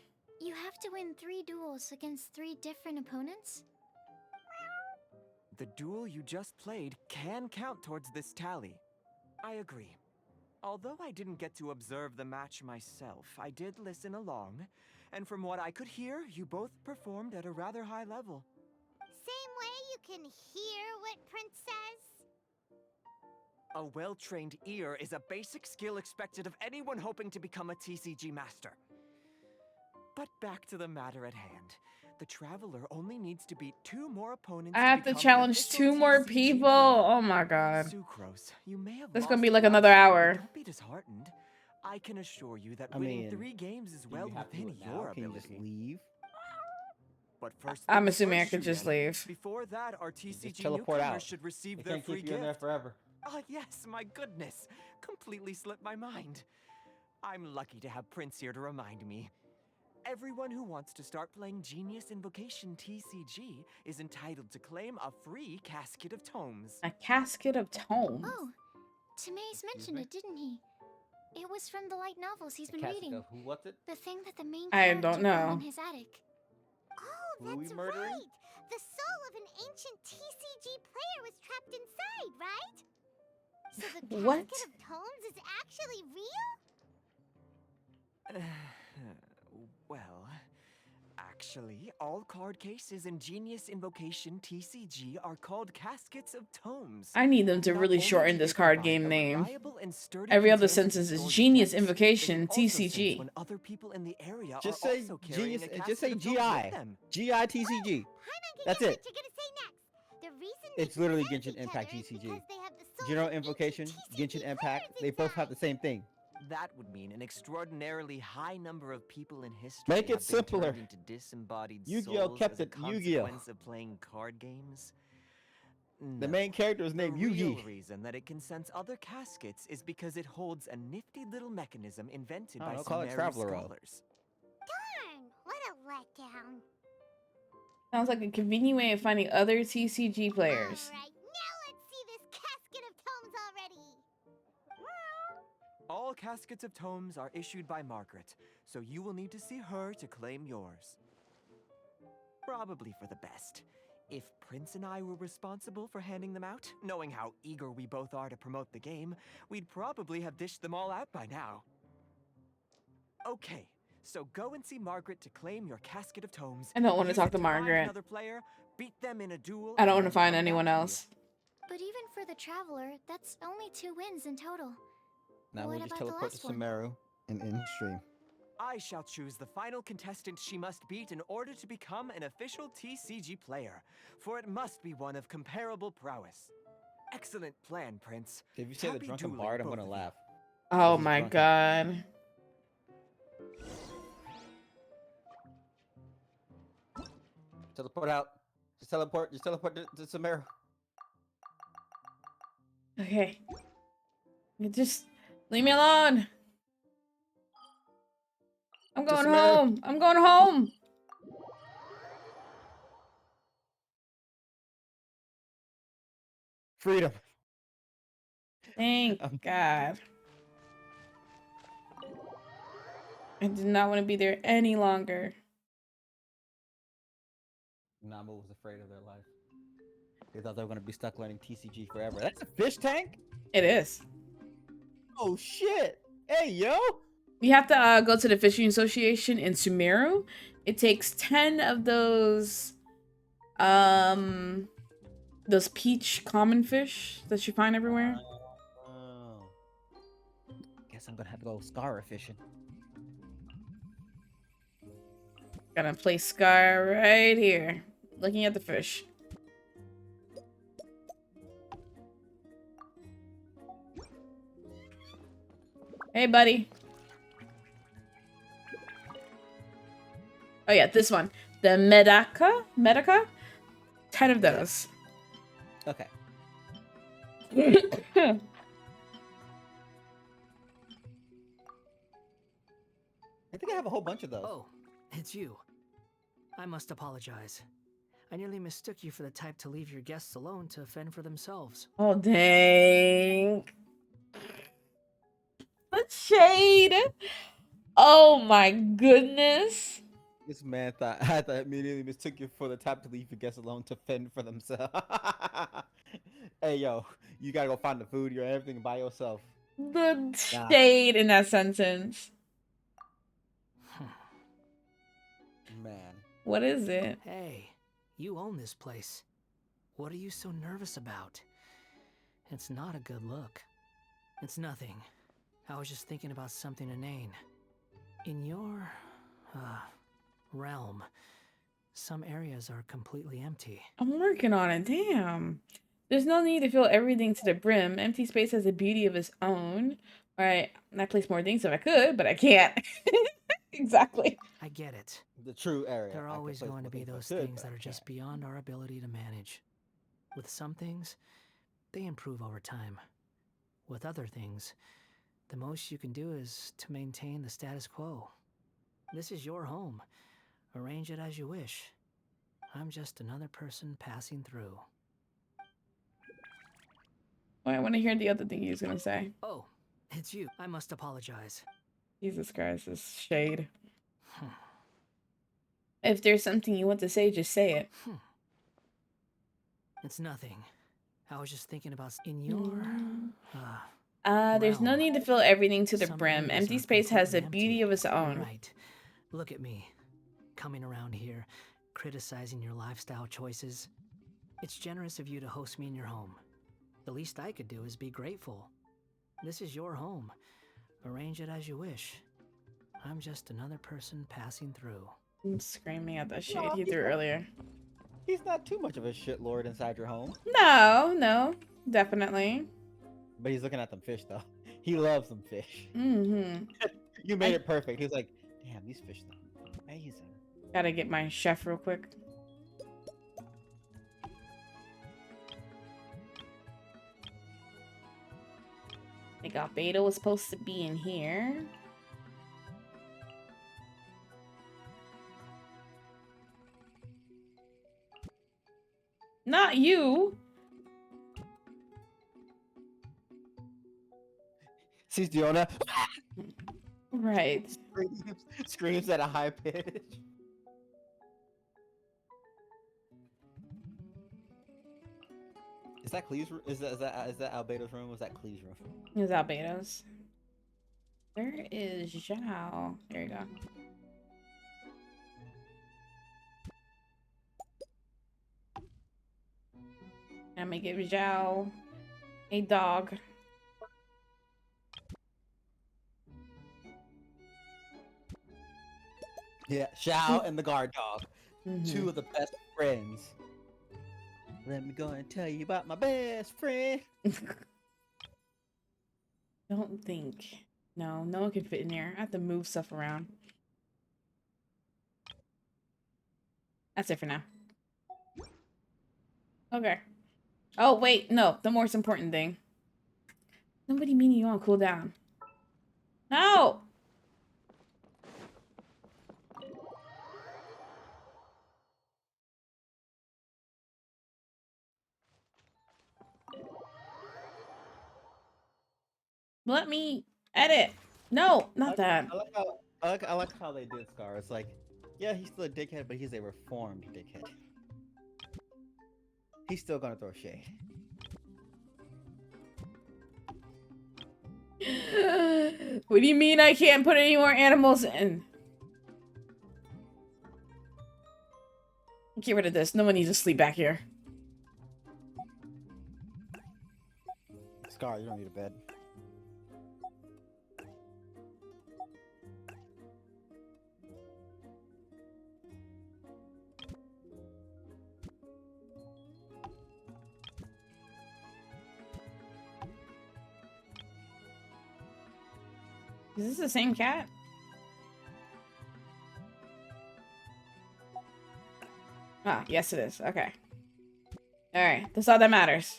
You have to win 3 duels against 3 different opponents? The duel you just played can count towards this tally. I agree. Although I didn't get to observe the match myself, I did listen along, and from what I could hear, you both performed at a rather high level. Same way you can hear what Prince says? A well-trained ear is a basic skill expected of anyone hoping to become a TCG master. But back to the matter at hand. The Traveler only needs to beat 2 more opponents. I have to challenge 2 more people. Oh my god. Sucrose, you may have This is gonna be lost like last another time, but hour. Don't be disheartened. I can assure you that I winning mean, 3 games is well you have to do within it now? your Can you ability. just leave? But first I'm things assuming I first, could just Shuyan. leave. Before that, our Just TCG teleport newcomers out. should receive They their can't free keep you in there gift. forever. Ah, yes, my goodness. Completely slipped my mind. I'm lucky to have Prince here to remind me. Everyone who wants to start playing Genius Invocation TCG is entitled to claim a free casket of tomes. A casket of tomes? Oh, Timaeus mentioned me? it, didn't he? It was from the light novels he's been Casket reading. of who? What's it? The thing that the main I character don't found know. in his attic. Oh, Who are we that's murdering? right! The soul of of an ancient TCG player was trapped inside, right? So the What? Casket of Tomes is actually real? Well, actually, all card cases in Genius Invocation TCG are called Caskets of Tomes. I need them to Not really only shorten do this they card provide game a name. reliable and sturdy Every other container to sentence is store your Genius decks, Invocation they can also sense TCG. when other people in the area Just are say also carrying Genius. a Just casket say of tomes GI. with them. GI TCG. Paimon can That's guess it. what you're gonna say next. The reason It's they literally compare Genshin each Impact other is TCG. because they have the souls General of ancient Invocation, TCG Genshin Impact, players they both have inside. the same thing. That would mean an extraordinarily high number of people in history Make it have been simpler. turned into disembodied Yu-Gi-Oh souls kept as a it Yu-Gi-Oh. consequence of playing card games. The No. main character is The named real Yugi. reason that it can sense other caskets is because it holds a nifty little mechanism invented I by don't know, call it Sumeru Traveler-O. scholars. Darn, what a letdown. Sounds like a convenient way of finding other TCG players. Alright, now let's see this Casket of Tomes already. All caskets of tomes are issued by Margaret, so you will need to see her to claim yours. Probably for the best. If Prince and I were responsible for handing them out, knowing how eager we both are to promote the game, we'd probably have dished them all out by now. Okay, so go and see Margaret to claim your casket of tomes. I don't want to Use talk it to find Margaret. another player, beat them in a duel, I don't and want to then find come anyone back here. else. But even for the Traveler, that's only 2 wins in total. Now What we just about the teleport to last one? Sumeru and in stream. I shall choose the final contestant she must beat in order to become an official TCG player, for it must be one of comparable prowess. Excellent plan, Prince. If you say the Happy drunken dueling, bard, I'm both gonna of you. laugh. Oh He's my drunk. god. Teleport out. Just teleport to Sumeru. Okay. You just leave me alone. I'm going Sumeru. home. I'm going home. Freedom. Thank God. I did not want to be there any longer. Nama was afraid of their life. They thought they were gonna be stuck learning TCG forever. That's a fish tank? It is. Oh shit! Hey yo! You have to go to the Fishing Association in Sumeru. It takes 10 of those peach common fish that you find everywhere. Oh. Guess I'm gonna have to go Scara fishing. Gonna place Scar right here, looking at the fish. Hey, buddy. Oh yeah, this one. The Medica? 10 of those. Okay. I think I have a whole bunch of those. Oh, it's you. I must apologize. I nearly mistook you for the type to leave your guests alone to fend for themselves. Oh, dang. The shade. Oh my goodness. This man I thought immediately mistook you for the type to leave your guests alone to fend for themselves. Hey yo, you gotta go find the food, you're everything by yourself. The shade in that sentence. Man. What is it? Hey, you own this place. What are you so nervous about? It's not a good look. It's nothing. I was just thinking about something inane. In your, realm, some areas are completely empty. I'm working on it. Damn. There's no need to fill everything to the brim. Empty space has a beauty of its own. Alright, I place more things if I could, but I can't. Exactly. I get it. The true area. There are I could always place going to more be things if I those could, things but that I are just can't. beyond our ability to manage. With some things, they improve over time. With other things, the most you can do is to maintain the status quo. This is your home. Arrange it as you wish. I'm just another person passing through. Well, I want to hear the other thing he was gonna say. Oh, it's you. I must apologize. Jesus Christ, this shade. If there's something you want to say, just say it. It's nothing. I was just thinking about in your There's no realm. need to fill everything to the Some brim. areas Empty aren't space has a completely beauty empty. of its You're own. right. Look at me, coming around here, criticizing your lifestyle choices. It's generous of you to host me in your home. The least I could do is be grateful. This is your home. Arrange it as you wish. I'm just another person passing through. I'm screaming at that shade Well, he threw earlier. He's not too much of a shit lord inside your home. No, definitely. But he's looking at them fish though. He loves them fish. Mm-hmm. You made it perfect. He was like, damn, these fish look amazing. Gotta get my chef real quick. I think Albedo was supposed to be in here. Not you. Sees Diona. Right. Screams at a high pitch. Is that Cleve's? Is that Albedo's room? Or was that Cleve's room? It was Albedo's. Where is Zhao? There you go. I'm gonna give Zhao a dog. Yeah, Xiao and the guard dog. Mm-hmm. Two of the best friends. Let me go and tell you about my best friend. Don't think. No one can fit in here. I have to move stuff around. That's it for now. Okay. Oh, wait. No, the most important thing. Nobody meaning you on cooldown. No! Let me edit. No, not that. I like how they did Scar. It's like, yeah, he's still a dickhead, but he's a reformed dickhead. He's still gonna throw shade. What do you mean I can't put any more animals in? Get rid of this. No one needs to sleep back here. Scar, you don't need a bed. Is this the same cat? Ah, yes it is. Okay. Alright, that's all that matters.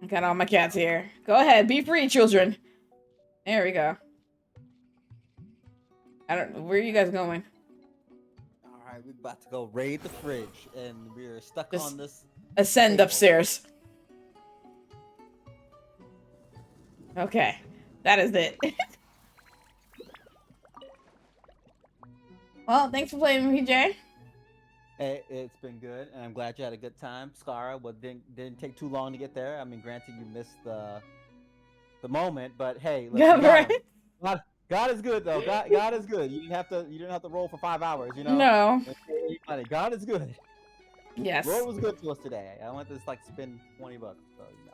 I got all my cats here. Go ahead, be free, children. There we go. I don't know. Where are you guys going? Alright, we're about to go raid the fridge, and we're stuck Just on this. ascend table. upstairs. Okay. That is it. Well, thanks for playing, PJ. Hey, it's been good, and I'm glad you had a good time. Scara, well, didn't take too long to get there. I mean, granted, you missed the moment, but hey, listen, Yeah, you got right. him. God is good though. God is good. You didn't have to roll for 5 hours. You know. No. God is good. Yes. Lord was good to us today. I went to just like spend $20, so you know.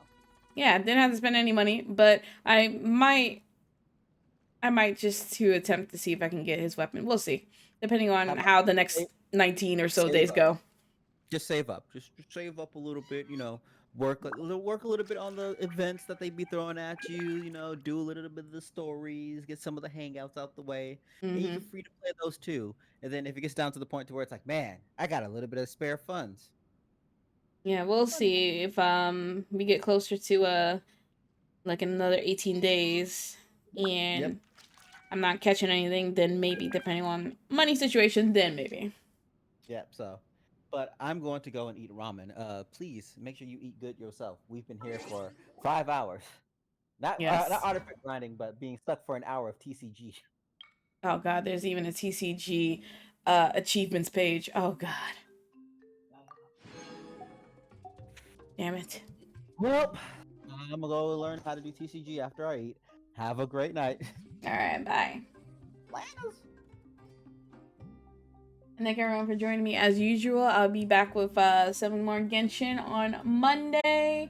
Yeah, didn't have to spend any money, but I might just to attempt to see if I can get his weapon. We'll see, depending on how the next 19 or so days go. Just save up. Just save up a little bit. You know, work a little bit on the events that they be throwing at you. You know, do a little bit of the stories, get some of the hangouts out the way, and you're free to play those too. And then if it gets down to the point to where it's like, man, I got a little bit of spare funds. Yeah, we'll see if we get closer to like another 18 days and I'm not catching anything, then maybe, depending on money situation, then maybe. Yep. So, but I'm going to go and eat ramen. Please make sure you eat good yourself. We've been here for 5 hours. Not artifact grinding, but being stuck for an hour of TCG. Oh god, there's even a TCG achievements page. Oh god. Damn it. Well, I'm gonna go learn how to do TCG after I eat. Have a great night. All right, bye. Lanos. And thank everyone for joining me as usual. I'll be back with 7 more Genshin on Monday.